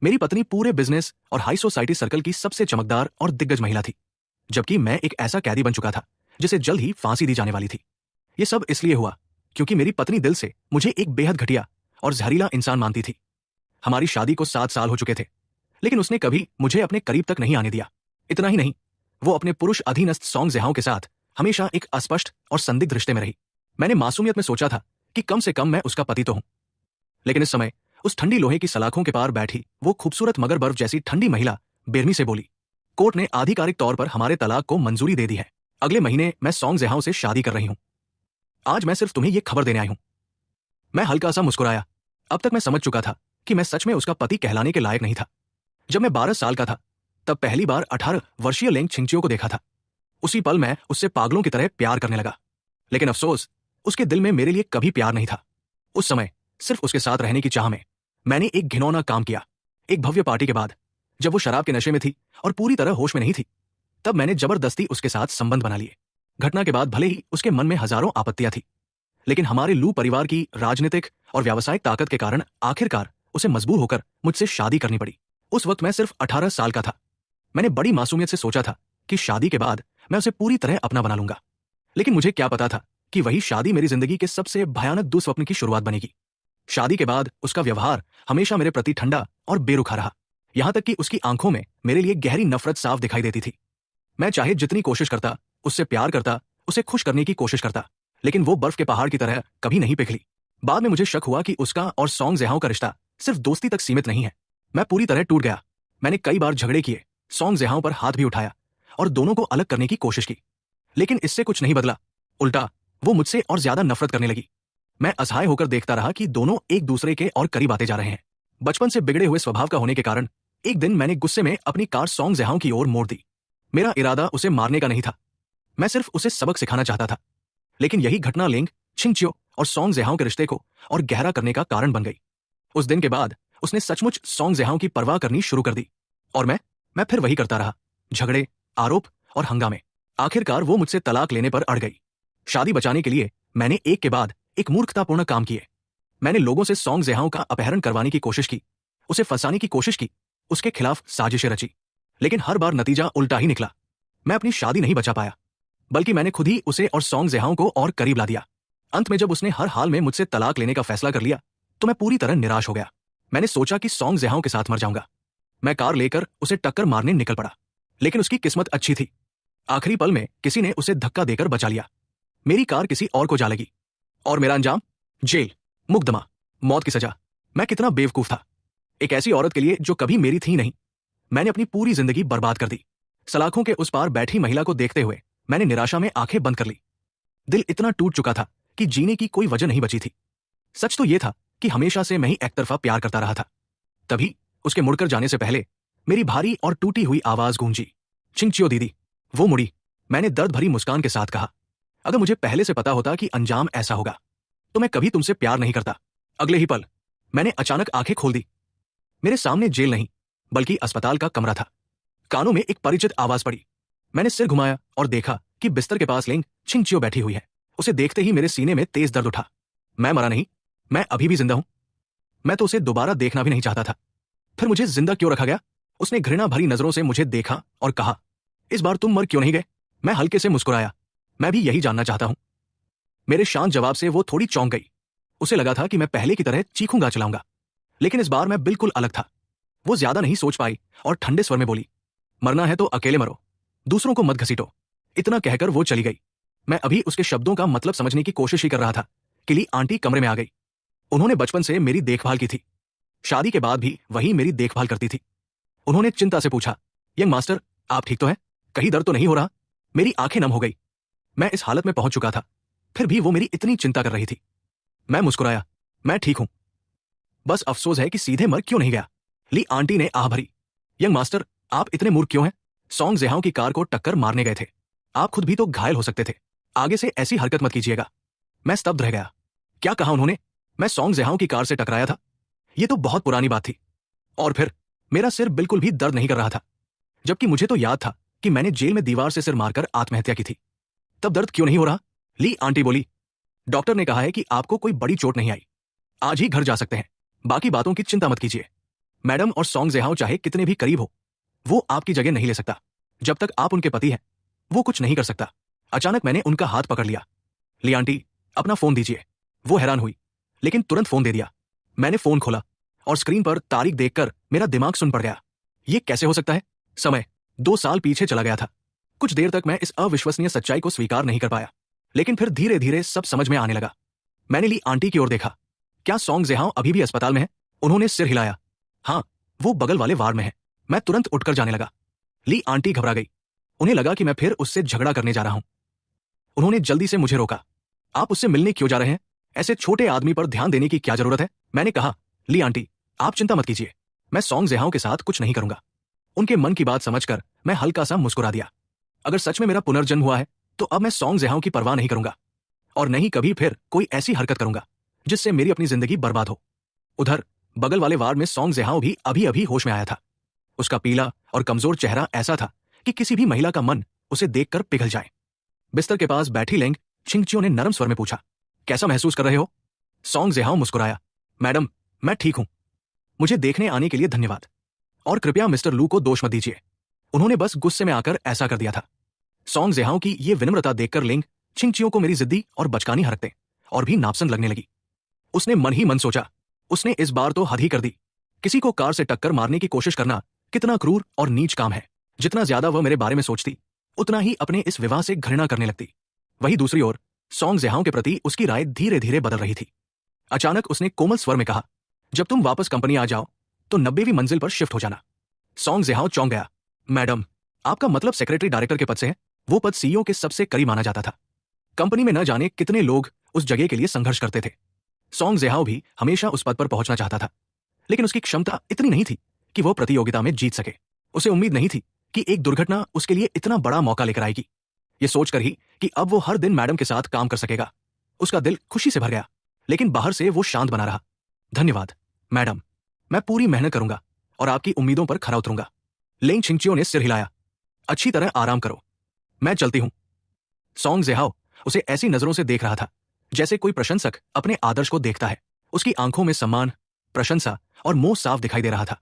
मेरी पत्नी पूरे बिजनेस और हाई सोसाइटी सर्कल की सबसे चमकदार और दिग्गज महिला थी, जबकि मैं एक ऐसा कैदी बन चुका था जिसे जल्द ही फांसी दी जाने वाली थी। ये सब इसलिए हुआ क्योंकि मेरी पत्नी दिल से मुझे एक बेहद घटिया और जहरीला इंसान मानती थी। हमारी शादी को 7 साल हो चुके थे, लेकिन उसने कभी मुझे अपने करीब तक नहीं आने दिया। इतना ही नहीं, वो अपने पुरुष अधीनस्थ सॉन्ग जेहाओं के साथ हमेशा एक अस्पष्ट और संदिग्ध रिश्ते में रही। मैंने मासूमियत में सोचा था कि कम से कम मैं उसका पति तो हूं, लेकिन इस समय उस ठंडी लोहे की सलाखों के पार बैठी वो खूबसूरत मगर बर्फ जैसी ठंडी महिला बेरमी से बोली, कोर्ट ने आधिकारिक तौर पर हमारे तलाक को मंजूरी दे दी है। अगले महीने मैं सॉन्ग जेहाओं से शादी कर रही हूं। आज मैं सिर्फ तुम्हें यह खबर देने आई हूं। मैं हल्का सा मुस्कुराया। अब तक मैं समझ चुका था कि मैं सच में उसका पति कहलाने के लायक नहीं था। जब मैं 12 साल का था, तब पहली बार 18 वर्षीय लेंग छिंगचियो को देखा था। उसी पल मैं उससे पागलों की तरह प्यार करने लगा। लेकिन अफसोस, उसके दिल में मेरे लिए कभी प्यार नहीं था। उस समय सिर्फ उसके साथ रहने की चाह में मैंने एक घिनौना काम किया। एक भव्य पार्टी के बाद, जब वो शराब के नशे में थी और पूरी तरह होश में नहीं थी, तब मैंने जबरदस्ती उसके साथ संबंध बना लिए। घटना के बाद भले ही उसके मन में हजारों आपत्तियां थी, लेकिन हमारे लू परिवार की राजनीतिक और व्यावसायिक ताकत के कारण आखिरकार उसे मजबूर होकर मुझसे शादी करनी पड़ी। उस वक्त मैं सिर्फ 18 साल का था। मैंने बड़ी मासूमियत से सोचा था कि शादी के बाद मैं उसे पूरी तरह अपना बना लूंगा, लेकिन मुझे क्या पता था कि वही शादी मेरी जिंदगी के सबसे भयानक दुस्वप्न की शुरुआत बनेगी। शादी के बाद उसका व्यवहार हमेशा मेरे प्रति ठंडा और बेरुखा रहा, यहां तक कि उसकी आंखों में मेरे लिए गहरी नफरत साफ दिखाई देती थी। मैं चाहे जितनी कोशिश करता, उससे प्यार करता, उसे खुश करने की कोशिश करता, लेकिन वो बर्फ के पहाड़ की तरह कभी नहीं पिघली। बाद में मुझे शक हुआ कि उसका और सॉन्ग जेहाओं का रिश्ता सिर्फ दोस्ती तक सीमित नहीं है। मैं पूरी तरह टूट गया। मैंने कई बार झगड़े किए, सॉन्ग जेहाओं पर हाथ भी उठाया और दोनों को अलग करने की कोशिश की, लेकिन इससे कुछ नहीं बदला। उल्टा वो मुझसे और ज्यादा नफरत करने लगी। मैं असहाय होकर देखता रहा कि दोनों एक दूसरे के और करीब आते जा रहे हैं। बचपन से बिगड़े हुए स्वभाव का होने के कारण एक दिन मैंने गुस्से में अपनी कार सॉन्ग जेहाओं की ओर मोड़ दी। मेरा इरादा उसे मारने का नहीं था, मैं सिर्फ उसे सबक सिखाना चाहता था। लेकिन यही घटना लेंग छिंगचियो और सॉन्ग जेहाओं के रिश्ते को और गहरा करने का कारण बन गई। उस दिन के बाद उसने सचमुच सॉन्ग जेहाओं की परवाह करनी शुरू कर दी, और मैं फिर वही करता रहा। झगड़े, आरोप और हंगामे। आखिरकार वो मुझसे तलाक लेने पर अड़ गई। शादी बचाने के लिए मैंने एक के बाद एक मूर्खतापूर्ण काम किए। मैंने लोगों से सॉन्ग जेहाओं का अपहरण करवाने की कोशिश की, उसे फंसाने की कोशिश की, उसके खिलाफ साजिशें रची, लेकिन हर बार नतीजा उल्टा ही निकला। मैं अपनी शादी नहीं बचा पाया, बल्कि मैंने खुद ही उसे और सॉन्ग जेहाओं को और करीब ला दिया। अंत में जब उसने हर हाल में मुझसे तलाक लेने का फैसला कर लिया, तो मैं पूरी तरह निराश हो गया। मैंने सोचा कि सॉन्ग जेहाओं के साथ मर जाऊंगा। मैं कार लेकर उसे टक्कर मारने निकल पड़ा, लेकिन उसकी किस्मत अच्छी थी। आखिरी पल में किसी ने उसे धक्का देकर बचा लिया। मेरी कार किसी और को जा लगी, और मेरा अंजाम जेल, मुकदमा, मौत की सजा। मैं कितना बेवकूफ था, एक ऐसी औरत के लिए जो कभी मेरी थी नहीं। मैंने अपनी पूरी जिंदगी बर्बाद कर दी। सलाखों के उस पार बैठी महिला को देखते हुए मैंने निराशा में आंखें बंद कर ली। दिल इतना टूट चुका था कि जीने की कोई वजह नहीं बची थी। सच तो यह था कि हमेशा से मैं ही एक तरफा प्यार करता रहा था। तभी उसके मुड़कर जाने से पहले मेरी भारी और टूटी हुई आवाज गूंजी, छिंगचियो दीदी। वो मुड़ी। मैंने दर्द भरी मुस्कान के साथ कहा, अगर मुझे पहले से पता होता कि अंजाम ऐसा होगा, तो मैं कभी तुमसे प्यार नहीं करता। अगले ही पल मैंने अचानक आंखें खोल दी। मेरे सामने जेल नहीं, बल्कि अस्पताल का कमरा था। कानों में एक परिचित आवाज पड़ी। मैंने सिर घुमाया और देखा कि बिस्तर के पास लेंग छिंगचियो बैठी हुई है। उसे देखते ही मेरे सीने में तेज दर्द उठा। मैं मरा नहीं, मैं अभी भी जिंदा हूं। मैं तो उसे दोबारा देखना भी नहीं चाहता था। फिर मुझे जिंदा क्यों रखा गया? उसने घृणा भरी नजरों से मुझे देखा और कहा, इस बार तुम मर क्यों नहीं गए? मैं हल्के से मुस्कुराया, मैं भी यही जानना चाहता हूं। मेरे शांत जवाब से वो थोड़ी चौंक गई। उसे लगा था कि मैं पहले की तरह चीखूंगा चिल्लाऊंगा, लेकिन इस बार मैं बिल्कुल अलग था। वो ज्यादा नहीं सोच पाई और ठंडे स्वर में बोली, मरना है तो अकेले मरो, दूसरों को मत घसीटो। इतना कहकर वो चली गई। मैं अभी उसके शब्दों का मतलब समझने की कोशिश ही कर रहा था कि ली आंटी कमरे में आ गई। उन्होंने बचपन से मेरी देखभाल की थी, शादी के बाद भी वही मेरी देखभाल करती थी। उन्होंने चिंता से पूछा, यंग मास्टर, आप ठीक तो हैं? कहीं दर्द तो नहीं हो रहा? मेरी आंखें नम हो गई। मैं इस हालत में पहुंच चुका था, फिर भी वो मेरी इतनी चिंता कर रही थी। मैं मुस्कुराया, मैं ठीक हूं, बस अफसोस है कि सीधे मर क्यों नहीं गया। ली आंटी ने आह भरी, यंग मास्टर, आप इतने मूर्ख क्यों हैं? सॉन्ग जेहाओं की कार को टक्कर मारने गए थे, आप खुद भी तो घायल हो सकते थे। आगे से ऐसी हरकत मत कीजिएगा। मैं स्तब्ध रह गया। क्या कहा उन्होंने? मैं सॉन्ग जेहाओं की कार से टकराया था? यह तो बहुत पुरानी बात थी। और फिर मेरा सिर बिल्कुल भी दर्द नहीं कर रहा था, जबकि मुझे तो याद था कि मैंने जेल में दीवार से सिर मारकर आत्महत्या की थी। तब दर्द क्यों नहीं हो रहा? ली आंटी बोली, डॉक्टर ने कहा है कि आपको कोई बड़ी चोट नहीं आई, आज ही घर जा सकते हैं, बाकी बातों की चिंता मत कीजिए। मैडम, और सॉन्ग जेहाओ चाहे कितने भी करीब हो, वो आपकी जगह नहीं ले सकता। जब तक आप उनके पति हैं, वो कुछ नहीं कर सकता। अचानक मैंने उनका हाथ पकड़ लिया। ली आंटी, अपना फोन दीजिए। वो हैरान हुई, लेकिन तुरंत फोन दे दिया। मैंने फोन खोला और स्क्रीन पर तारीख देखकर मेरा दिमाग सुन पड़ गया। ये कैसे हो सकता है? समय 2 साल पीछे चला गया था। कुछ देर तक मैं इस अविश्वसनीय सच्चाई को स्वीकार नहीं कर पाया, लेकिन फिर धीरे धीरे सब समझ में आने लगा। मैंने ली आंटी की ओर देखा। क्या सॉन्ग जेहाओ अभी भी अस्पताल में है? उन्होंने सिर हिलाया। हाँ, वो बगल वाले वार्ड में है। मैं तुरंत उठकर जाने लगा। ली आंटी घबरा गई। उन्हें लगा कि मैं फिर उससे झगड़ा करने जा रहा हूं। उन्होंने जल्दी से मुझे रोका। आप उससे मिलने क्यों जा रहे हैं? ऐसे छोटे आदमी पर ध्यान देने की क्या जरूरत है? मैंने कहा, ली आंटी, आप चिंता मत कीजिए, मैं सॉन्ग जेहाओ के साथ कुछ नहीं करूंगा। उनके मन की बात समझकर मैं हल्का सा मुस्कुरा दिया। अगर सच में मेरा पुनर्जन्म हुआ है, तो अब मैं सॉन्ग जेहाओ की परवाह नहीं करूंगा और नहीं कभी फिर कोई ऐसी हरकत करूंगा जिससे मेरी अपनी जिंदगी बर्बाद हो। उधर बगल वाले वार्ड में सॉन्ग जेहाओ भी अभी अभी होश में आया था। उसका पीला और कमजोर चेहरा ऐसा था कि किसी भी महिला का मन उसे देखकर पिघल जाए। बिस्तर के पास बैठी लेंग छिंगचियो ने नरम स्वर में पूछा, कैसा महसूस कर रहे हो? सॉन्ग जेहाओ मुस्कुराया। मैडम, मैं ठीक हूं। मुझे देखने आने के लिए धन्यवाद, और कृपया मिस्टर लू को दोष मत दीजिए। उन्होंने बस गुस्से में आकर ऐसा कर दिया था। सॉन्ग जेहाओ की ये विनम्रता देखकर लेंग छिंगचियो को मेरी जिद्दी और बचकानी हरकतें और भी नापसंद लगने लगी। उसने मन ही मन सोचा, उसने इस बार तो हद ही कर दी। किसी को कार से टक्कर मारने की कोशिश करना कितना क्रूर और नीच काम है। जितना ज्यादा वह मेरे बारे में सोचती, उतना ही अपने इस विवाह से घृणा करने लगती। वहीं दूसरी ओर सॉन्ग जेहाओ के प्रति उसकी राय धीरे धीरे बदल रही थी। अचानक उसने कोमल स्वर में कहा, जब तुम वापस कंपनी आ जाओ तो 90वीं मंजिल पर शिफ्ट हो जाना। सॉन्ग जेहाओ चौंक गया। मैडम, आपका मतलब सेक्रेटरी डायरेक्टर के पद से है? वो पद सीईओ के सबसे करीब माना जाता था। कंपनी में न जाने कितने लोग उस जगह के लिए संघर्ष करते थे। सॉन्ग जेहाओ भी हमेशा उस पद पर पहुंचना चाहता था, लेकिन उसकी क्षमता इतनी नहीं थी कि वह प्रतियोगिता में जीत सके। उसे उम्मीद नहीं थी कि एक दुर्घटना उसके लिए इतना बड़ा मौका लेकर आएगी। ये सोचकर ही कि अब वो हर दिन मैडम के साथ काम कर सकेगा, उसका दिल खुशी से भर गया, लेकिन बाहर से वो शांत बना रहा। धन्यवाद मैडम, मैं पूरी मेहनत करूंगा और आपकी उम्मीदों पर खरा उतरूंगा। लेंग छिंगचियो ने सिर हिलाया। अच्छी तरह आराम करो, मैं चलती हूं। सॉन्ग जेहाओ उसे ऐसी नजरों से देख रहा था जैसे कोई प्रशंसक अपने आदर्श को देखता है। उसकी आंखों में सम्मान, प्रशंसा और मोह साफ दिखाई दे रहा था,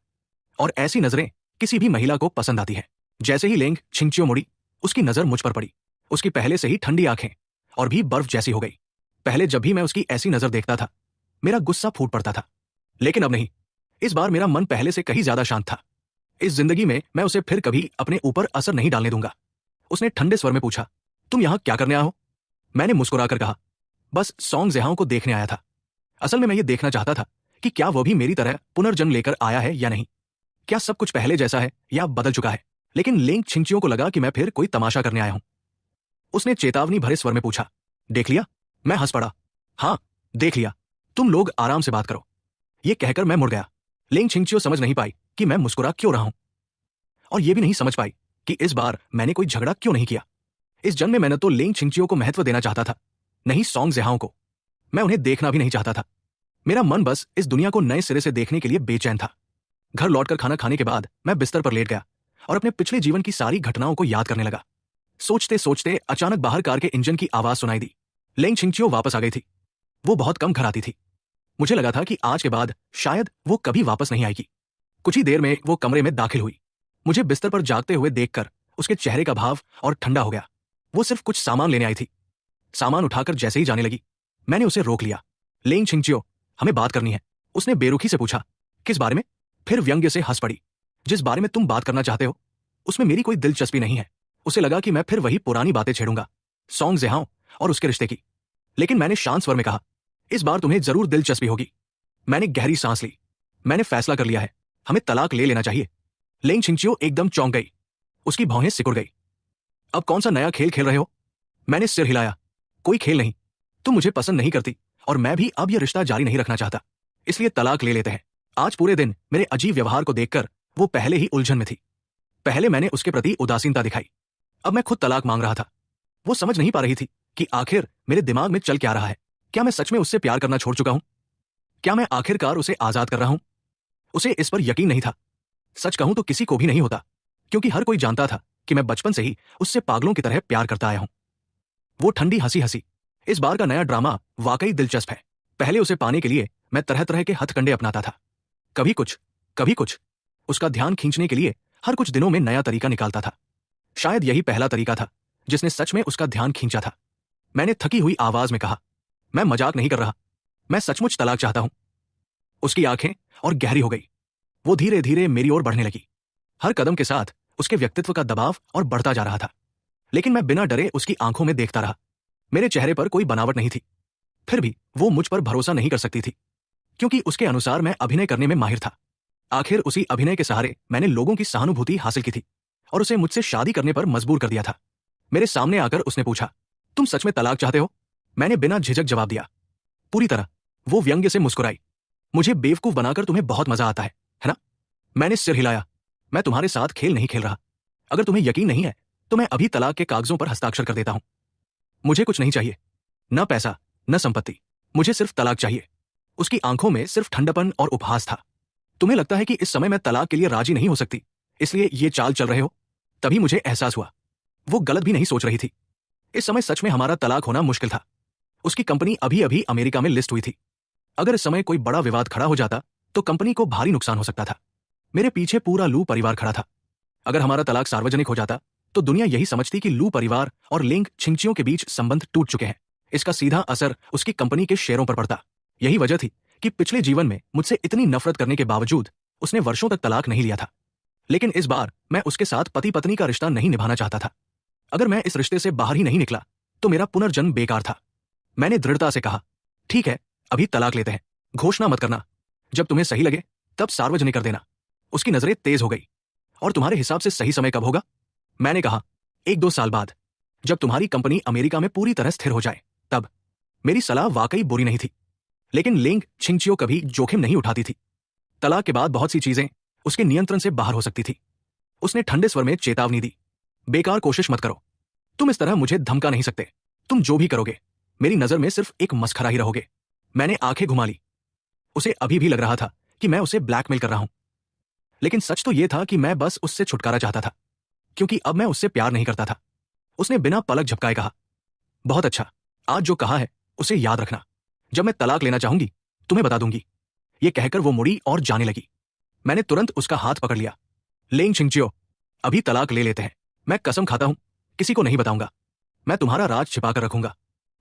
और ऐसी नजरें किसी भी महिला को पसंद आती है। जैसे ही लेंग छिंगचियो मुड़ी, उसकी नजर मुझ पर पड़ी। उसकी पहले से ही ठंडी आंखें और भी बर्फ जैसी हो गई। पहले जब भी मैं उसकी ऐसी नजर देखता था, मेरा गुस्सा फूट पड़ता था, लेकिन अब नहीं। इस बार मेरा मन पहले से कहीं ज्यादा शांत था। इस जिंदगी में मैं उसे फिर कभी अपने ऊपर असर नहीं डालने दूंगा। उसने ठंडे स्वर में पूछा, तुम यहां क्या करने आए हो? मैंने मुस्कुराकर कहा, बस सॉन्ग जेहाओ को देखने आया था। असल में मैं ये देखना चाहता था कि क्या वह भी मेरी तरह पुनर्जन्म लेकर आया है या नहीं। क्या सब कुछ पहले जैसा है या बदल चुका है? लेकिन लेंग छिंगचियो को लगा कि मैं फिर कोई तमाशा करने आया हूं। उसने चेतावनी भरे स्वर में पूछा, देख लिया? मैं हंस पड़ा। हाँ, देख लिया। तुम लोग आराम से बात करो। ये कहकर मैं मुड़ गया। लेंग छिंगचियो समझ नहीं पाई कि मैं मुस्कुरा क्यों रहा हूं, और ये भी नहीं समझ पाई कि इस बार मैंने कोई झगड़ा क्यों नहीं किया। इस जन्म में मैंने तो लेंग छिंगचियो को महत्व देना चाहता था, नहीं सॉन्ग जेहाओ को। मैं उन्हें देखना भी नहीं चाहता था। मेरा मन बस इस दुनिया को नए सिरे से देखने के लिए बेचैन था। घर लौटकर खाना खाने के बाद मैं बिस्तर पर लेट गया और अपने पिछले जीवन की सारी घटनाओं को याद करने लगा। सोचते सोचते अचानक बाहर कार के इंजन की आवाज सुनाई दी। लेंग छिंगचियो वापस आ गई थी। वो बहुत कम घर आती थी। मुझे लगा था कि आज के बाद शायद वो कभी वापस नहीं आएगी। कुछ ही देर में वो कमरे में दाखिल हुई। मुझे बिस्तर पर जागते हुए देखकर उसके चेहरे का भाव और ठंडा हो गया। वो सिर्फ कुछ सामान लेने आई थी। सामान उठाकर जैसे ही जाने लगी, मैंने उसे रोक लिया। लेंग छिंगचियो, हमें बात करनी है। उसने बेरुखी से पूछा, किस बारे में? फिर व्यंग्य से हंस पड़ी। जिस बारे में तुम बात करना चाहते हो उसमें मेरी कोई दिलचस्पी नहीं है। उसे लगा कि मैं फिर वही पुरानी बातें छेड़ूंगा, सॉन्ग जेहाओ और उसके रिश्ते की। लेकिन मैंने शांत स्वर में कहा, इस बार तुम्हें जरूर दिलचस्पी होगी। मैंने गहरी सांस ली। मैंने फैसला कर लिया है, हमें तलाक ले लेना चाहिए। लेंग छिंगचियो एकदम चौंक गई। उसकी भौहें सिकुड़ गई। अब कौन सा नया खेल खेल रहे हो? मैंने सिर हिलाया। कोई खेल नहीं। तुम मुझे पसंद नहीं करती और मैं भी अब यह रिश्ता जारी नहीं रखना चाहता, इसलिए तलाक ले लेते हैं। आज पूरे दिन मेरे अजीब व्यवहार को देखकर वो पहले ही उलझन में थी। पहले मैंने उसके प्रति उदासीनता दिखाई, अब मैं खुद तलाक मांग रहा था। वो समझ नहीं पा रही थी कि आखिर मेरे दिमाग में चल क्या रहा है। क्या मैं सच में उससे प्यार करना छोड़ चुका हूं? क्या मैं आखिरकार उसे आजाद कर रहा हूं? उसे इस पर यकीन नहीं था। सच कहूं तो किसी को भी नहीं होता, क्योंकि हर कोई जानता था कि मैं बचपन से ही उससे पागलों की तरह प्यार करता आया हूं। वो ठंडी हंसी हंसी। इस बार का नया ड्रामा वाकई दिलचस्प है। पहले उसे पाने के लिए मैं तरह तरह के हथकंडे अपनाता था। कभी कुछ, कभी कुछ। उसका ध्यान खींचने के लिए हर कुछ दिनों में नया तरीका निकालता था। शायद यही पहला तरीका था जिसने सच में उसका ध्यान खींचा था। मैंने थकी हुई आवाज में कहा, मैं मजाक नहीं कर रहा, मैं सचमुच तलाक चाहता हूं। उसकी आंखें और गहरी हो गई। वो धीरे धीरे मेरी ओर बढ़ने लगी। हर कदम के साथ उसके व्यक्तित्व का दबाव और बढ़ता जा रहा था। लेकिन मैं बिना डरे उसकी आंखों में देखता रहा। मेरे चेहरे पर कोई बनावट नहीं थी। फिर भी वो मुझ पर भरोसा नहीं कर सकती थी, क्योंकि उसके अनुसार मैं अभिनय करने में माहिर था। आखिर उसी अभिनय के सहारे मैंने लोगों की सहानुभूति हासिल की थी और उसे मुझसे शादी करने पर मजबूर कर दिया था। मेरे सामने आकर उसने पूछा, तुम सच में तलाक चाहते हो? मैंने बिना झिझक जवाब दिया, पूरी तरह। वो व्यंग्य से मुस्कुराई। मुझे बेवकूफ बनाकर तुम्हें बहुत मजा आता है ना? मैंने सिर हिलाया। मैं तुम्हारे साथ खेल नहीं खेल रहा। अगर तुम्हें यकीन नहीं है तो मैं अभी तलाक के कागजों पर हस्ताक्षर कर देता हूं। मुझे कुछ नहीं चाहिए, न पैसा न संपत्ति, मुझे सिर्फ तलाक चाहिए। उसकी आंखों में सिर्फ ठंडपन और उपहास था। तुम्हें लगता है कि इस समय मैं तलाक के लिए राजी नहीं हो सकती, इसलिए ये चाल चल रहे हो? तभी मुझे एहसास हुआ वो गलत भी नहीं सोच रही थी। इस समय सच में हमारा तलाक होना मुश्किल था। उसकी कंपनी अभी अभी अमेरिका में लिस्ट हुई थी। अगर इस समय कोई बड़ा विवाद खड़ा हो जाता तो कंपनी को भारी नुकसान हो सकता था। मेरे पीछे पूरा लू परिवार खड़ा था। अगर हमारा तलाक सार्वजनिक हो जाता तो दुनिया यही समझती कि लू परिवार और लिंग छिंगचियों के बीच संबंध टूट चुके हैं। इसका सीधा असर उसकी कंपनी के शेयरों पर पड़ता। यही वजह थी कि पिछले जीवन में मुझसे इतनी नफरत करने के बावजूद उसने वर्षों तक तलाक नहीं लिया था। लेकिन इस बार मैं उसके साथ पति पत्नी का रिश्ता नहीं निभाना चाहता था। अगर मैं इस रिश्ते से बाहर ही नहीं निकला तो मेरा पुनर्जन्म बेकार था। मैंने दृढ़ता से कहा, ठीक है, अभी तलाक लेते हैं। घोषणा मत करना, जब तुम्हें सही लगे तब सार्वजनिक कर देना। उसकी नजरें तेज हो गई। और तुम्हारे हिसाब से सही समय कब होगा? मैंने कहा, 1-2 साल बाद, जब तुम्हारी कंपनी अमेरिका में पूरी तरह स्थिर हो जाए तब। मेरी सलाह वाकई बुरी नहीं थी, लेकिन लिंग छिंगचियो कभी जोखिम नहीं उठाती थी। तलाक के बाद बहुत सी चीजें उसके नियंत्रण से बाहर हो सकती थी। उसने ठंडे स्वर में चेतावनी दी, बेकार कोशिश मत करो। तुम इस तरह मुझे धमका नहीं सकते। तुम जो भी करोगे मेरी नजर में सिर्फ एक मस्खरा ही रहोगे। मैंने आंखें घुमा ली। उसे अभी भी लग रहा था कि मैं उसे ब्लैकमेल कर रहा हूं, लेकिन सच तो यह था कि मैं बस उससे छुटकारा चाहता था, क्योंकि अब मैं उससे प्यार नहीं करता था। उसने बिना पलक झपकाए कहा, बहुत अच्छा, आज जो कहा है उसे याद रखना। जब मैं तलाक लेना चाहूंगी तुम्हें बता दूंगी। ये कहकर वो मुड़ी और जाने लगी। मैंने तुरंत उसका हाथ पकड़ लिया। लेंग छिंगचियो, अभी तलाक ले लेते हैं। मैं कसम खाता हूं किसी को नहीं बताऊंगा। मैं तुम्हारा राज छिपा कर रखूंगा।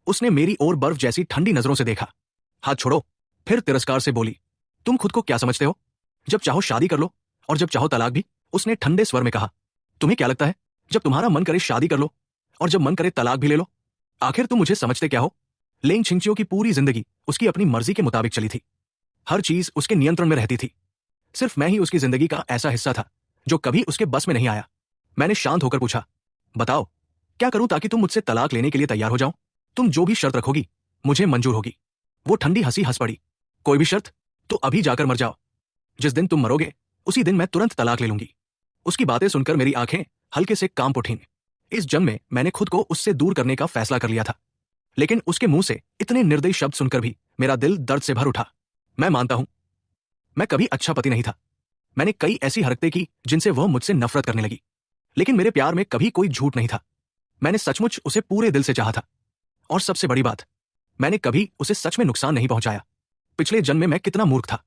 उसने मेरी ओर बर्फ जैसी ठंडी नजरों से देखा। हाथ छोड़ो। फिर तिरस्कार से बोली, तुम खुद को क्या समझते हो? जब चाहो शादी कर लो और जब चाहो तलाक भी। उसने ठंडे स्वर में कहा, तुम्हें क्या लगता है जब तुम्हारा मन करे शादी कर लो और जब मन करे तलाक भी ले लो? आखिर तुम मुझे समझते क्या हो? लेंग छिंगचियो की पूरी जिंदगी उसकी अपनी मर्जी के मुताबिक चली थी। हर चीज उसके नियंत्रण में रहती थी। सिर्फ मैं ही उसकी जिंदगी का ऐसा हिस्सा था जो कभी उसके बस में नहीं आया। मैंने शांत होकर पूछा, बताओ, क्या करूं ताकि तुम मुझसे तलाक लेने के लिए तैयार हो जाओ? तुम जो भी शर्त रखोगी मुझे मंजूर होगी। वो ठंडी हंसी हंस पड़ी। कोई भी शर्त? तो अभी जाकर मर जाओ। जिस दिन तुम मरोगे उसी दिन मैं तुरंत तलाक ले लूंगी। उसकी बातें सुनकर मेरी आंखें हल्के से कांप उठीं। इस जन्म में मैंने खुद को उससे दूर करने का फैसला कर लिया था, लेकिन उसके मुंह से इतने निर्दयी शब्द सुनकर भी मेरा दिल दर्द से भर उठा। मैं मानता हूं मैं कभी अच्छा पति नहीं था। मैंने कई ऐसी हरकतें की जिनसे वह मुझसे नफरत करने लगी, लेकिन मेरे प्यार में कभी कोई झूठ नहीं था। मैंने सचमुच उसे पूरे दिल से चाहा था। और सबसे बड़ी बात, मैंने कभी उसे सच में नुकसान नहीं पहुंचाया। पिछले जन्म में मैं कितना मूर्ख था।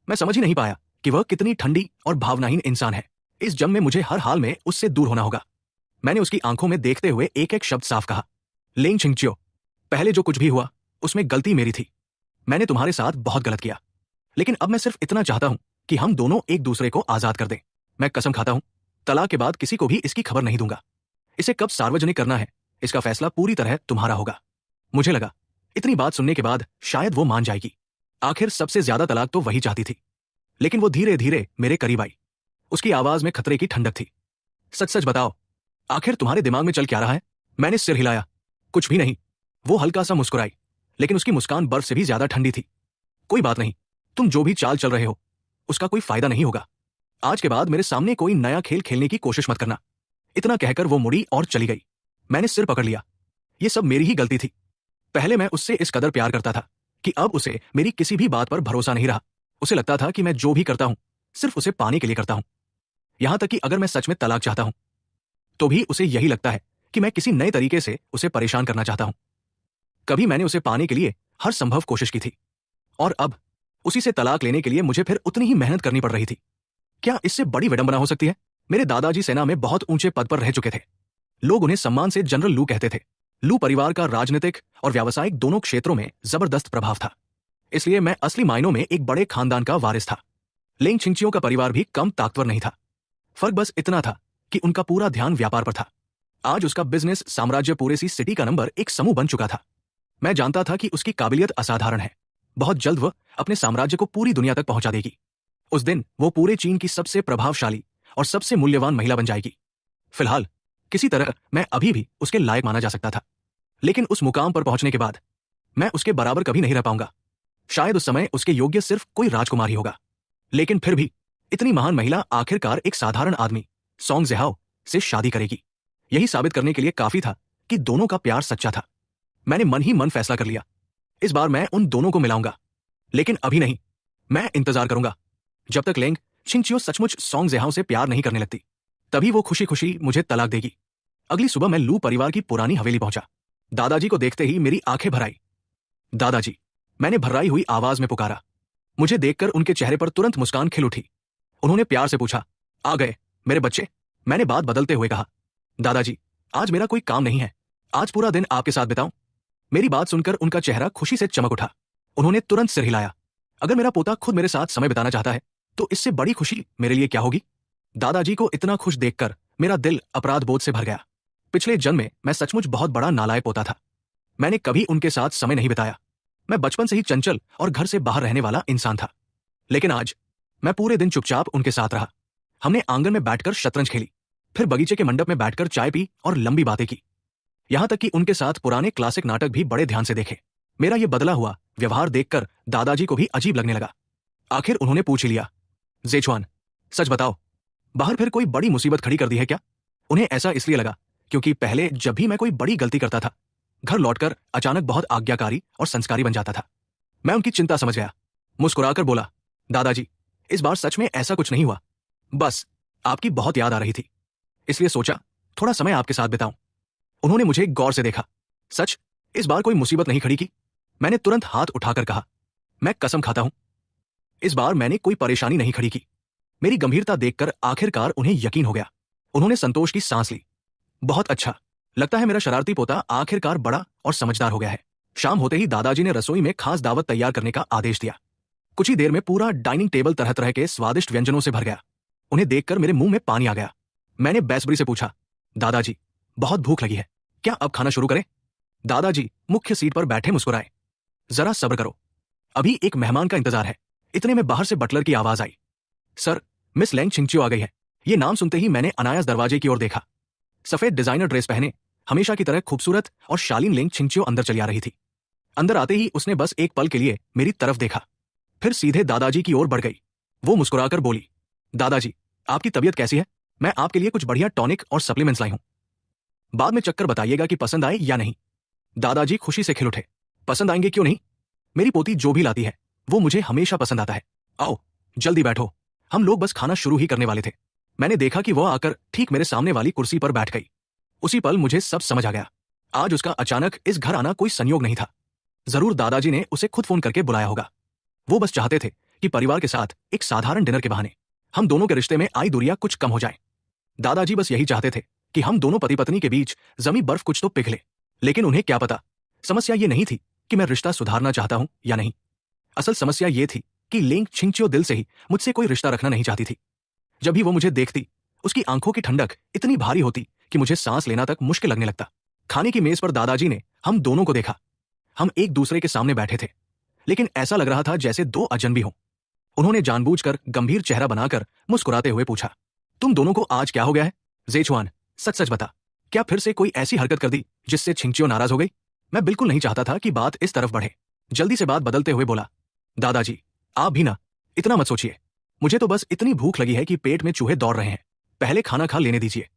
मैं समझ ही नहीं पाया कि वह कितनी ठंडी और भावनाहीन इंसान है। इस जन्म में मुझे हर हाल में उससे दूर होना होगा। मैंने उसकी आंखों में देखते हुए एक एक शब्द साफ कहा, लेंग छिंगचियो, पहले जो कुछ भी हुआ उसमें गलती मेरी थी। मैंने तुम्हारे साथ बहुत गलत किया, लेकिन अब मैं सिर्फ इतना चाहता हूं कि हम दोनों एक दूसरे को आजाद कर दें। मैं कसम खाता हूं तलाक के बाद किसी को भी इसकी खबर नहीं दूंगा। इसे कब सार्वजनिक करना है इसका फैसला पूरी तरह तुम्हारा होगा। मुझे लगा इतनी बात सुनने के बाद शायद वो मान जाएगी। आखिर सबसे ज्यादा तलाक तो वही चाहती थी। लेकिन वो धीरे धीरे मेरे करीब आई। उसकी आवाज में खतरे की ठंडक थी। सच सच बताओ, आखिर तुम्हारे दिमाग में चल क्या रहा है? मैंने सिर हिलाया। कुछ भी नहीं। वो हल्का सा मुस्कुराई, लेकिन उसकी मुस्कान बर्फ से भी ज्यादा ठंडी थी। कोई बात नहीं, तुम जो भी चाल चल रहे हो उसका कोई फायदा नहीं होगा। आज के बाद मेरे सामने कोई नया खेल खेलने की कोशिश मत करना। इतना कहकर वो मुड़ी और चली गई। मैंने सिर पकड़ लिया। ये सब मेरी ही गलती थी। पहले मैं उससे इस कदर प्यार करता था कि अब उसे मेरी किसी भी बात पर भरोसा नहीं रहा। उसे लगता था कि मैं जो भी करता हूं सिर्फ उसे पाने के लिए करता हूं। यहां तक कि अगर मैं सच में तलाक चाहता हूं तो भी उसे यही लगता है कि मैं किसी नए तरीके से उसे परेशान करना चाहता हूं। कभी मैंने उसे पाने के लिए हर संभव कोशिश की थी, और अब उसी से तलाक लेने के लिए मुझे फिर उतनी ही मेहनत करनी पड़ रही थी। क्या इससे बड़ी विडंबना हो सकती है? मेरे दादाजी सेना में बहुत ऊंचे पद पर रह चुके थे। लोग उन्हें सम्मान से जनरल लू कहते थे। लू परिवार का राजनीतिक और व्यावसायिक दोनों क्षेत्रों में जबरदस्त प्रभाव था, इसलिए मैं असली मायनों में एक बड़े खानदान का वारिस था। लेंग छिंगचियो का परिवार भी कम ताकतवर नहीं था। फर्क बस इतना था कि उनका पूरा ध्यान व्यापार पर था। आज उसका बिजनेस साम्राज्य पूरे सी सिटी का नंबर एक समूह बन चुका था। मैं जानता था कि उसकी काबिलियत असाधारण है। बहुत जल्द वह अपने साम्राज्य को पूरी दुनिया तक पहुंचा देगी। उस दिन वो पूरे चीन की सबसे प्रभावशाली और सबसे मूल्यवान महिला बन जाएगी। फिलहाल किसी तरह मैं अभी भी उसके लायक माना जा सकता था, लेकिन उस मुकाम पर पहुंचने के बाद मैं उसके बराबर कभी नहीं रह पाऊंगा। शायद उस समय उसके योग्य सिर्फ कोई राजकुमार ही होगा, लेकिन फिर भी इतनी महान महिला आखिरकार एक साधारण आदमी सोंग ज़ेहाओ से शादी करेगी। यही साबित करने के लिए काफी था कि दोनों का प्यार सच्चा था। मैंने मन ही मन फैसला कर लिया, इस बार मैं उन दोनों को मिलाऊंगा। लेकिन अभी नहीं, मैं इंतजार करूंगा जब तक लेंग छिंगचियो सचमुच सोंग ज़ेहाओ से प्यार नहीं करने लगती। तभी वो खुशी खुशी मुझे तलाक देगी। अगली सुबह मैं लू परिवार की पुरानी हवेली पहुंचा। दादाजी को देखते ही मेरी आंखें भर आई। दादाजी, मैंने भर्राई हुई आवाज में पुकारा। मुझे देखकर उनके चेहरे पर तुरंत मुस्कान खिल उठी। उन्होंने प्यार से पूछा, आ गए मेरे बच्चे? मैंने बात बदलते हुए कहा, दादाजी, आज मेरा कोई काम नहीं है, आज पूरा दिन आपके साथ बिताऊं? मेरी बात सुनकर उनका चेहरा खुशी से चमक उठा। उन्होंने तुरंत सिर हिलाया। अगर मेरा पोता खुद मेरे साथ समय बिताना चाहता है तो इससे बड़ी खुशी मेरे लिए क्या होगी? दादाजी को इतना खुश देखकर मेरा दिल अपराध बोध से भर गया। पिछले जन्म में मैं सचमुच बहुत बड़ा नालायक पोता था। मैंने कभी उनके साथ समय नहीं बिताया। मैं बचपन से ही चंचल और घर से बाहर रहने वाला इंसान था। लेकिन आज मैं पूरे दिन चुपचाप उनके साथ रहा। हमने आंगन में बैठकर शतरंज खेली, फिर बगीचे के मंडप में बैठकर चाय पी और लंबी बातें की। यहां तक कि उनके साथ पुराने क्लासिक नाटक भी बड़े ध्यान से देखे। मेरा ये बदला हुआ व्यवहार देखकर दादाजी को भी अजीब लगने लगा। आखिर उन्होंने पूछ ही लिया, ज़ेछुआन, सच बताओ, बाहर फिर कोई बड़ी मुसीबत खड़ी कर दी है क्या? उन्हें ऐसा इसलिए लगा क्योंकि पहले जब भी मैं कोई बड़ी गलती करता था, घर लौटकर अचानक बहुत आज्ञाकारी और संस्कारी बन जाता था। मैं उनकी चिंता समझ गया। मुस्कुराकर बोला, दादाजी, इस बार सच में ऐसा कुछ नहीं हुआ। बस आपकी बहुत याद आ रही थी, इसलिए सोचा थोड़ा समय आपके साथ बिताऊं। उन्होंने मुझे गौर से देखा। सच, इस बार कोई मुसीबत नहीं खड़ी की? मैंने तुरंत हाथ उठाकर कहा, मैं कसम खाता हूं, इस बार मैंने कोई परेशानी नहीं खड़ी की। मेरी गंभीरता देखकर आखिरकार उन्हें यकीन हो गया। उन्होंने संतोष की सांस ली। बहुत अच्छा, लगता है मेरा शरारती पोता आखिरकार बड़ा और समझदार हो गया है। शाम होते ही दादाजी ने रसोई में खास दावत तैयार करने का आदेश दिया। कुछ ही देर में पूरा डाइनिंग टेबल तरह तरह के स्वादिष्ट व्यंजनों से भर गया। उन्हें देखकर मेरे मुंह में पानी आ गया। मैंने बेसब्री से पूछा, दादाजी, बहुत भूख लगी है, क्या अब खाना शुरू करें? दादाजी मुख्य सीट पर बैठे मुस्कुराए, जरा सब्र करो, अभी एक मेहमान का इंतजार है। इतने में बाहर से बटलर की आवाज आई, सर, मिस लेंग छिंगचियो आ गई है। ये नाम सुनते ही मैंने अनायास दरवाजे की ओर देखा। सफेद डिजाइनर ड्रेस पहने हमेशा की तरह खूबसूरत और शालीन लेंग छिंगचियो अंदर चली आ रही थी। अंदर आते ही उसने बस एक पल के लिए मेरी तरफ देखा, फिर सीधे दादाजी की ओर बढ़ गई। वो मुस्कुराकर बोली, दादाजी, आपकी तबीयत कैसी है? मैं आपके लिए कुछ बढ़िया टॉनिक और सप्लीमेंट्स लाई हूं, बाद में चक्कर बताइएगा कि पसंद आए या नहीं। दादाजी खुशी से खिल उठे, पसंद आएंगे क्यों नहीं, मेरी पोती जो भी लाती है वो मुझे हमेशा पसंद आता है। आओ जल्दी बैठो, हम लोग बस खाना शुरू ही करने वाले थे। मैंने देखा कि वह आकर ठीक मेरे सामने वाली कुर्सी पर बैठ गई। उसी पल मुझे सब समझ आ गया। आज उसका अचानक इस घर आना कोई संयोग नहीं था। जरूर दादाजी ने उसे खुद फोन करके बुलाया होगा। वो बस चाहते थे कि परिवार के साथ एक साधारण डिनर के बहाने हम दोनों के रिश्ते में आई दूरियां कुछ कम हो जाए। दादाजी बस यही चाहते थे कि हम दोनों पति पत्नी के बीच जमी बर्फ कुछ तो पिघले। लेकिन उन्हें क्या पता, समस्या ये नहीं थी कि मैं रिश्ता सुधारना चाहता हूं या नहीं। असल समस्या ये थी कि लेंग छिंगचियो दिल से ही मुझसे कोई रिश्ता रखना नहीं चाहती थी। जब भी वो मुझे देखती, उसकी आंखों की ठंडक इतनी भारी होती कि मुझे सांस लेना तक मुश्किल लगने लगता। खाने की मेज पर दादाजी ने हम दोनों को देखा। हम एक दूसरे के सामने बैठे थे, लेकिन ऐसा लग रहा था जैसे दो अजनबी हों। उन्होंने जानबूझकर गंभीर चेहरा बनाकर मुस्कुराते हुए पूछा, तुम दोनों को आज क्या हो गया है? ज़ेछुआन, सच सच बता, क्या फिर से कोई ऐसी हरकत कर दी जिससे छिंगचियो नाराज हो गई? मैं बिल्कुल नहीं चाहता था कि बात इस तरफ बढ़े। जल्दी से बात बदलते हुए बोला, दादाजी, आप भी ना, इतना मत सोचिए। मुझे तो बस इतनी भूख लगी है कि पेट में चूहे दौड़ रहे हैं, पहले खाना खा लेने दीजिए।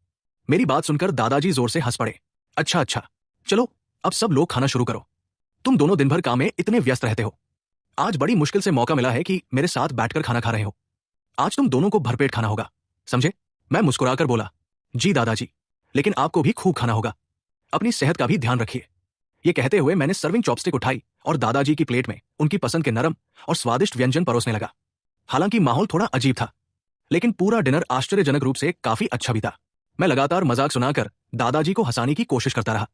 मेरी बात सुनकर दादाजी जोर से हंस पड़े। अच्छा अच्छा, चलो अब सब लोग खाना शुरू करो। तुम दोनों दिन भर काम में इतने व्यस्त रहते हो, आज बड़ी मुश्किल से मौका मिला है कि मेरे साथ बैठकर खाना खा रहे हो। आज तुम दोनों को भरपेट खाना होगा, समझे? मैं मुस्कुराकर बोला, जी दादाजी, लेकिन आपको भी खूब खाना होगा, अपनी सेहत का भी ध्यान रखिए। ये कहते हुए मैंने सर्विंग चॉपस्टिक उठाई और दादाजी की प्लेट में उनकी पसंद के नरम और स्वादिष्ट व्यंजन परोसने लगा। हालांकि माहौल थोड़ा अजीब था, लेकिन पूरा डिनर आश्चर्यजनक रूप से काफी अच्छा बीता। मैं लगातार मजाक सुनाकर दादाजी को हंसाने की कोशिश करता रहा।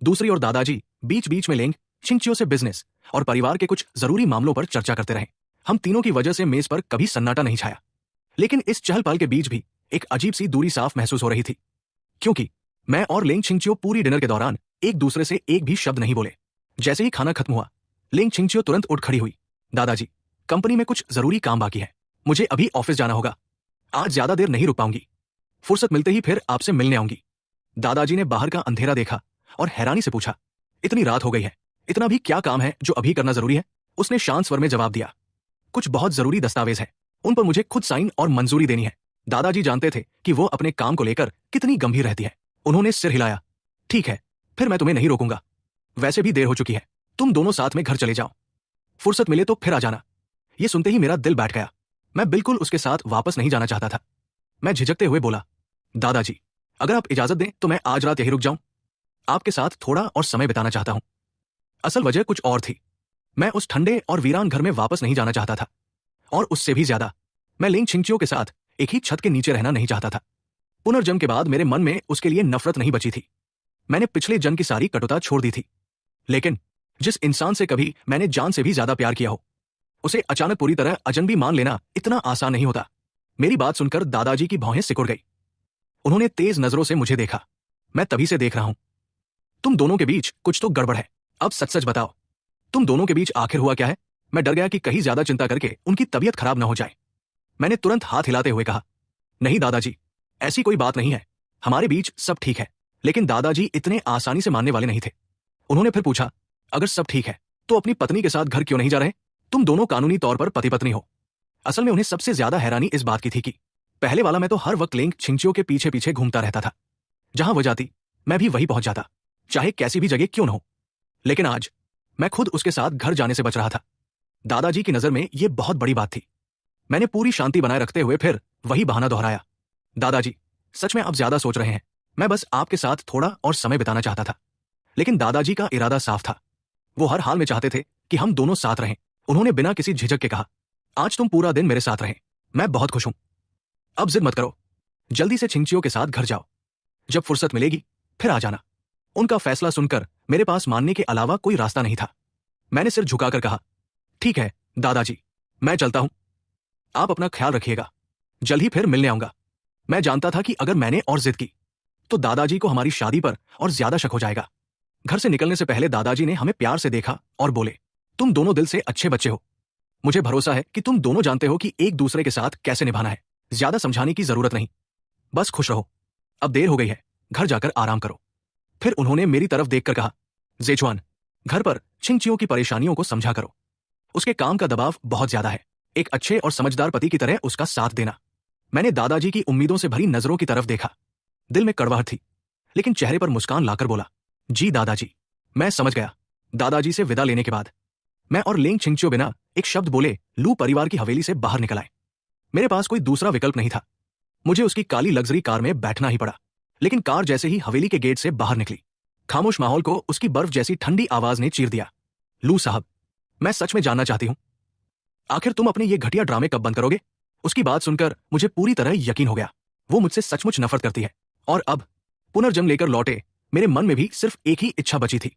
दूसरी ओर दादाजी बीच बीच में लेंग छिंगचियो से बिजनेस और परिवार के कुछ जरूरी मामलों पर चर्चा करते रहे। हम तीनों की वजह से मेज पर कभी सन्नाटा नहीं छाया, लेकिन इस चहल पहल के बीच भी एक अजीब सी दूरी साफ महसूस हो रही थी, क्योंकि मैं और लेंग छिंगचियो पूरी डिनर के दौरान एक दूसरे से एक भी शब्द नहीं बोले। जैसे ही खाना खत्म हुआ, लेंग छिंगचियो तुरंत उठ खड़ी हुई। दादाजी, कंपनी में कुछ जरूरी काम बाकी है, मुझे अभी ऑफिस जाना होगा, आज ज्यादा देर नहीं रुक पाऊंगी, फुर्सत मिलते ही फिर आपसे मिलने आऊंगी। दादाजी ने बाहर का अंधेरा देखा और हैरानी से पूछा, इतनी रात हो गई है, इतना भी क्या काम है जो अभी करना जरूरी है? उसने शांत स्वर में जवाब दिया, कुछ बहुत जरूरी दस्तावेज है, उन पर मुझे खुद साइन और मंजूरी देनी है। दादाजी जानते थे कि वो अपने काम को लेकर कितनी गंभीर रहती है। उन्होंने सिर हिलाया, ठीक है, फिर मैं तुम्हें नहीं रोकूंगा, वैसे भी देर हो चुकी है, तुम दोनों साथ में घर चले जाओ, फुर्सत मिले तो फिर आ जाना। ये सुनते ही मेरा दिल बैठ गया। मैं बिल्कुल उसके साथ वापस नहीं जाना चाहता था। मैं झिझकते हुए बोला, दादाजी, अगर आप इजाजत दें तो मैं आज रात यहीं रुक जाऊं, आपके साथ थोड़ा और समय बिताना चाहता हूं। असल वजह कुछ और थी। मैं उस ठंडे और वीरान घर में वापस नहीं जाना चाहता था, और उससे भी ज्यादा मैं लेंग छिंगचियो के साथ एक ही छत के नीचे रहना नहीं चाहता था। पुनर्जन्म के बाद मेरे मन में उसके लिए नफरत नहीं बची थी। मैंने पिछले जन्म की सारी कटुता छोड़ दी थी, लेकिन जिस इंसान से कभी मैंने जान से भी ज्यादा प्यार किया हो, उसे अचानक पूरी तरह अजनबी मान लेना इतना आसान नहीं होता। मेरी बात सुनकर दादाजी की भौहें सिकुड़ गई। उन्होंने तेज नजरों से मुझे देखा। मैं तभी से देख रहा हूं, तुम दोनों के बीच कुछ तो गड़बड़ है। अब सच सच बताओ, तुम दोनों के बीच आखिर हुआ क्या है? मैं डर गया कि कहीं ज्यादा चिंता करके उनकी तबीयत खराब न हो जाए। मैंने तुरंत हाथ हिलाते हुए कहा, नहीं दादाजी, ऐसी कोई बात नहीं है, हमारे बीच सब ठीक है। लेकिन दादाजी इतने आसानी से मानने वाले नहीं थे। उन्होंने फिर पूछा, अगर सब ठीक है तो अपनी पत्नी के साथ घर क्यों नहीं जा रहे? तुम दोनों कानूनी तौर पर पति पत्नी हो। असल में उन्हें सबसे ज्यादा हैरानी इस बात की थी कि पहले वाला मैं तो हर वक्त लेंग छिंगचियो के पीछे पीछे घूमता रहता था। जहां वो जाती मैं भी वहीं पहुंच जाता, चाहे कैसी भी जगह क्यों न हो। लेकिन आज मैं खुद उसके साथ घर जाने से बच रहा था। दादाजी की नजर में यह बहुत बड़ी बात थी। मैंने पूरी शांति बनाए रखते हुए फिर वही बहाना दोहराया, दादाजी, सच में आप ज्यादा सोच रहे हैं, मैं बस आपके साथ थोड़ा और समय बिताना चाहता था। लेकिन दादाजी का इरादा साफ था। वो हर हाल में चाहते थे कि हम दोनों साथ रहें। उन्होंने बिना किसी झिझक के कहा, आज तुम पूरा दिन मेरे साथ रहे, मैं बहुत खुश हूं। अब जिद मत करो, जल्दी से छिंगचियो के साथ घर जाओ, जब फुर्सत मिलेगी फिर आ जाना। उनका फैसला सुनकर मेरे पास मानने के अलावा कोई रास्ता नहीं था। मैंने सिर झुकाकर कहा, ठीक है दादाजी, मैं चलता हूं, आप अपना ख्याल रखिएगा, जल्द ही फिर मिलने आऊंगा। मैं जानता था कि अगर मैंने और जिद की तो दादाजी को हमारी शादी पर और ज्यादा शक हो जाएगा। घर से निकलने से पहले दादाजी ने हमें प्यार से देखा और बोले, तुम दोनों दिल से अच्छे बच्चे हो, मुझे भरोसा है कि तुम दोनों जानते हो कि एक दूसरे के साथ कैसे निभाना है। ज्यादा समझाने की जरूरत नहीं, बस खुश रहो। अब देर हो गई है, घर जाकर आराम करो। फिर उन्होंने मेरी तरफ देखकर कहा, जेचुआन, घर पर छिंगचियो की परेशानियों को समझा करो, उसके काम का दबाव बहुत ज्यादा है, एक अच्छे और समझदार पति की तरह उसका साथ देना। मैंने दादाजी की उम्मीदों से भरी नजरों की तरफ देखा। दिल में कड़वाहट थी, लेकिन चेहरे पर मुस्कान लाकर बोला, जी दादाजी, मैं समझ गया। दादाजी से विदा लेने के बाद मैं और लेंग छिंगचियो बिना एक शब्द बोले लू परिवार की हवेली से बाहर निकल आए। मेरे पास कोई दूसरा विकल्प नहीं था। मुझे उसकी काली लग्जरी कार में बैठना ही पड़ा। लेकिन कार जैसे ही हवेली के गेट से बाहर निकली, खामोश माहौल को उसकी बर्फ जैसी ठंडी आवाज ने चीर दिया। लू साहब, मैं सच में जानना चाहती हूं, आखिर तुम अपने ये घटिया ड्रामे कब बंद करोगे? उसकी बात सुनकर मुझे पूरी तरह यकीन हो गया, वो मुझसे सचमुच नफरत करती है। और अब पुनर्जन्म लेकर लौटे मेरे मन में भी सिर्फ एक ही इच्छा बची थी,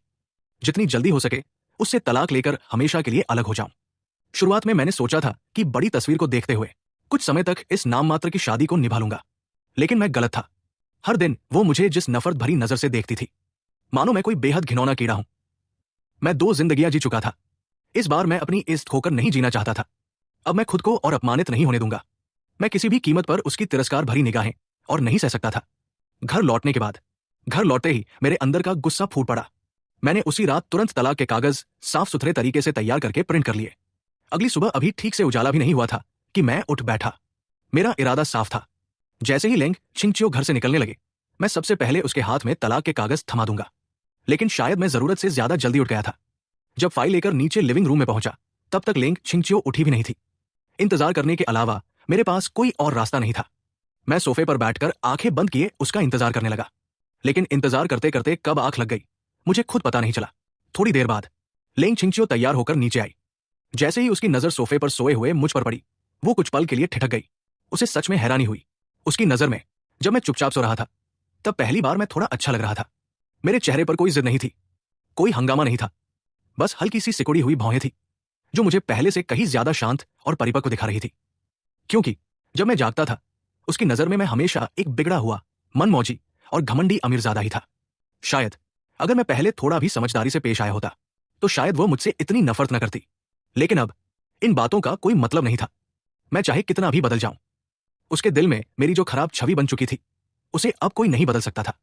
जितनी जल्दी हो सके उससे तलाक लेकर हमेशा के लिए अलग हो जाऊं। शुरुआत में मैंने सोचा था कि बड़ी तस्वीर को देखते हुए कुछ समय तक इस नाम मात्र की शादी को निभा लूंगा, लेकिन मैं गलत था। हर दिन वो मुझे जिस नफरत भरी नजर से देखती थी, मानो मैं कोई बेहद घिनौना कीड़ा हूं। मैं 2 जिंदगियां जी चुका था, इस बार मैं अपनी इज्जत खोकर नहीं जीना चाहता था। अब मैं खुद को और अपमानित नहीं होने दूंगा। मैं किसी भी कीमत पर उसकी तिरस्कार भरी निगाहें और नहीं सह सकता था। घर लौटने के बाद, घर लौटते ही मेरे अंदर का गुस्सा फूट पड़ा। मैंने उसी रात तुरंत तलाक के कागज साफ सुथरे तरीके से तैयार करके प्रिंट कर लिए। अगली सुबह अभी ठीक से उजाला भी नहीं हुआ था कि मैं उठ बैठा। मेरा इरादा साफ था, जैसे ही लेंग छिंगचियो घर से निकलने लगे, मैं सबसे पहले उसके हाथ में तलाक के कागज थमा दूंगा। लेकिन शायद मैं जरूरत से ज्यादा जल्दी उठ गया था। जब फाइल लेकर नीचे लिविंग रूम में पहुंचा, तब तक लेंग छिंगचियो उठी भी नहीं थी। इंतजार करने के अलावा मेरे पास कोई और रास्ता नहीं था। मैं सोफे पर बैठकर आंखें बंद किए उसका इंतजार करने लगा। लेकिन इंतजार करते करते कब आंख लग गई मुझे खुद पता नहीं चला। थोड़ी देर बाद लेंग छिंगचियो तैयार होकर नीचे आई। जैसे ही उसकी नजर सोफे पर सोए हुए मुझ पर पड़ी, वो कुछ पल के लिए ठिठक गई। उसे सच में हैरानी हुई। उसकी नजर में जब मैं चुपचाप सो रहा था, तब पहली बार मैं थोड़ा अच्छा लग रहा था। मेरे चेहरे पर कोई जिद नहीं थी, कोई हंगामा नहीं था, बस हल्की सी सिकुड़ी हुई भौहें थी, जो मुझे पहले से कहीं ज्यादा शांत और परिपक्व दिखा रही थी। क्योंकि जब मैं जागता था, उसकी नजर में मैं हमेशा एक बिगड़ा हुआ, मनमौजी और घमंडी अमीरजादा ही था। शायद अगर मैं पहले थोड़ा भी समझदारी से पेश आया होता, तो शायद वो मुझसे इतनी नफरत न करती। लेकिन अब इन बातों का कोई मतलब नहीं था। मैं चाहे कितना भी बदल जाऊं, उसके दिल में मेरी जो खराब छवि बन चुकी थी, उसे अब कोई नहीं बदल सकता था।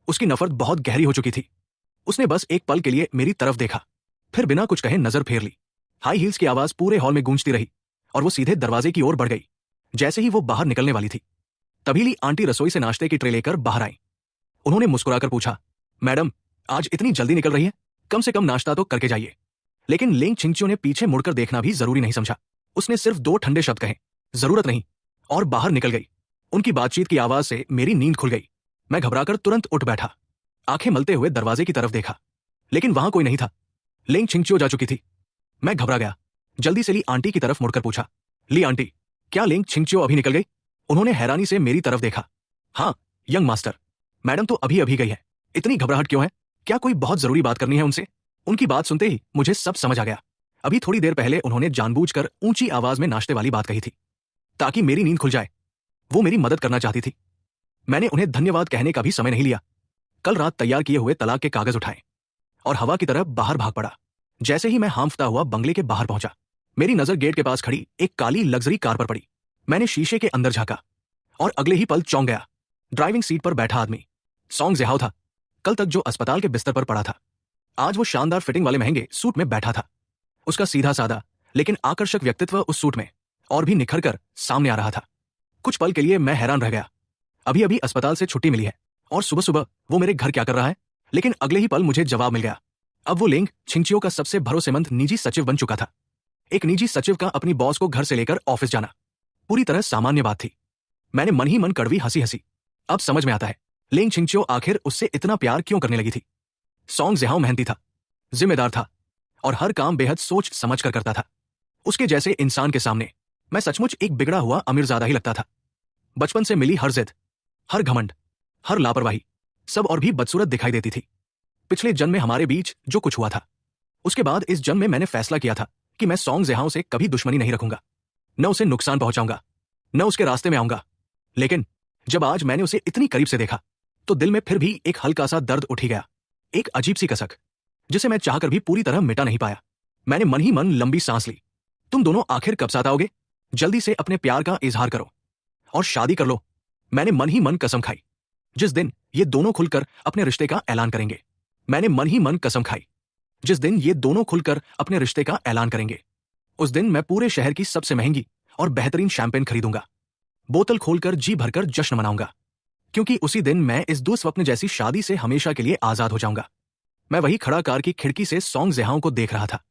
उसकी नफरत बहुत गहरी हो चुकी थी। उसने बस एक पल के लिए मेरी तरफ देखा, फिर बिना कुछ कहे नजर फेर ली। हाई हील्स की आवाज पूरे हॉल में गूंजती रही और वो सीधे दरवाजे की ओर बढ़ गई। जैसे ही वो बाहर निकलने वाली थी, तभी ली आंटी रसोई से नाश्ते की ट्रे लेकर बाहर आई। उन्होंने मुस्कुराकर पूछा, मैडम, आज इतनी जल्दी निकल रही है? कम से कम नाश्ता तो करके जाइए। लेकिन लेंग छिंगचियो ने पीछे मुड़कर देखना भी जरूरी नहीं समझा। उसने सिर्फ 2 ठंडे शब्द कहे, जरूरत नहीं, और बाहर निकल गई। उनकी बातचीत की आवाज से मेरी नींद खुल गई। मैं घबराकर तुरंत उठ बैठा, आंखें मलते हुए दरवाजे की तरफ देखा, लेकिन वहां कोई नहीं था। लेंग छिंगचियो जा चुकी थी। मैं घबरा गया। जल्दी से ली आंटी की तरफ मुड़कर पूछा, ली आंटी, क्या लेंग छिंगचियो अभी निकल गई? उन्होंने हैरानी से मेरी तरफ देखा। हाँ यंग मास्टर, मैडम तो अभी अभी गई है। इतनी घबराहट क्यों है? क्या कोई बहुत जरूरी बात करनी है उनसे? उनकी बात सुनते ही मुझे सब समझ आ गया। अभी थोड़ी देर पहले उन्होंने जानबूझकर ऊंची आवाज में नाश्ते वाली बात कही थी, ताकि मेरी नींद खुल जाए। वो मेरी मदद करना चाहती थी। मैंने उन्हें धन्यवाद कहने का भी समय नहीं लिया। कल रात तैयार किए हुए तलाक के कागज उठाए और हवा की तरफ बाहर भाग पड़ा। जैसे ही मैं हांफता हुआ बंगले के बाहर पहुंचा, मेरी नजर गेट के पास खड़ी एक काली लग्जरी कार पर पड़ी। मैंने शीशे के अंदर झांका और अगले ही पल चौंक गया। ड्राइविंग सीट पर बैठा आदमी सॉन्ग ज़िहाओ था। कल तक जो अस्पताल के बिस्तर पर पड़ा था, आज वो शानदार फिटिंग वाले महंगे सूट में बैठा था। उसका सीधा सादा लेकिन आकर्षक व्यक्तित्व उस सूट में और भी निखर कर सामने आ रहा था। कुछ पल के लिए मैं हैरान रह गया। अभी अभी अस्पताल से छुट्टी मिली है और सुबह सुबह वो मेरे घर क्या कर रहा है? लेकिन अगले ही पल मुझे जवाब मिल गया। अब वो लेंग छिंगचियो का सबसे भरोसेमंद निजी सचिव बन चुका था। एक निजी सचिव का अपनी बॉस को घर से लेकर ऑफिस जाना पूरी तरह सामान्य बात थी। मैंने मन ही मन कड़वी हंसी हंसी। अब समझ में आता है लेंग छिंगचियो आखिर उससे इतना प्यार क्यों करने लगी थी। सॉन्ग ज़िहाओ मेहनती था, जिम्मेदार था और हर काम बेहद सोच समझ कर करता था। उसके जैसे इंसान के सामने मैं सचमुच एक बिगड़ा हुआ अमीरजादा ही लगता था। बचपन से मिली हर जिद, हर घमंड, हर लापरवाही सब और भी बदसूरत दिखाई देती थी। पिछले जन्म में हमारे बीच जो कुछ हुआ था, उसके बाद इस जन्म में मैंने फैसला किया था कि मैं सॉन्ग ज़िहाओ से कभी दुश्मनी नहीं रखूंगा, न उसे नुकसान पहुंचाऊंगा, न उसके रास्ते में आऊंगा। लेकिन जब आज मैंने उसे इतनी करीब से देखा, तो दिल में फिर भी एक हल्का सा दर्द उठ ही गया, एक अजीब सी कसक, जिसे मैं चाहकर भी पूरी तरह मिटा नहीं पाया। मैंने मन ही मन लंबी सांस ली। तुम दोनों आखिर कब साथ आओगे? जल्दी से अपने प्यार का इजहार करो और शादी कर लो। मैंने मन ही मन कसम खाई, जिस दिन ये दोनों खुलकर अपने रिश्ते का ऐलान करेंगे। मैंने मन ही मन कसम खाई, जिस दिन ये दोनों खुलकर अपने रिश्ते का ऐलान करेंगे, उस दिन मैं पूरे शहर की सबसे महंगी और बेहतरीन शैंपेन खरीदूंगा, बोतल खोलकर जी भरकर जश्न मनाऊंगा, क्योंकि उसी दिन मैं इस दुस्वप्न जैसी शादी से हमेशा के लिए आजाद हो जाऊंगा। मैं वही खड़ा कार की खिड़की से सॉन्ग ज़िहाओ को देख रहा था।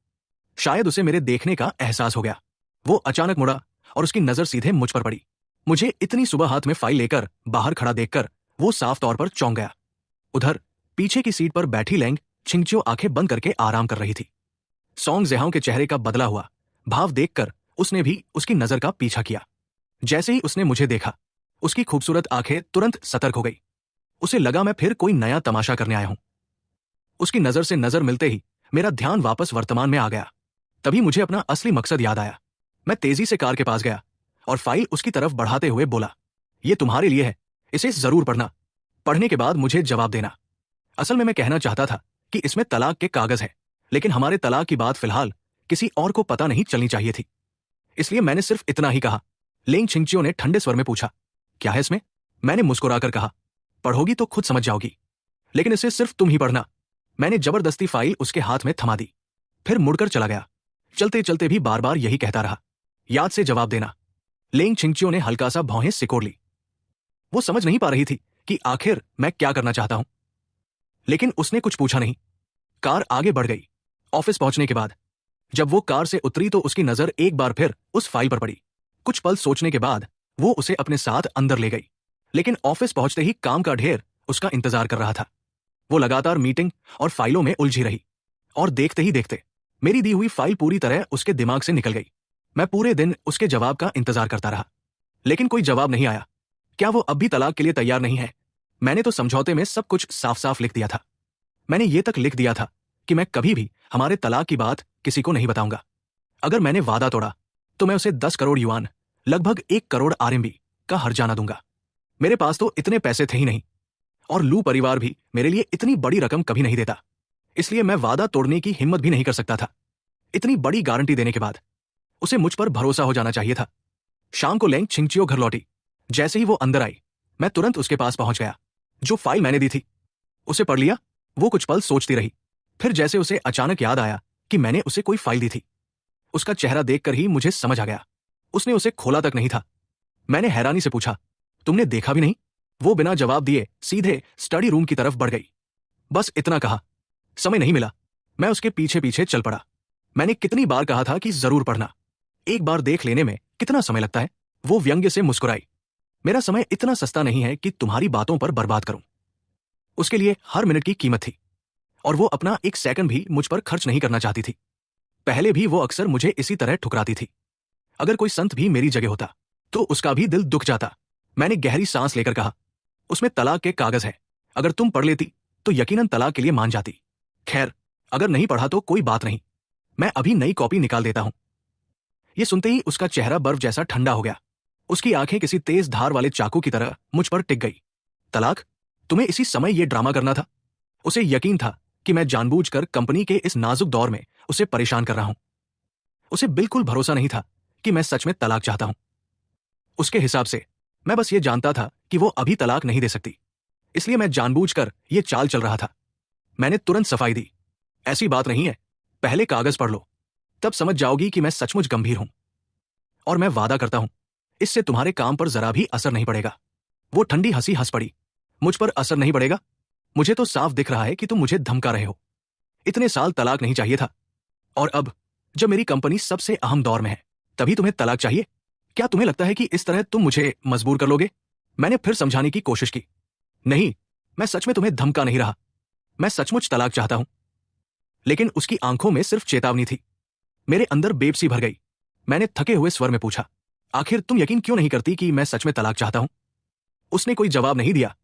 शायद उसे मेरे देखने का एहसास हो गया। वो अचानक मुड़ा और उसकी नजर सीधे मुझ पर पड़ी। मुझे इतनी सुबह हाथ में फाइल लेकर बाहर खड़ा देखकर वो साफ तौर पर चौंक गया। उधर पीछे की सीट पर बैठी लेंग छिंगचियो आंखें बंद करके आराम कर रही थी। सॉन्ग ज़िहाओ के चेहरे का बदला हुआ भाव देखकर उसने भी उसकी नजर का पीछा किया। जैसे ही उसने मुझे देखा, उसकी खूबसूरत आंखें तुरंत सतर्क हो गई। उसे लगा मैं फिर कोई नया तमाशा करने आया हूं। उसकी नजर से नजर मिलते ही मेरा ध्यान वापस वर्तमान में आ गया। तभी मुझे अपना असली मकसद याद आया। मैं तेजी से कार के पास गया और फाइल उसकी तरफ बढ़ाते हुए बोला, ये तुम्हारे लिए है, इसे जरूर पढ़ना। पढ़ने के बाद मुझे जवाब देना। असल में मैं कहना चाहता था कि इसमें तलाक के कागज है, लेकिन हमारे तलाक की बात फिलहाल किसी और को पता नहीं चलनी चाहिए थी, इसलिए मैंने सिर्फ इतना ही कहा। लेंग छिंगचियो ने ठंडे स्वर में पूछा, क्या है इसमें? मैंने मुस्कुराकर कहा, पढ़ोगी तो खुद समझ जाओगी, लेकिन इसे सिर्फ तुम ही पढ़ना। मैंने जबरदस्ती फाइल उसके हाथ में थमा दी, फिर मुड़कर चला गया। चलते चलते भी बार बार यही कहता रहा, याद से जवाब देना। लेंग छिंगचियो ने हल्का सा भौहें सिकोड़ ली। वो समझ नहीं पा रही थी कि आखिर मैं क्या करना चाहता हूं, लेकिन उसने कुछ पूछा नहीं। कार आगे बढ़ गई। ऑफिस पहुंचने के बाद जब वो कार से उतरी तो उसकी नजर एक बार फिर उस फाइल पर पड़ी। कुछ पल सोचने के बाद वो उसे अपने साथ अंदर ले गई, लेकिन ऑफिस पहुंचते ही काम का ढेर उसका इंतजार कर रहा था। वो लगातार मीटिंग और फाइलों में उलझी रही और देखते ही देखते मेरी दी हुई फाइल पूरी तरह उसके दिमाग से निकल गई। मैं पूरे दिन उसके जवाब का इंतजार करता रहा, लेकिन कोई जवाब नहीं आया। क्या वो अब भी तलाक के लिए तैयार नहीं है? मैंने तो समझौते में सब कुछ साफ साफ लिख दिया था। मैंने ये तक लिख दिया था कि मैं कभी भी हमारे तलाक की बात किसी को नहीं बताऊंगा। अगर मैंने वादा तोड़ा तो मैं उसे 10 करोड़ युआन, लगभग 1 करोड़ आरएमबी का हर्जाना दूंगा। मेरे पास तो इतने पैसे थे ही नहीं, और लू परिवार भी मेरे लिए इतनी बड़ी रकम कभी नहीं देता। इसलिए मैं वादा तोड़ने की हिम्मत भी नहीं कर सकता था। इतनी बड़ी गारंटी देने के बाद उसे मुझ पर भरोसा हो जाना चाहिए था। शाम को लेंग छिंगचियो घर लौटी। जैसे ही वो अंदर आई, मैं तुरंत उसके पास पहुंच गया। जो फाइल मैंने दी थी उसे पढ़ लिया। वो कुछ पल सोचती रही, फिर जैसे उसे अचानक याद आया कि मैंने उसे कोई फाइल दी थी। उसका चेहरा देखकर ही मुझे समझ आ गया, उसने उसे खोला तक नहीं था। मैंने हैरानी से पूछा, तुमने देखा भी नहीं? वो बिना जवाब दिए सीधे स्टडी रूम की तरफ बढ़ गई। बस इतना कहा। समय नहीं मिला। मैं उसके पीछे पीछे चल पड़ा। मैंने कितनी बार कहा था कि जरूर पढ़ना, एक बार देख लेने में कितना समय लगता है। वो व्यंग्य से मुस्कुराई। मेरा समय इतना सस्ता नहीं है कि तुम्हारी बातों पर बर्बाद करूं। उसके लिए हर मिनट की कीमत थी, और वो अपना एक सेकंड भी मुझ पर खर्च नहीं करना चाहती थी। पहले भी वो अक्सर मुझे इसी तरह ठुकराती थी। अगर कोई संत भी मेरी जगह होता तो उसका भी दिल दुख जाता। मैंने गहरी सांस लेकर कहा, उसमें तलाक के कागज है। अगर तुम पढ़ लेती तो यकीनन तलाक के लिए मान जाती। खैर, अगर नहीं पढ़ा तो कोई बात नहीं, मैं अभी नई कॉपी निकाल देता हूं। यह सुनते ही उसका चेहरा बर्फ जैसा ठंडा हो गया। उसकी आंखें किसी तेज धार वाले चाकू की तरह मुझ पर टिक गई। तलाक? तुम्हें इसी समय यह ड्रामा करना था? उसे यकीन था कि मैं जानबूझकर कंपनी के इस नाजुक दौर में उसे परेशान कर रहा हूं। उसे बिल्कुल भरोसा नहीं था कि मैं सच में तलाक चाहता हूं। उसके हिसाब से मैं बस ये जानता था कि वो अभी तलाक नहीं दे सकती, इसलिए मैं जानबूझकर ये चाल चल रहा था। मैंने तुरंत सफाई दी, ऐसी बात नहीं है, पहले कागज पढ़ लो, तब समझ जाओगी कि मैं सचमुच गंभीर हूं। और मैं वादा करता हूं, इससे तुम्हारे काम पर जरा भी असर नहीं पड़ेगा। वो ठंडी हंसी हंस पड़ी। मुझ पर असर नहीं पड़ेगा? मुझे तो साफ दिख रहा है कि तुम मुझे धमका रहे हो। इतने साल तलाक नहीं चाहिए था, और अब जब मेरी कंपनी सबसे अहम दौर में है तभी तुम्हें तलाक चाहिए? क्या तुम्हें लगता है कि इस तरह तुम मुझे मजबूर कर लोगे? मैंने फिर समझाने की कोशिश की। नहीं, मैं सच में तुम्हें धमका नहीं रहा, मैं सचमुच तलाक चाहता हूं। लेकिन उसकी आंखों में सिर्फ चेतावनी थी। मेरे अंदर बेबसी भर गई। मैंने थके हुए स्वर में पूछा, आखिर तुम यकीन क्यों नहीं करती कि मैं सच में तलाक चाहता हूं? उसने कोई जवाब नहीं दिया,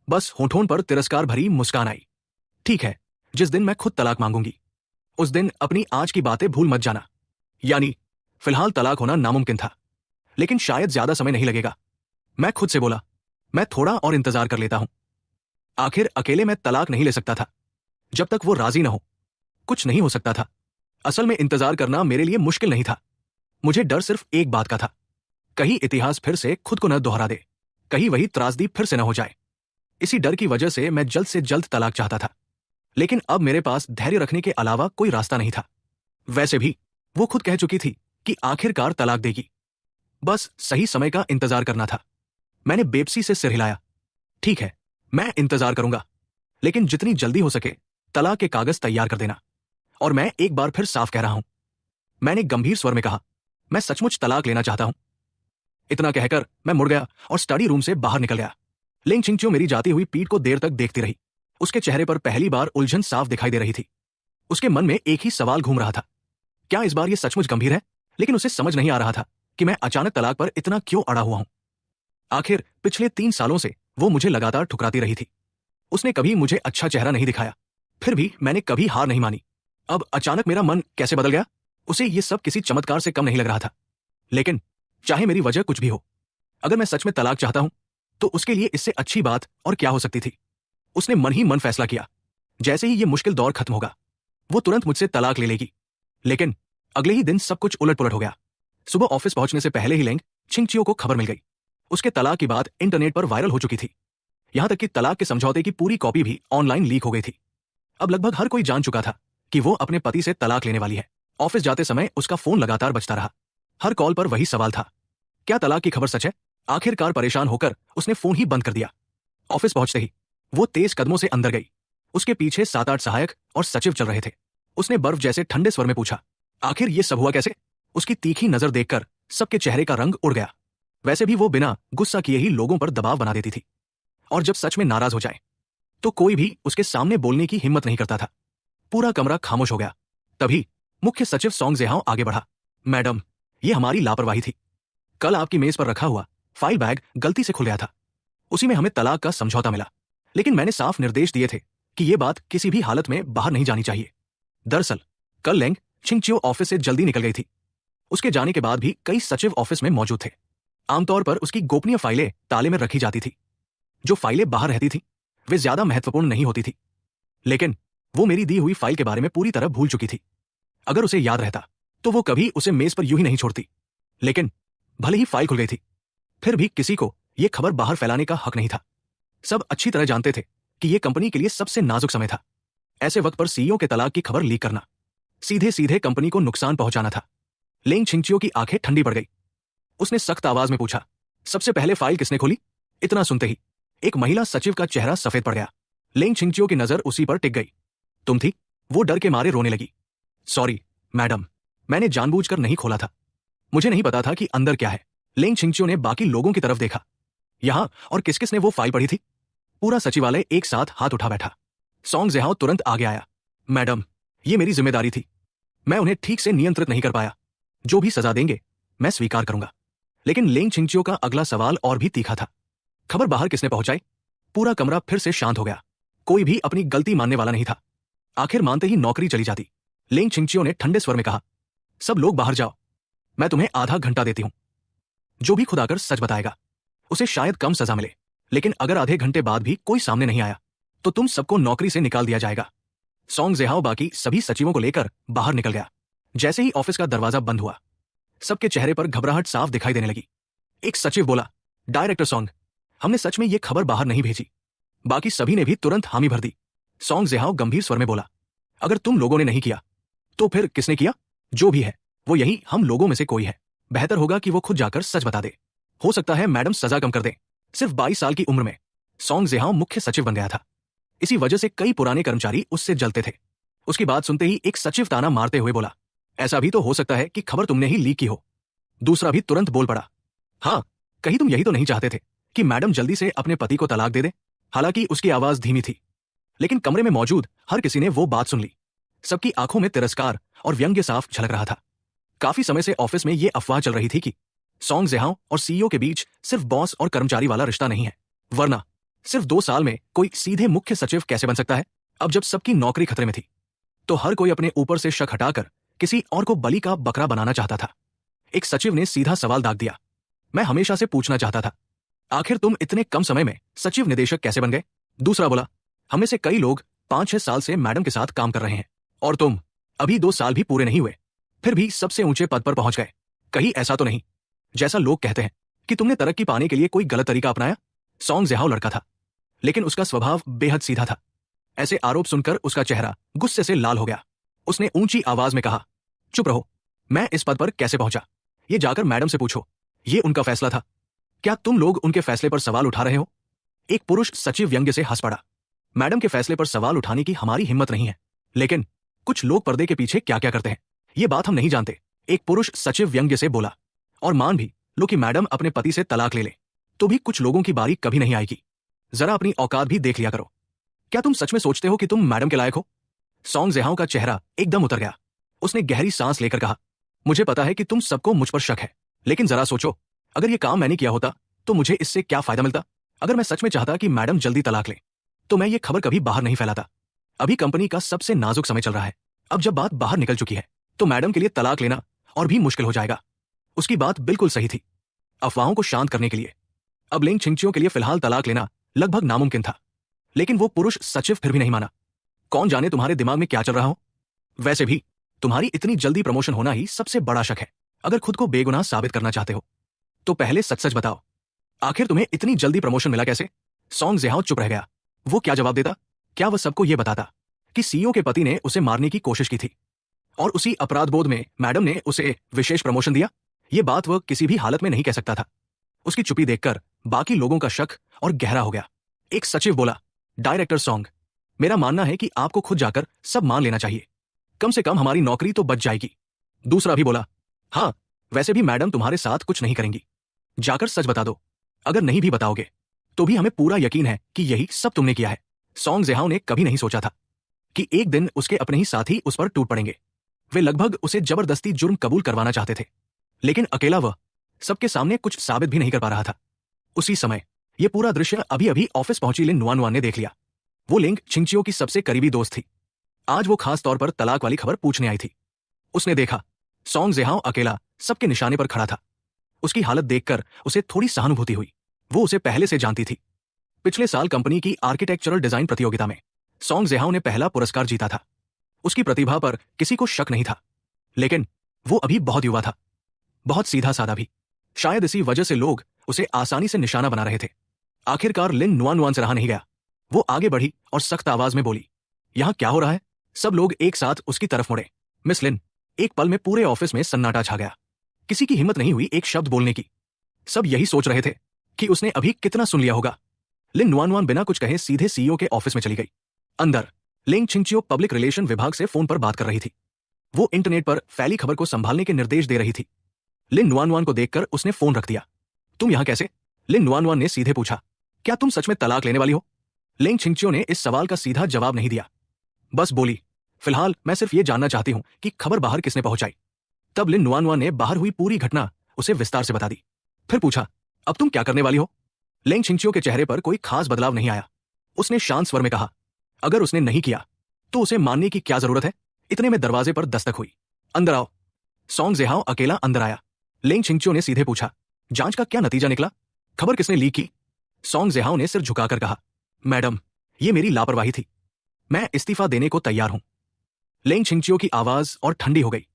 बस होठों पर तिरस्कार भरी मुस्कान आई। ठीक है, जिस दिन मैं खुद तलाक मांगूंगी उस दिन अपनी आज की बातें भूल मत जाना। यानी फिलहाल तलाक होना नामुमकिन था, लेकिन शायद ज्यादा समय नहीं लगेगा। मैं खुद से बोला, मैं थोड़ा और इंतजार कर लेता हूं। आखिर अकेले मैं तलाक नहीं ले सकता था। जब तक वो राजी न हो कुछ नहीं हो सकता था। असल में इंतजार करना मेरे लिए मुश्किल नहीं था। मुझे डर सिर्फ एक बात का था, कहीं इतिहास फिर से खुद को न दोहरा दे, कहीं वही त्रासदी फिर से न हो जाए। इसी डर की वजह से मैं जल्द से जल्द तलाक चाहता था, लेकिन अब मेरे पास धैर्य रखने के अलावा कोई रास्ता नहीं था। वैसे भी वो खुद कह चुकी थी कि आखिरकार तलाक देगी, बस सही समय का इंतजार करना था। मैंने बेबसी से सिर हिलाया। ठीक है, मैं इंतजार करूंगा, लेकिन जितनी जल्दी हो सके तलाक के कागज तैयार कर देना। और मैं एक बार फिर साफ कह रहा हूं, मैंने गंभीर स्वर में कहा, मैं सचमुच तलाक लेना चाहता हूं। इतना कहकर मैं मुड़ गया और स्टडी रूम से बाहर निकल गया। लिंग छिंगचियो मेरी जाती हुई पीठ को देर तक देखती रही। उसके चेहरे पर पहली बार उलझन साफ दिखाई दे रही थी। उसके मन में एक ही सवाल घूम रहा था, क्या इस बार यह सचमुच गंभीर है? लेकिन उसे समझ नहीं आ रहा था कि मैं अचानक तलाक पर इतना क्यों अड़ा हुआ हूं। आखिर पिछले 3 सालों से वो मुझे लगातार ठुकराती रही थी। उसने कभी मुझे अच्छा चेहरा नहीं दिखाया, फिर भी मैंने कभी हार नहीं मानी। अब अचानक मेरा मन कैसे बदल गया? उसे ये सब किसी चमत्कार से कम नहीं लग रहा था। लेकिन चाहे मेरी वजह कुछ भी हो, अगर मैं सच में तलाक चाहता हूं तो उसके लिए इससे अच्छी बात और क्या हो सकती थी। उसने मन ही मन फैसला किया, जैसे ही ये मुश्किल दौर खत्म होगा वो तुरंत मुझसे तलाक ले लेगी। लेकिन अगले ही दिन सब कुछ उलट पुलट हो गया। सुबह ऑफिस पहुंचने से पहले ही लेंग छिंगचियो को खबर मिल गई। उसके तलाक की बात इंटरनेट पर वायरल हो चुकी थी। यहां तक कि तलाक के समझौते की पूरी कॉपी भी ऑनलाइन लीक हो गई थी। अब लगभग हर कोई जान चुका था कि वो अपने पति से तलाक लेने वाली है। ऑफिस जाते समय उसका फोन लगातार बजता रहा। हर कॉल पर वही सवाल था, क्या तलाक की खबर सच है? आखिरकार परेशान होकर उसने फोन ही बंद कर दिया। ऑफिस पहुंचते ही वो तेज कदमों से अंदर गई। उसके पीछे 7-8 सहायक और सचिव चल रहे थे। उसने बर्फ जैसे ठंडे स्वर में पूछा, आखिर ये सब हुआ कैसे? उसकी तीखी नजर देखकर सबके चेहरे का रंग उड़ गया। वैसे भी वो बिना गुस्सा किए ही लोगों पर दबाव बना देती थी, और जब सच में नाराज हो जाए तो कोई भी उसके सामने बोलने की हिम्मत नहीं करता था। पूरा कमरा खामोश हो गया। तभी मुख्य सचिव सॉन्ग जेहाओ आगे बढ़ा। मैडम, ये हमारी लापरवाही थी। कल आपकी मेज पर रखा हुआ फाइल बैग गलती से खुल गया था। उसी में हमें तलाक का समझौता मिला, लेकिन मैंने साफ निर्देश दिए थे कि यह बात किसी भी हालत में बाहर नहीं जानी चाहिए। दरअसल कल लेंग छिंगचियो ऑफिस से जल्दी निकल गई थी। उसके जाने के बाद भी कई सचिव ऑफिस में मौजूद थे। आमतौर पर उसकी गोपनीय फाइलें ताले में रखी जाती थी। जो फाइलें बाहर रहती थी वे ज्यादा महत्वपूर्ण नहीं होती थी, लेकिन वो मेरी दी हुई फाइल के बारे में पूरी तरह भूल चुकी थी। अगर उसे याद रहता तो वो कभी उसे मेज पर यूं ही नहीं छोड़ती। लेकिन भले ही फाइल खुल गई थी, फिर भी किसी को यह खबर बाहर फैलाने का हक नहीं था। सब अच्छी तरह जानते थे कि यह कंपनी के लिए सबसे नाजुक समय था। ऐसे वक्त पर सीईओ के तलाक की खबर लीक करना सीधे सीधे कंपनी को नुकसान पहुंचाना था। लेंग छिंगचियो की आंखें ठंडी पड़ गई। उसने सख्त आवाज में पूछा, सबसे पहले फाइल किसने खोली? इतना सुनते ही एक महिला सचिव का चेहरा सफेद पड़ गया। लेंग छिंगचियो की नजर उसी पर टिक गई। तुम थी? वो डर के मारे रोने लगी। सॉरी मैडम, मैंने जानबूझकर नहीं खोला था। मुझे नहीं पता था कि अंदर क्या है। लेंग छिंगचियो ने बाकी लोगों की तरफ देखा। यहां और किस किस ने वो फाइल पढ़ी थी? पूरा सचिवालय एक साथ हाथ उठा बैठा। सॉन्ग जेहाओ तुरंत आगे आया। मैडम, ये मेरी जिम्मेदारी थी। मैं उन्हें ठीक से नियंत्रित नहीं कर पाया। जो भी सजा देंगे मैं स्वीकार करूंगा। लेकिन लेंग छिंगचियो का अगला सवाल और भी तीखा था। खबर बाहर किसने पहुंचाई? पूरा कमरा फिर से शांत हो गया। कोई भी अपनी गलती मानने वाला नहीं था। आखिर मानते ही नौकरी चली जाती। लेंग छिंगचियो ने ठंडे स्वर में कहा, सब लोग बाहर जाओ। मैं तुम्हें आधा घंटा देती हूं। जो भी खुद आकर सच बताएगा उसे शायद कम सजा मिले, लेकिन अगर आधे घंटे बाद भी कोई सामने नहीं आया तो तुम सबको नौकरी से निकाल दिया जाएगा। सॉन्ग जेहाओ बाकी सभी सचिवों को लेकर बाहर निकल गया। जैसे ही ऑफिस का दरवाजा बंद हुआ, सबके चेहरे पर घबराहट साफ दिखाई देने लगी। एक सचिव बोला, डायरेक्टर सॉन्ग, हमने सच में ये खबर बाहर नहीं भेजी। बाकी सभी ने भी तुरंत हामी भर दी। सॉन्ग जेहाओ गंभीर स्वर में बोला, अगर तुम लोगों ने नहीं किया तो फिर किसने किया? जो भी है वो यही हम लोगों में से कोई है। बेहतर होगा कि वो खुद जाकर सच बता दे। हो सकता है मैडम सजा कम कर दें। सिर्फ 22 साल की उम्र में सॉन्ग जेहाओ मुख्य सचिव बन गया था। इसी वजह से कई पुराने कर्मचारी उससे जलते थे। उसकी बात सुनते ही एक सचिव ताना मारते हुए बोला, ऐसा भी तो हो सकता है कि खबर तुमने ही लीक की हो। दूसरा भी तुरंत बोल पड़ा, हाँ, कहीं तुम यही तो नहीं चाहते थे कि मैडम जल्दी से अपने पति को तलाक दे दे? हालांकि उसकी आवाज धीमी थी, लेकिन कमरे में मौजूद हर किसी ने वो बात सुन ली। सबकी आंखों में तिरस्कार और व्यंग्य साफ झलक रहा था। काफी समय से ऑफिस में ये अफवाह चल रही थी कि सॉन्ग जेहाओ और सीईओ के बीच सिर्फ बॉस और कर्मचारी वाला रिश्ता नहीं है, वरना सिर्फ 2 साल में कोई सीधे मुख्य सचिव कैसे बन सकता है? अब जब सबकी नौकरी खतरे में थी तो हर कोई अपने ऊपर से शक हटाकर किसी और को बलि का बकरा बनाना चाहता था। एक सचिव ने सीधा सवाल दाग दिया, मैं हमेशा से पूछना चाहता था, आखिर तुम इतने कम समय में सचिव निदेशक कैसे बन गए? दूसरा बोला, हमें से कई लोग 5-6 साल से मैडम के साथ काम कर रहे हैं और तुम अभी 2 साल भी पूरे नहीं हुए, फिर भी सबसे ऊंचे पद पर पहुंच गए। कहीं ऐसा तो नहीं जैसा लोग कहते हैं कि तुमने तरक्की पाने के लिए कोई गलत तरीका अपनाया? सॉन्ग जेहाओ लड़का था, लेकिन उसका स्वभाव बेहद सीधा था। ऐसे आरोप सुनकर उसका चेहरा गुस्से से लाल हो गया। उसने ऊंची आवाज में कहा, चुप रहो, मैं इस पद पर कैसे पहुंचा ये जाकर मैडम से पूछो। ये उनका फैसला था। क्या तुम लोग उनके फैसले पर सवाल उठा रहे हो? एक पुरुष सचिव व्यंग्य से हंस पड़ा। मैडम के फैसले पर सवाल उठाने की हमारी हिम्मत नहीं है, लेकिन कुछ लोग पर्दे के पीछे क्या क्या करते हैं ये बात हम नहीं जानते। एक पुरुष सचिव व्यंग्य से बोला, और मान भी लो कि मैडम अपने पति से तलाक ले तो भी कुछ लोगों की बारी कभी नहीं आएगी। जरा अपनी औकात भी देख लिया करो। क्या तुम सच में सोचते हो कि तुम मैडम के लायक हो? सॉन्ग जेहाओ का चेहरा एकदम उतर गया। उसने गहरी सांस लेकर कहा, मुझे पता है कि तुम सबको मुझ पर शक है, लेकिन जरा सोचो, अगर ये काम मैंने किया होता तो मुझे इससे क्या फायदा मिलता? अगर मैं सच में चाहता कि मैडम जल्दी तलाक ले तो मैं ये खबर कभी बाहर नहीं फैलाता। अभी कंपनी का सबसे नाजुक समय चल रहा है। अब जब बात बाहर निकल चुकी है तो मैडम के लिए तलाक लेना और भी मुश्किल हो जाएगा। उसकी बात बिल्कुल सही थी। अफवाहों को शांत करने के लिए अब लेंग छिंगचियो के लिए फिलहाल तलाक लेना लगभग नामुमकिन था, लेकिन वो पुरुष सचिव फिर भी नहीं माना। कौन जाने तुम्हारे दिमाग में क्या चल रहा हो? वैसे भी तुम्हारी इतनी जल्दी प्रमोशन होना ही सबसे बड़ा शक है। अगर खुद को बेगुनाह साबित करना चाहते हो तो पहले सच सच बताओ, आखिर तुम्हें इतनी जल्दी प्रमोशन मिला कैसे? सॉन्ग जेहाओ चुप रह गया। वो क्या जवाब देता? क्या वह सबको यह बताता कि सीईओ के पति ने उसे मारने की कोशिश की थी और उसी अपराध बोध में मैडम ने उसे विशेष प्रमोशन दिया? ये बात वह किसी भी हालत में नहीं कह सकता था। उसकी चुप्पी देखकर बाकी लोगों का शक और गहरा हो गया। एक सचिव बोला, डायरेक्टर सॉन्ग, मेरा मानना है कि आपको खुद जाकर सब मान लेना चाहिए। कम से कम हमारी नौकरी तो बच जाएगी। दूसरा भी बोला, हाँ, वैसे भी मैडम तुम्हारे साथ कुछ नहीं करेंगी। जाकर सच बता दो। अगर नहीं भी बताओगे तो भी हमें पूरा यकीन है कि यही सब तुमने किया है। सॉन्ग जेहाओ ने कभी नहीं सोचा था कि एक दिन उसके अपने ही साथी उस पर टूट पड़ेंगे। वे लगभग उसे जबरदस्ती जुर्म कबूल करवाना चाहते थे, लेकिन अकेला वह सबके सामने कुछ साबित भी नहीं कर पा रहा था। उसी समय यह पूरा दृश्य अभी अभी ऑफिस पहुंची लिन नुआनुआन ने देख लिया। वो लिंग छिंगचियो की सबसे करीबी दोस्त थी। आज वो खास तौर पर तलाक वाली खबर पूछने आई थी। उसने देखा सॉन्ग जेहाओ अकेला सबके निशाने पर खड़ा था। उसकी हालत देखकर उसे थोड़ी सहानुभूति हुई। वो उसे पहले से जानती थी। पिछले साल कंपनी की आर्किटेक्चरल डिजाइन प्रतियोगिता में सॉन्ग जेहाओ ने पहला पुरस्कार जीता था। उसकी प्रतिभा पर किसी को शक नहीं था, लेकिन वो अभी बहुत युवा था, बहुत सीधा साधा भी। शायद इसी वजह से लोग उसे आसानी से निशाना बना रहे थे। आखिरकार लिन नुआनुआन से रहा नहीं गया। वो आगे बढ़ी और सख्त आवाज में बोली, यहां क्या हो रहा है? सब लोग एक साथ उसकी तरफ मुड़े। मिस लिन। एक पल में पूरे ऑफिस में सन्नाटा छा गया। किसी की हिम्मत नहीं हुई एक शब्द बोलने की। सब यही सोच रहे थे कि उसने अभी कितना सुन लिया होगा। लिन नुआनुआन बिना कुछ कहे सीधे सीईओ के ऑफिस में चली गई। अंदर लिंग छिंगचियो पब्लिक रिलेशन विभाग से फोन पर बात कर रही थी। वो इंटरनेट पर फैली खबर को संभालने के निर्देश दे रही थी। लिन नुआनुआन को देखकर उसने फोन रख दिया। तुम यहां कैसे? लिन नुआनुआन ने सीधे पूछा। क्या तुम सच में तलाक लेने वाली हो? लिंग छिंगचियो ने इस सवाल का सीधा जवाब नहीं दिया, बस बोली, फिलहाल मैं सिर्फ ये जानना चाहती हूं कि खबर बाहर किसने पहुंचाई। तब लिन नुआनुआन ने बाहर हुई पूरी घटना उसे विस्तार से बता दी। फिर पूछा, अब तुम क्या करने वाली हो? लिंग छिंगचियो के चेहरे पर कोई खास बदलाव नहीं आया। उसने शांत स्वर में कहा, अगर उसने नहीं किया तो उसे मानने की क्या जरूरत है? इतने में दरवाजे पर दस्तक हुई। अंदर आओ। सॉन्ग जेहाओ अकेला अंदर आया। लिंग छिंगचियो ने सीधे पूछा, जांच का क्या नतीजा निकला? खबर किसने लीक की? सॉन्ग जेहाओ ने सिर झुकाकर कहा, मैडम, ये मेरी लापरवाही थी। मैं इस्तीफा देने को तैयार हूं। लिंग छिंगचियो की आवाज और ठंडी हो गई।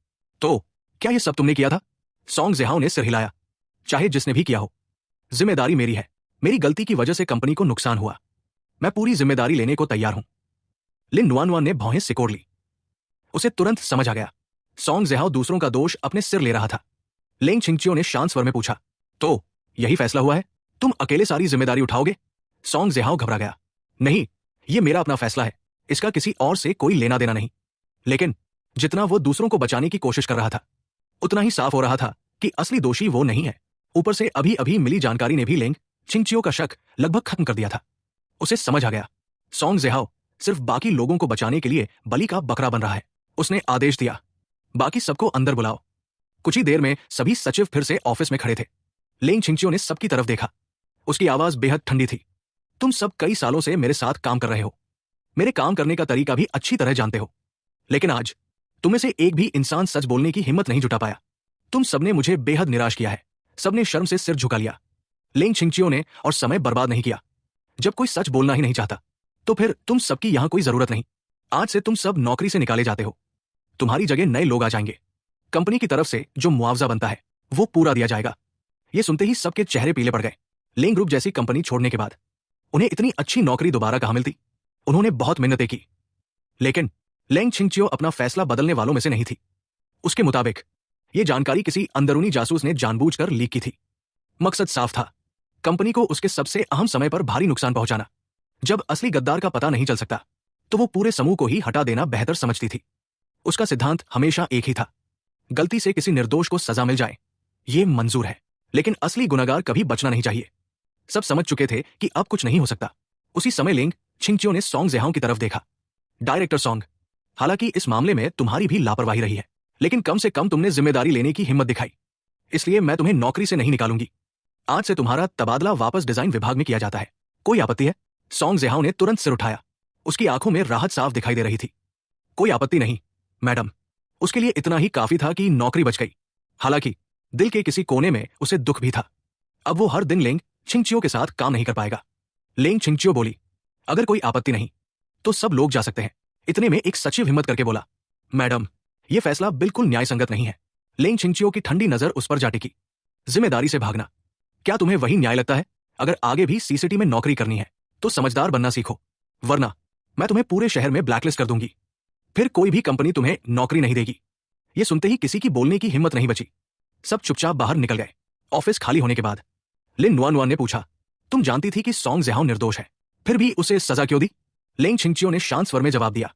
तो क्या यह सब तुमने किया था? सॉन्ग जेहाओ ने सिर हिलाया। चाहे जिसने भी किया हो, जिम्मेदारी मेरी है। मेरी गलती की वजह से कंपनी को नुकसान हुआ। मैं पूरी जिम्मेदारी लेने को तैयार हूं। लिन नुआनुआन ने भौहें सिकोड़ ली। उसे तुरंत समझ आ गया, सॉन्ग जेहाओ दूसरों का दोष अपने सिर ले रहा था। लिंग छिंगचियो ने शांत स्वर में पूछा, तो यही फैसला हुआ है? तुम अकेले सारी जिम्मेदारी उठाओगे? सॉन्ग जेहाओ घबरा गया। नहीं, यह मेरा अपना फैसला है। इसका किसी और से कोई लेना देना नहीं। लेकिन जितना वो दूसरों को बचाने की कोशिश कर रहा था, उतना ही साफ हो रहा था कि असली दोषी वो नहीं है। ऊपर से अभी अभी मिली जानकारी ने भी लिंग छिंगचियो का शक लगभग खत्म कर दिया था। उसे समझ आ गया, सॉन्ग जेहाओ सिर्फ बाकी लोगों को बचाने के लिए बलि का बकरा बन रहा है। उसने आदेश दिया, बाकी सबको अंदर बुलाओ। कुछ ही देर में सभी सचिव फिर से ऑफिस में खड़े थे। लिंग छिंगचियो ने सबकी तरफ देखा। उसकी आवाज बेहद ठंडी थी। तुम सब कई सालों से मेरे साथ काम कर रहे हो, मेरे काम करने का तरीका भी अच्छी तरह जानते हो, लेकिन आज तुम में से एक भी इंसान सच बोलने की हिम्मत नहीं जुटा पाया। तुम सबने मुझे बेहद निराश किया है। सबने शर्म से सिर झुका लिया। लिंग छिंगचियो ने और समय बर्बाद नहीं किया। जब कोई सच बोलना ही नहीं चाहता, तो फिर तुम सबकी यहां कोई जरूरत नहीं। आज से तुम सब नौकरी से निकाले जाते हो। तुम्हारी जगह नए लोग आ जाएंगे। कंपनी की तरफ से जो मुआवजा बनता है वो पूरा दिया जाएगा। ये सुनते ही सबके चेहरे पीले पड़ गए। लिंग ग्रुप जैसी कंपनी छोड़ने के बाद उन्हें इतनी अच्छी नौकरी दोबारा कहां मिलती? उन्होंने बहुत मेहनतें की, लेकिन लिंग छिंगचियो अपना फैसला बदलने वालों में से नहीं थी। उसके मुताबिक यह जानकारी किसी अंदरूनी जासूस ने जानबूझकर लीक की थी। मकसद साफ था, कंपनी को उसके सबसे अहम समय पर भारी नुकसान पहुंचाना। जब असली गद्दार का पता नहीं चल सकता, तो वो पूरे समूह को ही हटा देना बेहतर समझती थी। उसका सिद्धांत हमेशा एक ही था, गलती से किसी निर्दोष को सजा मिल जाए ये मंजूर है, लेकिन असली गुनहगार कभी बचना नहीं चाहिए। सब समझ चुके थे कि अब कुछ नहीं हो सकता। उसी समय लिंग छिंगचियो ने सॉन्ग जेहाओ की तरफ देखा। डायरेक्टर सॉन्ग, हालांकि इस मामले में तुम्हारी भी लापरवाही रही है, लेकिन कम से कम तुमने जिम्मेदारी लेने की हिम्मत दिखाई, इसलिए मैं तुम्हें नौकरी से नहीं निकालूंगी। आज से तुम्हारा तबादला वापस डिजाइन विभाग में किया जाता है। कोई आपत्ति है? सॉन्ग जेहाओ ने तुरंत सिर उठाया। उसकी आंखों में राहत साफ दिखाई दे रही थी। कोई आपत्ति नहीं मैडम। उसके लिए इतना ही काफी था कि नौकरी बच गई। हालांकि दिल के किसी कोने में उसे दुख भी था। अब वो हर दिन लिंग छिंगचियो के साथ काम नहीं कर पाएगा। लिंग छिंगचियो बोली, अगर कोई आपत्ति नहीं तो सब लोग जा सकते हैं। इतने में एक सचिव हिम्मत करके बोला, मैडम, यह फैसला बिल्कुल न्याय संगत नहीं है। लिंग छिंगचियो की ठंडी नजर उस पर जा टिकी। जिम्मेदारी से भागना, क्या तुम्हें वही न्याय लगता है? अगर आगे भी सीसीटी में नौकरी करनी है तो समझदार बनना सीखो, वरना मैं तुम्हें पूरे शहर में ब्लैकलिस्ट कर दूंगी। फिर कोई भी कंपनी तुम्हें नौकरी नहीं देगी। यह सुनते ही किसी की बोलने की हिम्मत नहीं बची। सब चुपचाप बाहर निकल गए। ऑफिस खाली होने के बाद लिन नुआनुआन ने पूछा, तुम जानती थी कि सॉन्ग जेहाओ निर्दोष है, फिर भी उसे सजा क्यों दी? लिंग छिंगचियो ने शांत स्वर में जवाब दिया,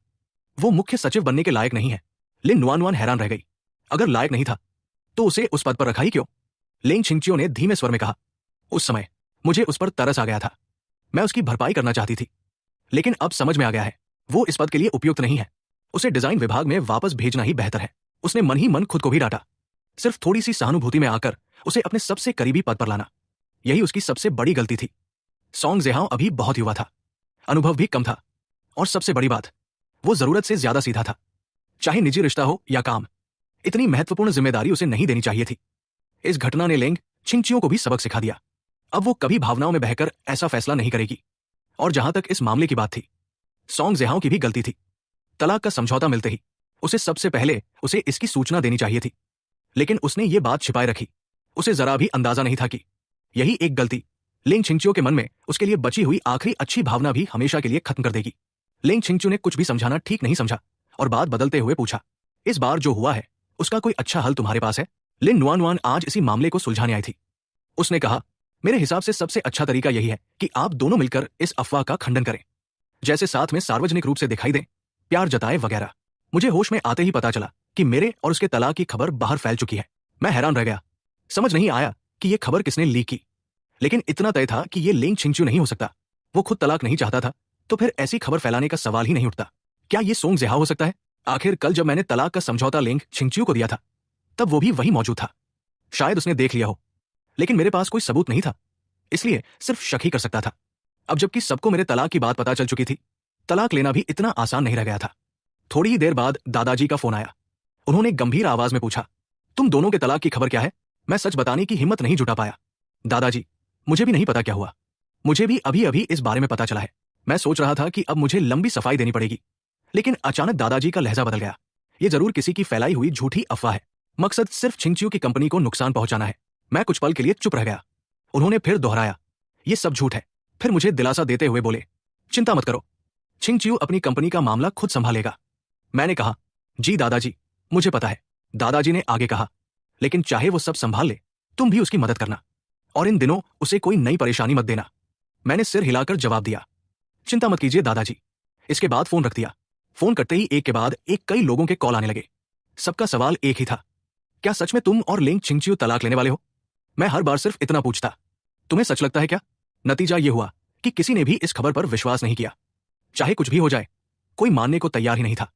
वो मुख्य सचिव बनने के लायक नहीं है। लिन नुआनुआन हैरान रह गई। अगर लायक नहीं था तो उसे उस पद पर रखा ही क्यों? लिंग छिंगचियो ने धीमे स्वर में कहा, उस समय मुझे उस पर तरस आ गया था। मैं उसकी भरपाई करना चाहती थी, लेकिन अब समझ में आ गया है वो इस पद के लिए उपयुक्त नहीं है। उसे डिजाइन विभाग में वापस भेजना ही बेहतर है। उसने मन ही मन खुद को भी डांटा। सिर्फ थोड़ी सी सहानुभूति में आकर उसे अपने सबसे करीबी पद पर लाना, यही उसकी सबसे बड़ी गलती थी। सोंग जेहाओ अभी बहुत युवा था, अनुभव भी कम था, और सबसे बड़ी बात, वो जरूरत से ज्यादा सीधा था। चाहे निजी रिश्ता हो या काम, इतनी महत्वपूर्ण जिम्मेदारी उसे नहीं देनी चाहिए थी। इस घटना ने लेंग छिंगचियो को भी सबक सिखा दिया। अब वो कभी भावनाओं में बहकर ऐसा फैसला नहीं करेगी। और जहां तक इस मामले की बात थी, सोंग जेहाओ की भी गलती थी। तलाक का समझौता मिलते ही उसे सबसे पहले उसे इसकी सूचना देनी चाहिए थी, लेकिन उसने ये बात छिपाए रखी। उसे जरा भी अंदाजा नहीं था कि यही एक गलती लेंग छिंगचियो के मन में उसके लिए बची हुई आखिरी अच्छी भावना भी हमेशा के लिए खत्म कर देगी। लेंग छिंगचियो ने कुछ भी समझाना ठीक नहीं समझा और बात बदलते हुए पूछा, इस बार जो हुआ है उसका कोई अच्छा हल तुम्हारे पास है? लिन नुआन आज इसी मामले को सुलझाने आई थी। उसने कहा, मेरे हिसाब से सबसे अच्छा तरीका यही है कि आप दोनों मिलकर इस अफवाह का खंडन करें, जैसे साथ में सार्वजनिक रूप से दिखाई दें, प्यार जताए वगैरह। मुझे होश में आते ही पता चला कि मेरे और उसके तलाक की खबर बाहर फैल चुकी है। मैं हैरान रह गया, समझ नहीं आया कि यह खबर किसने लीक की, लेकिन इतना तय था कि यह लेंग छिंगचियो नहीं हो सकता। वो खुद तलाक नहीं चाहता था, तो फिर ऐसी खबर फैलाने का सवाल ही नहीं उठता। क्या ये सोंग जेहाओ हो सकता है? आखिर कल जब मैंने तलाक का समझौता लेंग छिंगचियो को दिया था, तब वो भी वहीं मौजूद था। शायद उसने देख लिया हो, लेकिन मेरे पास कोई सबूत नहीं था, इसलिए सिर्फ शक ही कर सकता था। अब जबकि सबको मेरे तलाक की बात पता चल चुकी थी, तलाक लेना भी इतना आसान नहीं रह गया था। थोड़ी ही देर बाद दादाजी का फोन आया। उन्होंने गंभीर आवाज में पूछा, तुम दोनों के तलाक की खबर क्या है? मैं सच बताने की हिम्मत नहीं जुटा पाया। दादाजी, मुझे भी नहीं पता क्या हुआ। मुझे भी अभी अभी इस बारे में पता चला है। मैं सोच रहा था कि अब मुझे लंबी सफाई देनी पड़ेगी, लेकिन अचानक दादाजी का लहजा बदल गया। ये जरूर किसी की फैलाई हुई झूठी अफवाह है। मकसद सिर्फ छिंगचियो की कंपनी को नुकसान पहुंचाना है। मैं कुछ पल के लिए चुप रह गया। उन्होंने फिर दोहराया, ये सब झूठ है। फिर मुझे दिलासा देते हुए बोले, चिंता मत करो, छिंगचियो अपनी कंपनी का मामला खुद संभालेगा। मैंने कहा, जी दादाजी, मुझे पता है। दादाजी ने आगे कहा, लेकिन चाहे वो सब संभाल ले, तुम भी उसकी मदद करना, और इन दिनों उसे कोई नई परेशानी मत देना। मैंने सिर हिलाकर जवाब दिया, चिंता मत कीजिए दादाजी। इसके बाद फोन रख दिया। फोन करते ही एक के बाद एक कई लोगों के कॉल आने लगे। सबका सवाल एक ही था, क्या सच में तुम और लेंग छिंगचियो तलाक लेने वाले हो? मैं हर बार सिर्फ इतना पूछता, तुम्हें सच लगता है क्या? नतीजा यह हुआ कि किसी ने भी इस खबर पर विश्वास नहीं किया। चाहे कुछ भी हो जाए, कोई मानने को तैयार ही नहीं था।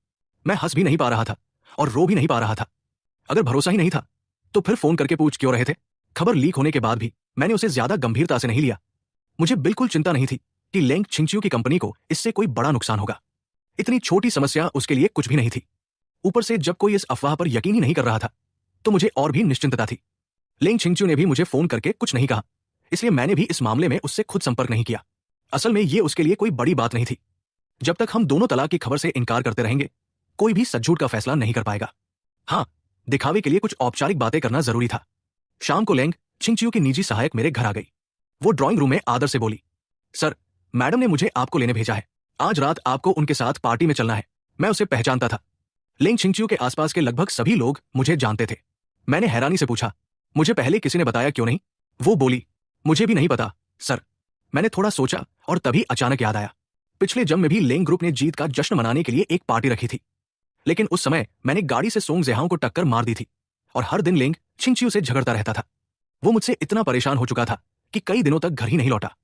मैं हंस भी नहीं पा रहा था और रो भी नहीं पा रहा था। अगर भरोसा ही नहीं था, तो फिर फोन करके पूछ क्यों रहे थे? खबर लीक होने के बाद भी मैंने उसे ज्यादा गंभीरता से नहीं लिया। मुझे बिल्कुल चिंता नहीं थी कि लेंग छिंगचियो की कंपनी को इससे कोई बड़ा नुकसान होगा। इतनी छोटी समस्या उसके लिए कुछ भी नहीं थी। ऊपर से जब कोई इस अफवाह पर यकीन ही नहीं कर रहा था, तो मुझे और भी निश्चिंतता थी। लेंग छिंगचियो ने भी मुझे फोन करके कुछ नहीं कहा, इसलिए मैंने भी इस मामले में उससे खुद संपर्क नहीं किया। असल में यह उसके लिए कोई बड़ी बात नहीं थी। जब तक हम दोनों तलाक की खबर से इनकार करते रहेंगे, कोई भी सच झूठ का फैसला नहीं कर पाएगा। हाँ, दिखावे के लिए कुछ औपचारिक बातें करना जरूरी था। शाम को लेंग छिंगचियो की निजी सहायक मेरे घर आ गई। वो ड्राइंग रूम में आदर से बोली, सर, मैडम ने मुझे आपको लेने भेजा है। आज रात आपको उनके साथ पार्टी में चलना है। मैं उसे पहचानता था। लेंग छिंगचियो के आसपास के लगभग सभी लोग मुझे जानते थे। मैंने हैरानी से पूछा, मुझे पहले किसी ने बताया क्यों नहीं? वो बोली, मुझे भी नहीं पता सर। मैंने थोड़ा सोचा और तभी अचानक याद आया, पिछले जम में भी लेंग ग्रुप ने जीत का जश्न मनाने के लिए एक पार्टी रखी थी, लेकिन उस समय मैंने गाड़ी से सोंग जेहाओ को टक्कर मार दी थी और हर दिन लेंग छिंगचियो से झगड़ता रहता था। वो मुझसे इतना परेशान हो चुका था कि कई दिनों तक घर ही नहीं लौटा,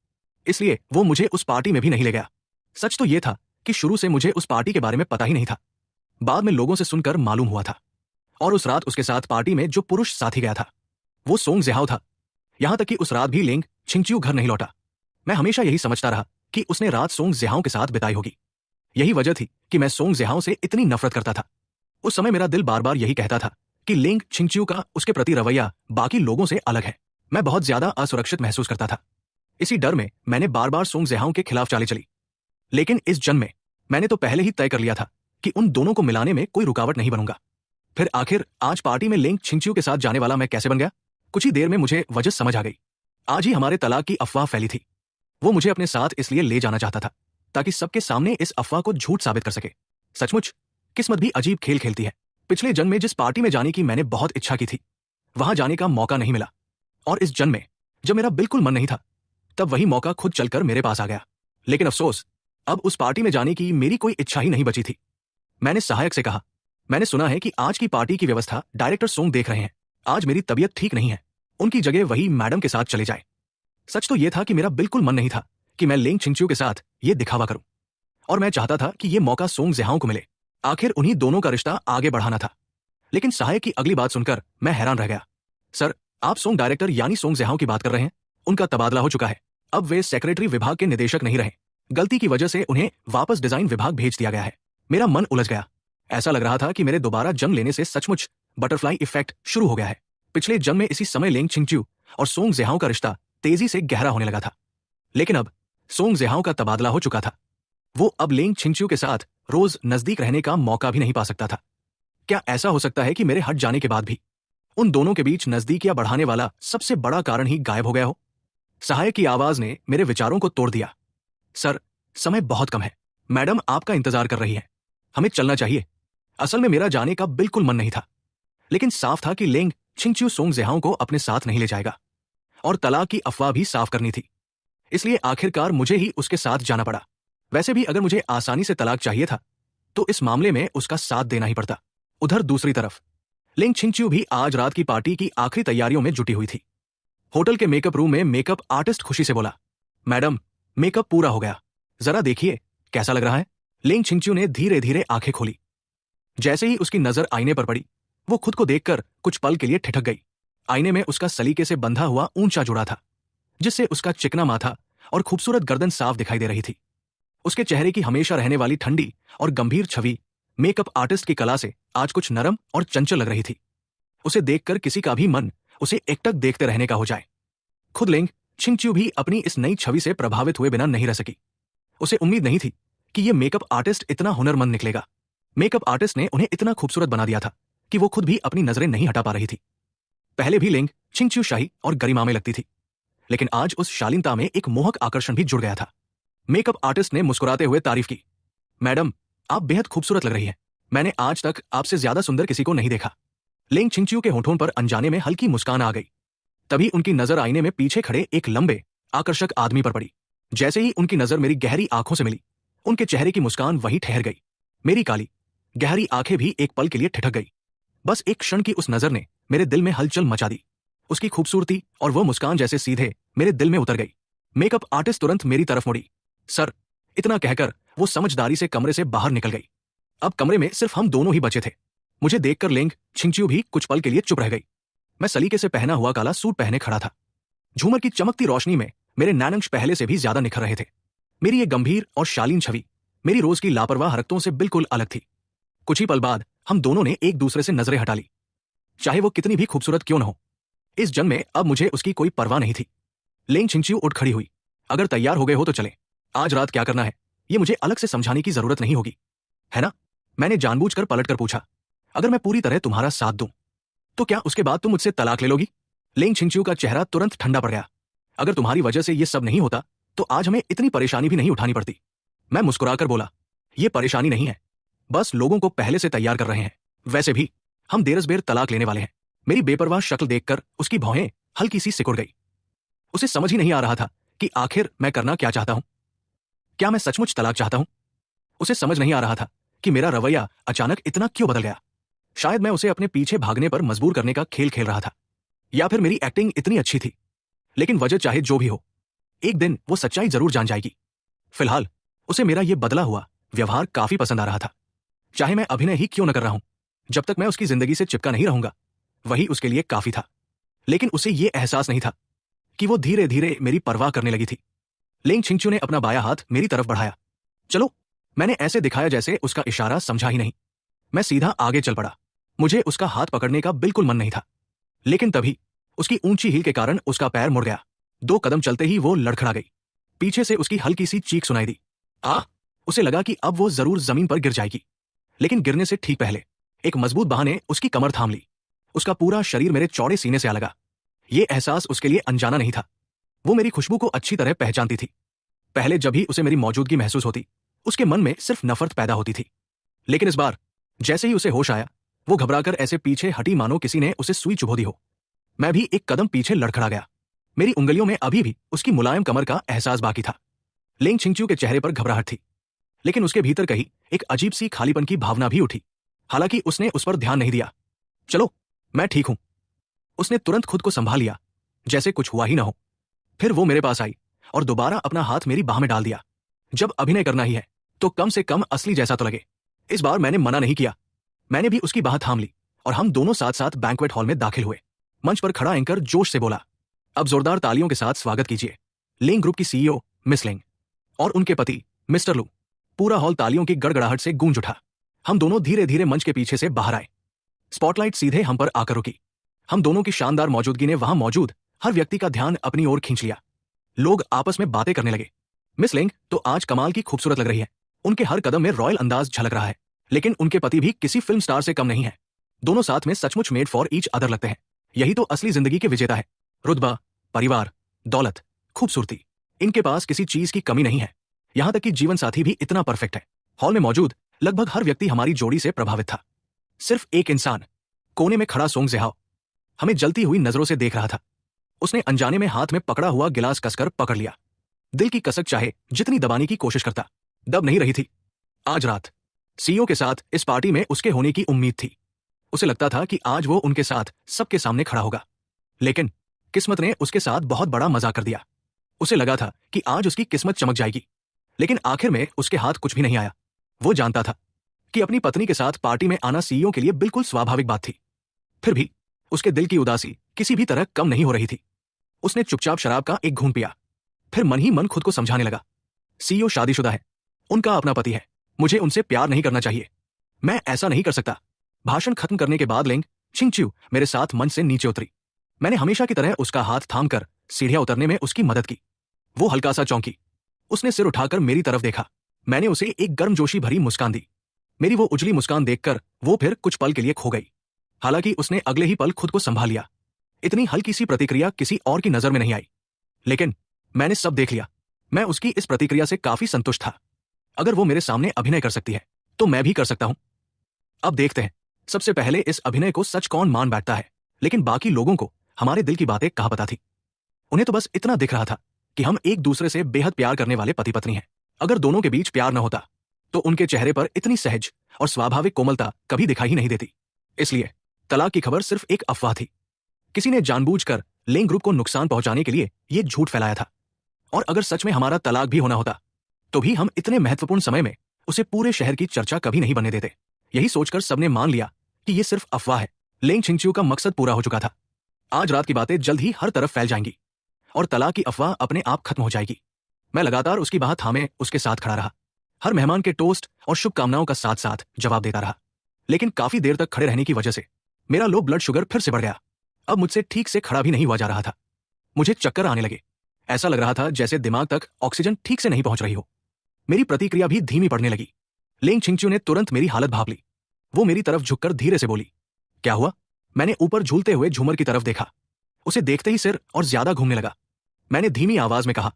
इसलिए वो मुझे उस पार्टी में भी नहीं ले गया। सच तो यह था कि शुरू से मुझे उस पार्टी के बारे में पता ही नहीं था। बाद में लोगों से सुनकर मालूम हुआ था। और उस रात उसके साथ पार्टी में जो पुरुष साथी गया था, वो सोंग जेहाओ था। यहां तक कि उस रात भी लेंग छिंगचियो घर नहीं लौटा। मैं हमेशा यही समझता रहा कि उसने रात सोंग जेहाओ के साथ बिताई होगी। यही वजह थी कि मैं सोंग जेहाओ से इतनी नफरत करता था। उस समय मेरा दिल बार बार यही कहता था कि लेंग छिंगचियो का उसके प्रति रवैया बाकी लोगों से अलग है। मैं बहुत ज्यादा असुरक्षित महसूस करता था। इसी डर में मैंने बार बार सोंग जेहाओ के खिलाफ चालें चली। लेकिन इस जन्म में मैंने तो पहले ही तय कर लिया था कि उन दोनों को मिलाने में कोई रुकावट नहीं बनूंगा। फिर आखिर आज पार्टी में लेंग छिंगचियो के साथ जाने वाला मैं कैसे बन गया? कुछ ही देर में मुझे वजह समझ आ गई। आज ही हमारे तलाक की अफवाह फैली थी। वो मुझे अपने साथ इसलिए ले जाना चाहता था ताकि सबके सामने इस अफवाह को झूठ साबित कर सके। सचमुच किस्मत भी अजीब खेल खेलती है। पिछले जन्म में जिस पार्टी में जाने की मैंने बहुत इच्छा की थी, वहां जाने का मौका नहीं मिला, और इस जन्म में जब मेरा बिल्कुल मन नहीं था, तब वही मौका खुद चलकर मेरे पास आ गया। लेकिन अफसोस, अब उस पार्टी में जाने की मेरी कोई इच्छा ही नहीं बची थी। मैंने सहायक से कहा, मैंने सुना है कि आज की पार्टी की व्यवस्था डायरेक्टर सोंग देख रहे हैं। आज मेरी तबीयत ठीक नहीं है, उनकी जगह वही मैडम के साथ चले जाए। सच तो यह था कि मेरा बिल्कुल मन नहीं था कि मैं लेंग छिंगचियो के साथ ये दिखावा करूं, और मैं चाहता था कि यह मौका सोंग जेहाओ को मिले। आखिर उन्हीं दोनों का रिश्ता आगे बढ़ाना था। लेकिन सहायक की अगली बात सुनकर मैं हैरान रह गया। सर, आप सोंग डायरेक्टर यानी सोंग ज़ेहाओ की बात कर रहे हैं? उनका तबादला हो चुका है। अब वे सेक्रेटरी विभाग के निदेशक नहीं रहे। गलती की वजह से उन्हें वापस डिजाइन विभाग भेज दिया गया है। मेरा मन उलझ गया। ऐसा लग रहा था कि मेरे दोबारा जन्म लेने से सचमुच बटरफ्लाई इफेक्ट शुरू हो गया है। पिछले जन्म में इसी समय लेंग छिंगच्यू और सोंग ज़ेहाओ का रिश्ता तेजी से गहरा होने लगा था। लेकिन अब सोंग ज़ेहाओ का तबादला हो चुका था। वो अब लेंग छिंगच्यू के साथ रोज नजदीक रहने का मौका भी नहीं पा सकता था। क्या ऐसा हो सकता है कि मेरे हट जाने के बाद भी उन दोनों के बीच नजदीकियां बढ़ाने वाला सबसे बड़ा कारण ही गायब हो गया हो? सहायक की आवाज ने मेरे विचारों को तोड़ दिया। सर, समय बहुत कम है। मैडम आपका इंतजार कर रही है। हमें चलना चाहिए। असल में मेरा जाने का बिल्कुल मन नहीं था, लेकिन साफ था कि लेंग छिंगच्यू सोंग ज़ेहाओ को अपने साथ नहीं ले जाएगा और तलाक की अफवाह भी साफ करनी थी। इसलिए आखिरकार मुझे ही उसके साथ जाना पड़ा। वैसे भी अगर मुझे आसानी से तलाक चाहिए था तो इस मामले में उसका साथ देना ही पड़ता। उधर दूसरी तरफ लेंग छिंगच्यू भी आज रात की पार्टी की आखिरी तैयारियों में जुटी हुई थी। होटल के मेकअप रूम में मेकअप आर्टिस्ट खुशी से बोला, मैडम, मेकअप पूरा हो गया, जरा देखिए कैसा लग रहा है। लेंग छिंगच्यू ने धीरे धीरे आंखें खोली। जैसे ही उसकी नजर आईने पर पड़ी, वो खुद को देखकर कुछ पल के लिए ठिठक गई। आईने में उसका सलीके से बंधा हुआ ऊंचा जुड़ा था, जिससे उसका चिकना माथा और खूबसूरत गर्दन साफ दिखाई दे रही थी। उसके चेहरे की हमेशा रहने वाली ठंडी और गंभीर छवि मेकअप आर्टिस्ट की कला से आज कुछ नरम और चंचल लग रही थी। उसे देखकर किसी का भी मन उसे एकटक देखते रहने का हो जाए। खुद लेंग छिंगच्यू भी अपनी इस नई छवि से प्रभावित हुए बिना नहीं रह सकी। उसे उम्मीद नहीं थी कि ये मेकअप आर्टिस्ट इतना हुनरमंद निकलेगा। मेकअप आर्टिस्ट ने उन्हें इतना खूबसूरत बना दिया था कि वो खुद भी अपनी नजरें नहीं हटा पा रही थी। पहले भी लेंग छिंगच्यू शाही और गरिमा में लगती थी, लेकिन आज उस शालीनता में एक मोहक आकर्षण भी जुड़ गया था। मेकअप आर्टिस्ट ने मुस्कुराते हुए तारीफ की, मैडम, आप बेहद खूबसूरत लग रही हैं। मैंने आज तक आपसे ज्यादा सुंदर किसी को नहीं देखा। लेंग छिंगच्यू के होठों पर अनजाने में हल्की मुस्कान आ गई। तभी उनकी नजर आईने में पीछे खड़े एक लंबे आकर्षक आदमी पर पड़ी। जैसे ही उनकी नजर मेरी गहरी आंखों से मिली, उनके चेहरे की मुस्कान वहीं ठहर गई। मेरी काली गहरी आंखें भी एक पल के लिए ठिठक गई। बस एक क्षण की उस नजर ने मेरे दिल में हलचल मचा दी। उसकी खूबसूरती और वह मुस्कान जैसे सीधे मेरे दिल में उतर गई। मेकअप आर्टिस्ट तुरंत मेरी तरफ मुड़ी। सर, इतना कहकर वो समझदारी से कमरे से बाहर निकल गई। अब कमरे में सिर्फ हम दोनों ही बचे थे। मुझे देखकर लेंग छिंगच्यू भी कुछ पल के लिए चुप रह गई। मैं सलीके से पहना हुआ काला सूट पहने खड़ा था। झूमर की चमकती रोशनी में मेरे नैनंश पहले से भी ज्यादा निखर रहे थे। मेरी ये गंभीर और शालीन छवि मेरी रोज की लापरवाह हरकतों से बिल्कुल अलग थी। कुछ ही पल बाद हम दोनों ने एक दूसरे से नजरें हटा ली, चाहे वो कितनी भी खूबसूरत क्यों न हो। इस जन्म में अब मुझे उसकी कोई परवाह नहीं थी। लेंग छिंगच्यू उठ खड़ी हुई। अगर तैयार हो गए हो तो चलें। आज रात क्या करना है ये मुझे अलग से समझाने की जरूरत नहीं होगी, है ना? मैंने जानबूझकर पलटकर पूछा। अगर मैं पूरी तरह तुम्हारा साथ दूं तो क्या उसके बाद तुम मुझसे तलाक ले लोगी? लेंग छिंगच्यू का चेहरा तुरंत ठंडा पड़ गया। अगर तुम्हारी वजह से ये सब नहीं होता तो आज हमें इतनी परेशानी भी नहीं उठानी पड़ती। मैं मुस्कुराकर बोला, ये परेशानी नहीं है, बस लोगों को पहले से तैयार कर रहे हैं। वैसे भी हम देरसबेर तलाक लेने वाले हैं। मेरी बेपरवाह शक्ल देखकर उसकी भौहें हल्की सी सिकुड़ गई। उसे समझ ही नहीं आ रहा था कि आखिर मैं करना क्या चाहता हूं। क्या मैं सचमुच तलाक चाहता हूं? उसे समझ नहीं आ रहा था कि मेरा रवैया अचानक इतना क्यों बदल गया। शायद मैं उसे अपने पीछे भागने पर मजबूर करने का खेल खेल रहा था, या फिर मेरी एक्टिंग इतनी अच्छी थी। लेकिन वजह चाहे जो भी हो, एक दिन वो सच्चाई जरूर जान जाएगी। फिलहाल उसे मेरा ये बदला हुआ व्यवहार काफी पसंद आ रहा था। चाहे मैं अभिनय ही क्यों न कर रहा हूं, जब तक मैं उसकी जिंदगी से चिपका नहीं रहूंगा वही उसके लिए काफी था। लेकिन उसे ये एहसास नहीं था कि वो धीरे धीरे मेरी परवाह करने लगी थी। लेंग छिंगच्यू ने अपना बायां हाथ मेरी तरफ बढ़ाया। चलो। मैंने ऐसे दिखाया जैसे उसका इशारा समझा ही नहीं। मैं सीधा आगे चल पड़ा। मुझे उसका हाथ पकड़ने का बिल्कुल मन नहीं था, लेकिन तभी उसकी ऊंची हील के कारण उसका पैर मुड़ गया। 2 कदम चलते ही वो लड़खड़ा गई। पीछे से उसकी हल्की सी चीख सुनाई दी। उसे लगा कि अब वो जरूर जमीन पर गिर जाएगी, लेकिन गिरने से ठीक पहले एक मजबूत बाह ने उसकी कमर थाम ली। उसका पूरा शरीर मेरे चौड़े सीने से आ लगा। ये एहसास उसके लिए अनजाना नहीं था। वो मेरी खुशबू को अच्छी तरह पहचानती थी। पहले जब भी उसे मेरी मौजूदगी महसूस होती, उसके मन में सिर्फ नफरत पैदा होती थी। लेकिन इस बार जैसे ही उसे होश आया, वो घबराकर ऐसे पीछे हटी मानो किसी ने उसे सुई चुभो दी हो। मैं भी एक कदम पीछे लड़खड़ा गया। मेरी उंगलियों में अभी भी उसकी मुलायम कमर का एहसास बाकी था। लेंग छिंगच्यू के चेहरे पर घबराहट थी, लेकिन उसके भीतर कहीं एक अजीब सी खालीपन की भावना भी उठी। हालांकि उसने उस पर ध्यान नहीं दिया। चलो, मैं ठीक हूं। उसने तुरंत खुद को संभाल लिया, जैसे कुछ हुआ ही ना हो। फिर वो मेरे पास आई और दोबारा अपना हाथ मेरी बाह में डाल दिया। जब अभिनय करना ही है तो कम से कम असली जैसा तो लगे। इस बार मैंने मना नहीं किया। मैंने भी उसकी बाह थाम ली और हम दोनों साथ साथ बैंक्वेट हॉल में दाखिल हुए। मंच पर खड़ा एंकर जोश से बोला, अब जोरदार तालियों के साथ स्वागत कीजिए लेंग ग्रुप की सीईओ मिस लेंग और उनके पति मिस्टर लू। पूरा हॉल तालियों की गड़गड़ाहट से गूंज उठा। हम दोनों धीरे धीरे मंच के पीछे से बाहर आए। स्पॉटलाइट सीधे हम पर आकर रुकी। हम दोनों की शानदार मौजूदगी ने वहां मौजूद हर व्यक्ति का ध्यान अपनी ओर खींच लिया। लोग आपस में बातें करने लगे। मिस लेंग तो आज कमाल की खूबसूरत लग रही है, उनके हर कदम में रॉयल अंदाज झलक रहा है, लेकिन उनके पति भी किसी फिल्म स्टार से कम नहीं है। दोनों साथ में सचमुच मेड फॉर ईच अदर लगते हैं। यही तो असली जिंदगी के विजेता है। रुतबा, परिवार, दौलत, खूबसूरती, इनके पास किसी चीज की कमी नहीं है। यहां तक कि जीवन साथी भी इतना परफेक्ट है। हॉल में मौजूद लगभग हर व्यक्ति हमारी जोड़ी से प्रभावित था। सिर्फ एक इंसान, कोने में खड़ा सोंग ज़ेहाओ, हमें जलती हुई नजरों से देख रहा था। उसने अनजाने में हाथ में पकड़ा हुआ गिलास कसकर पकड़ लिया। दिल की कसक चाहे जितनी दबाने की कोशिश करता, दब नहीं रही थी। आज रात सीईओ के साथ इस पार्टी में उसके होने की उम्मीद थी। उसे लगता था कि आज वो उनके साथ सबके सामने खड़ा होगा, लेकिन किस्मत ने उसके साथ बहुत बड़ा मजाक कर दिया। उसे लगा था कि आज उसकी किस्मत चमक जाएगी, लेकिन आखिर में उसके हाथ कुछ भी नहीं आया। वो जानता था कि अपनी पत्नी के साथ पार्टी में आना सीईओ के लिए बिल्कुल स्वाभाविक बात थी। फिर भी उसके दिल की उदासी किसी भी तरह कम नहीं हो रही थी। उसने चुपचाप शराब का एक घूंट पिया, फिर मन ही मन खुद को समझाने लगा, सीईओ शादीशुदा है, उनका अपना पति है, मुझे उनसे प्यार नहीं करना चाहिए, मैं ऐसा नहीं कर सकता। भाषण खत्म करने के बाद लेंग छिंगच्यू मेरे साथ मंच से नीचे उतरी। मैंने हमेशा की तरह उसका हाथ थामकर सीढ़ियां उतरने में उसकी मदद की। वो हल्का सा चौंकी। उसने सिर उठाकर मेरी तरफ देखा। मैंने उसे एक गर्मजोशी भरी मुस्कान दी। मेरी वो उजली मुस्कान देखकर वो फिर कुछ पल के लिए खो गई। हालांकि उसने अगले ही पल खुद को संभाल लिया। इतनी हल्की सी प्रतिक्रिया किसी और की नजर में नहीं आई, लेकिन मैंने सब देख लिया। मैं उसकी इस प्रतिक्रिया से काफी संतुष्ट था। अगर वो मेरे सामने अभिनय कर सकती है तो मैं भी कर सकता हूं। अब देखते हैं सबसे पहले इस अभिनय को सच कौन मान बैठता है। लेकिन बाकी लोगों को हमारे दिल की बातें कहाँ पता थी। उन्हें तो बस इतना दिख रहा था कि हम एक दूसरे से बेहद प्यार करने वाले पति पत्नी हैं। अगर दोनों के बीच प्यार न होता तो उनके चेहरे पर इतनी सहज और स्वाभाविक कोमलता कभी दिखाई ही नहीं देती। इसलिए तलाक की खबर सिर्फ एक अफवाह थी। किसी ने जानबूझकर लेंग ग्रुप को नुकसान पहुंचाने के लिए यह झूठ फैलाया था। और अगर सच में हमारा तलाक भी होना होता तो भी हम इतने महत्वपूर्ण समय में उसे पूरे शहर की चर्चा कभी नहीं बनने देते। यही सोचकर सबने मान लिया कि यह सिर्फ अफवाह है। लेंग छिंगच्यू का मकसद पूरा हो चुका था। आज रात की बातें जल्द ही हर तरफ फैल जाएंगी और तलाक की अफवाह अपने आप खत्म हो जाएगी। मैं लगातार उसकी बात थामे उसके साथ खड़ा रहा। हर मेहमान के टोस्ट और शुभकामनाओं का साथ साथ जवाब देता रहा। लेकिन काफी देर तक खड़े रहने की वजह से मेरा लो ब्लड शुगर फिर से बढ़ गया। अब मुझसे ठीक से खड़ा भी नहीं हुआ जा रहा था। मुझे चक्कर आने लगे। ऐसा लग रहा था जैसे दिमाग तक ऑक्सीजन ठीक से नहीं पहुंच रही हो। मेरी प्रतिक्रिया भी धीमी पड़ने लगी। लेंग छिंगच्यू ने तुरंत मेरी हालत भांप ली। वो मेरी तरफ झुककर धीरे से बोली, क्या हुआ? मैंने ऊपर झूलते हुए झूमर की तरफ देखा। उसे देखते ही सिर और ज्यादा घूमने लगा। मैंने धीमी आवाज में कहा,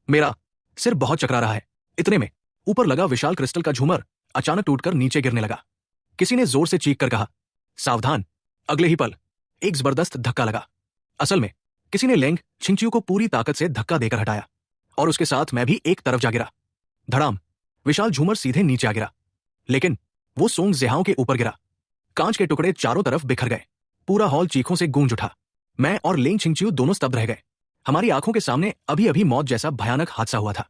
मेरा सिर बहुत चकरा रहा है। इतने में ऊपर लगा विशाल क्रिस्टल का झूमर अचानक टूटकर नीचे गिरने लगा। किसी ने जोर से चीख कर कहा, सावधान। अगले ही पल एक जबरदस्त धक्का लगा। असल में किसी ने लेंग छिंगच्यू को पूरी ताकत से धक्का देकर हटाया और उसके साथ मैं भी एक तरफ जा गिरा। धड़ाम। विशाल झूमर सीधे नीचे आ गिरा, लेकिन वो सोंग ज़ेहाओ के ऊपर गिरा। कांच के टुकड़े चारों तरफ बिखर गए। पूरा हॉल चीखों से गूंज उठा। मैं और लेंग छिंगच्यू दोनों स्तब्ध रह गए। हमारी आंखों के सामने अभी अभी मौत जैसा भयानक हादसा हुआ था।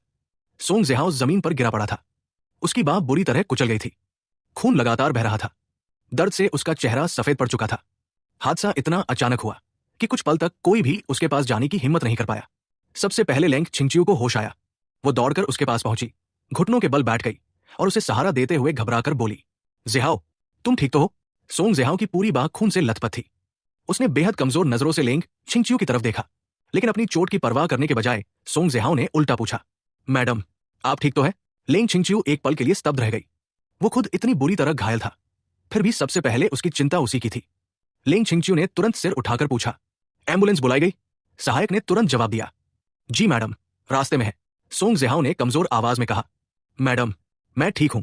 सोंग ज़ेहाओ जमीन पर गिरा पड़ा था। उसकी बांह बुरी तरह कुचल गई थी। खून लगातार बह रहा था। दर्द से उसका चेहरा सफेद पड़ चुका था। हादसा इतना अचानक हुआ कि कुछ पल तक कोई भी उसके पास जाने की हिम्मत नहीं कर पाया। सबसे पहले लेंग छिंगच्यू को होश आया। वो दौड़कर उसके पास पहुंची, घुटनों के बल बैठ गई और उसे सहारा देते हुए घबराकर बोली, ज़ेहाओ, तुम ठीक तो हो? सोंग ज़ेहाओ की पूरी बांह खून से लथपथ थी। उसने बेहद कमजोर नजरों से लेंग छिंगच्यू की तरफ देखा, लेकिन अपनी चोट की परवाह करने के बजाय सोंग ज़ेहाओ ने उल्टा पूछा, मैडम, आप ठीक तो है? लेंग छिंगच्यू एक पल के लिए स्तब्ध रह गई। वो खुद इतनी बुरी तरह घायल था, फिर भी सबसे पहले उसकी चिंता उसी की थी। लेंग छिंगच्यू ने तुरंत सिर उठाकर पूछा, एम्बुलेंस बुलाई गई? सहायक ने तुरंत जवाब दिया, जी मैडम, रास्ते में है। सोंग ज़ेहाओ ने कमजोर आवाज में कहा, मैडम, मैं ठीक हूं।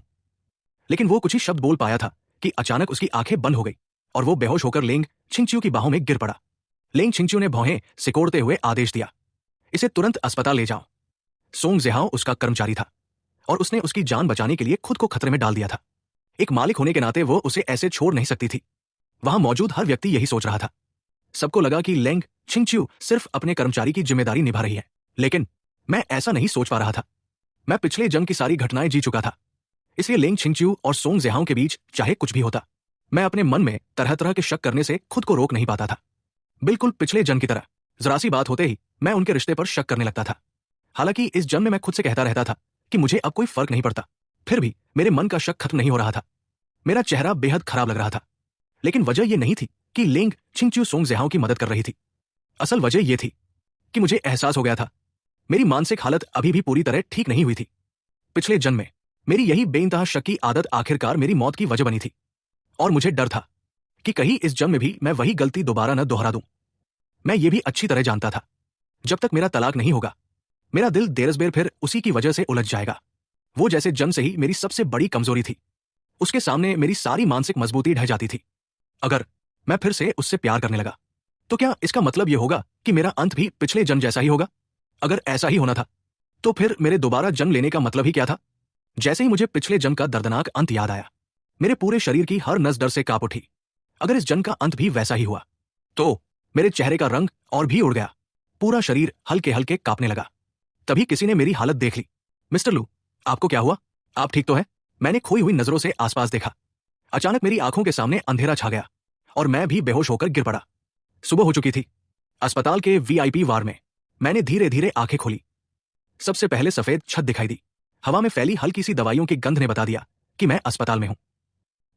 लेकिन वो कुछ ही शब्द बोल पाया था कि अचानक उसकी आंखें बंद हो गई और वो बेहोश होकर लेंग छिंगच्यू की बाहों में गिर पड़ा। लेंग छिंगच्यू ने भौहें सिकोड़ते हुए आदेश दिया, इसे तुरंत अस्पताल ले जाओ। सोंग ज़ेहाओ उसका कर्मचारी था और उसने उसकी जान बचाने के लिए खुद को खतरे में डाल दिया था। एक मालिक होने के नाते वो उसे ऐसे छोड़ नहीं सकती थी। वहां मौजूद हर व्यक्ति यही सोच रहा था। सबको लगा कि लेंग छिंगच्यू सिर्फ अपने कर्मचारी की जिम्मेदारी निभा रही है, लेकिन मैं ऐसा नहीं सोच पा रहा था। मैं पिछले जंग की सारी घटनाएं जी चुका था, इसलिए लेंग छिंगच्यू और सोंग ज़ेहाओ के बीच चाहे कुछ भी होता, मैं अपने मन में तरह तरह के शक करने से खुद को रोक नहीं पाता था। बिल्कुल पिछले जन्म की तरह जरा सी बात होते ही मैं उनके रिश्ते पर शक करने लगता था। हालांकि इस जन्म में मैं खुद से कहता रहता था कि मुझे अब कोई फर्क नहीं पड़ता, फिर भी मेरे मन का शक खत्म नहीं हो रहा था। मेरा चेहरा बेहद खराब लग रहा था। लेकिन वजह यह नहीं थी कि लिंग छिंगच्यू सोंगज़ेहाओ की मदद कर रही थी। असल वजह यह थी कि मुझे एहसास हो गया था मेरी मानसिक हालत अभी भी पूरी तरह ठीक नहीं हुई थी। पिछले जन्म में मेरी यही बेइंतहा शक की आदत आखिरकार मेरी मौत की वजह बनी थी, और मुझे डर था कि कहीं इस जन्म में भी मैं वही गलती दोबारा न दोहरा दूं। मैं ये भी अच्छी तरह जानता था, जब तक मेरा तलाक नहीं होगा मेरा दिल देरसबेर फिर उसी की वजह से उलझ जाएगा। वो जैसे जन्म से ही मेरी सबसे बड़ी कमजोरी थी, उसके सामने मेरी सारी मानसिक मजबूती ढह जाती थी। अगर मैं फिर से उससे प्यार करने लगा तो क्या इसका मतलब यह होगा कि मेरा अंत भी पिछले जन्म जैसा ही होगा? अगर ऐसा ही होना था तो फिर मेरे दोबारा जन्म लेने का मतलब ही क्या था? जैसे ही मुझे पिछले जन्म का दर्दनाक अंत याद आया, मेरे पूरे शरीर की हर नस डर से कांप उठी। अगर इस जन्म का अंत भी वैसा ही हुआ तो मेरे चेहरे का रंग और भी उड़ गया, पूरा शरीर हल्के हल्के कांपने लगा। तभी किसी ने मेरी हालत देख ली। मिस्टर लू, आपको क्या हुआ? आप ठीक तो हैं? मैंने खोई हुई नजरों से आसपास देखा। अचानक मेरी आंखों के सामने अंधेरा छा गया और मैं भी बेहोश होकर गिर पड़ा। सुबह हो चुकी थी। अस्पताल के वीआईपी वार्ड में मैंने धीरे धीरे आंखें खोली। सबसे पहले सफेद छत दिखाई दी। हवा में फैली हल्की सी दवाइयों की गंध ने बता दिया कि मैं अस्पताल में हूं।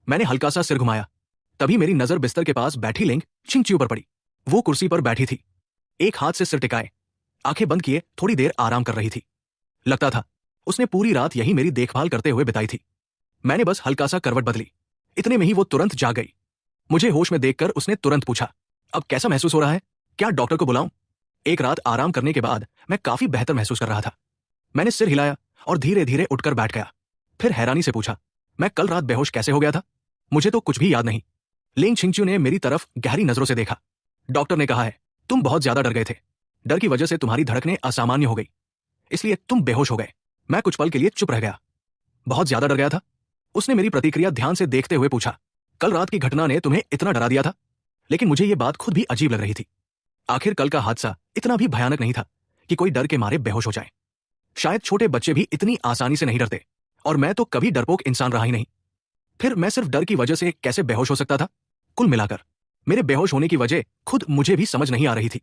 मैंने हल्का सा सिर घुमाया, तभी मेरी नजर बिस्तर के पास बैठी लिंग छिंगच्यू पर पड़ी। वो कुर्सी पर बैठी थी, एक हाथ से सिर टिकाए, आंखें बंद किए थोड़ी देर आराम कर रही थी। लगता था उसने पूरी रात यही मेरी देखभाल करते हुए बिताई थी। मैंने बस हल्का सा करवट बदली, इतने में ही वो तुरंत जाग गई। मुझे होश में देखकर उसने तुरंत पूछा, अब कैसा महसूस हो रहा है? क्या डॉक्टर को बुलाऊं? एक रात आराम करने के बाद मैं काफी बेहतर महसूस कर रहा था। मैंने सिर हिलाया और धीरे धीरे उठकर बैठ गया। फिर हैरानी से पूछा, मैं कल रात बेहोश कैसे हो गया था? मुझे तो कुछ भी याद नहीं। लिंग छिंगच्यू ने मेरी तरफ गहरी नजरों से देखा। डॉक्टर ने कहा है, तुम बहुत ज्यादा डर गए थे। डर की वजह से तुम्हारी धड़कनें असामान्य हो गई, इसलिए तुम बेहोश हो गए। मैं कुछ पल के लिए चुप रह गया। बहुत ज्यादा डर गया था? उसने मेरी प्रतिक्रिया ध्यान से देखते हुए पूछा, कल रात की घटना ने तुम्हें इतना डरा दिया था? लेकिन मुझे यह बात खुद भी अजीब लग रही थी। आखिर कल का हादसा इतना भी भयानक नहीं था कि कोई डर के मारे बेहोश हो जाए। शायद छोटे बच्चे भी इतनी आसानी से नहीं डरते, और मैं तो कभी डरपोक इंसान रहा ही नहीं। फिर मैं सिर्फ डर की वजह से कैसे बेहोश हो सकता था? कुल मिलाकर मेरे बेहोश होने की वजह खुद मुझे भी समझ नहीं आ रही थी।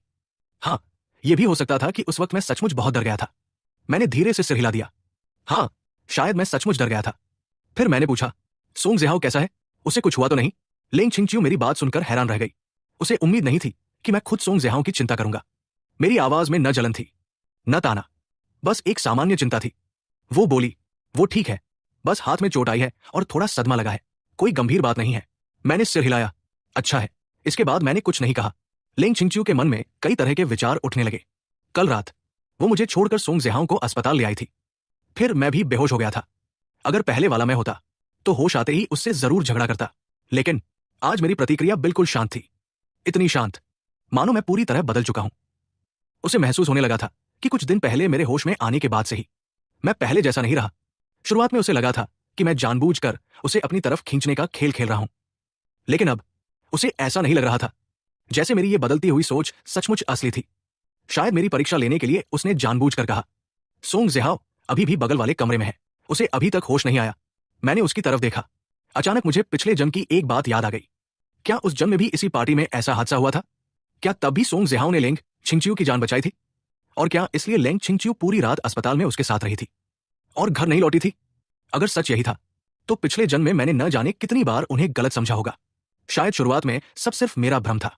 हाँ, यह भी हो सकता था कि उस वक्त मैं सचमुच बहुत डर गया था। मैंने धीरे से सिर हिला दिया। हाँ, शायद मैं सचमुच डर गया था। फिर मैंने पूछा, सोंगज़ेहाओ कैसा है? उसे कुछ हुआ तो नहीं? लिंग छिंगच्यू मेरी बात सुनकर हैरान रह गई। उसे उम्मीद नहीं थी कि मैं खुद सोंगज़ेहाओ की चिंता करूंगा। मेरी आवाज में न जलन थी, न ताना, बस एक सामान्य चिंता थी। वो बोली, वो ठीक है, बस हाथ में चोट आई है और थोड़ा सदमा लगा है, कोई गंभीर बात नहीं है। मैंने सिर हिलाया। अच्छा है। इसके बाद मैंने कुछ नहीं कहा। लिंग छिंगच्यू के मन में कई तरह के विचार उठने लगे। कल रात वो मुझे छोड़कर सोंगज़ेहाओ को अस्पताल ले आई थी, फिर मैं भी बेहोश हो गया था। अगर पहले वाला मैं होता तो होश आते ही उससे जरूर झगड़ा करता, लेकिन आज मेरी प्रतिक्रिया बिल्कुल शांत थी। इतनी शांत मानो मैं पूरी तरह बदल चुका हूं। उसे महसूस होने लगा था कि कुछ दिन पहले मेरे होश में आने के बाद से ही मैं पहले जैसा नहीं रहा। शुरुआत में उसे लगा था कि मैं जानबूझकर उसे अपनी तरफ खींचने का खेल खेल रहा हूं, लेकिन अब उसे ऐसा नहीं लग रहा था, जैसे मेरी ये बदलती हुई सोच सचमुच असली थी। शायद मेरी परीक्षा लेने के लिए उसने जानबूझकर कहा। सोंगज़ेहाओ अभी भी बगल वाले कमरे में है, उसे अभी तक होश नहीं आया। मैंने उसकी तरफ देखा। अचानक मुझे पिछले जन्म की एक बात याद आ गई। क्या उस जन्म में भी इसी पार्टी में ऐसा हादसा हुआ था? क्या तब भी सोंगज़ेहाओ ने लिंग छिंगच्यू की जान बचाई थी? और क्या इसलिए लिंग छिंगच्यू पूरी रात अस्पताल में उसके साथ रही थी और घर नहीं लौटी थी? अगर सच यही था तो पिछले जन्म में मैंने न जाने कितनी बार उन्हें गलत समझा होगा। शायद शुरुआत में सब सिर्फ मेरा भ्रम था,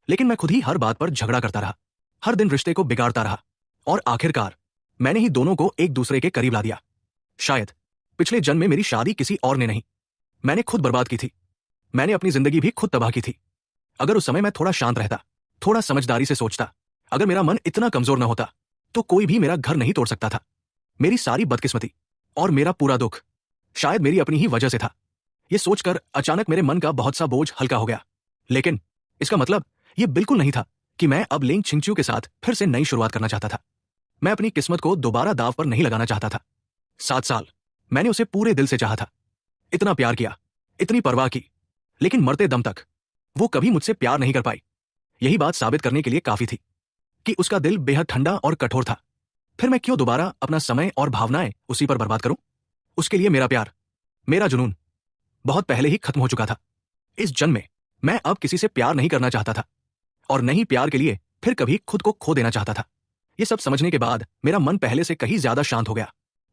लेकिन मैं खुद ही हर बात पर झगड़ा करता रहा, हर दिन रिश्ते को बिगाड़ता रहा, और आखिरकार मैंने ही दोनों को एक दूसरे के करीब ला दिया। शायद पिछले जन्म में मेरी शादी किसी और ने नहीं, मैंने खुद बर्बाद की थी। मैंने अपनी जिंदगी भी खुद तबाह की थी। अगर उस समय मैं थोड़ा शांत रहता, थोड़ा समझदारी से सोचता, अगर मेरा मन इतना कमजोर न होता, तो कोई भी मेरा घर नहीं तोड़ सकता था। मेरी सारी बदकिस्मती और मेरा पूरा दुख शायद मेरी अपनी ही वजह से था। यह सोचकर अचानक मेरे मन का बहुत सा बोझ हल्का हो गया। लेकिन इसका मतलब यह बिल्कुल नहीं था कि मैं अब लिंग छिंगच्यू के साथ फिर से नई शुरुआत करना चाहता था। मैं अपनी किस्मत को दोबारा दांव पर नहीं लगाना चाहता था। 7 साल मैंने उसे पूरे दिल से चाहा था, इतना प्यार किया, इतनी परवाह की, लेकिन मरते दम तक वो कभी मुझसे प्यार नहीं कर पाई। यही बात साबित करने के लिए काफी थी कि उसका दिल बेहद ठंडा और कठोर था। फिर मैं क्यों दोबारा अपना समय और भावनाएं उसी पर बर्बाद करूं? उसके लिए मेरा प्यार, मेरा जुनून बहुत पहले ही खत्म हो चुका था। इस जन्म में मैं अब किसी से प्यार नहीं करना चाहता था और नहीं प्यार के लिए फिर कभी खुद को खो देना चाहता था। ये सब समझने के बाद मेरा मन पहले से कहीं ज्यादा शांत हो गया।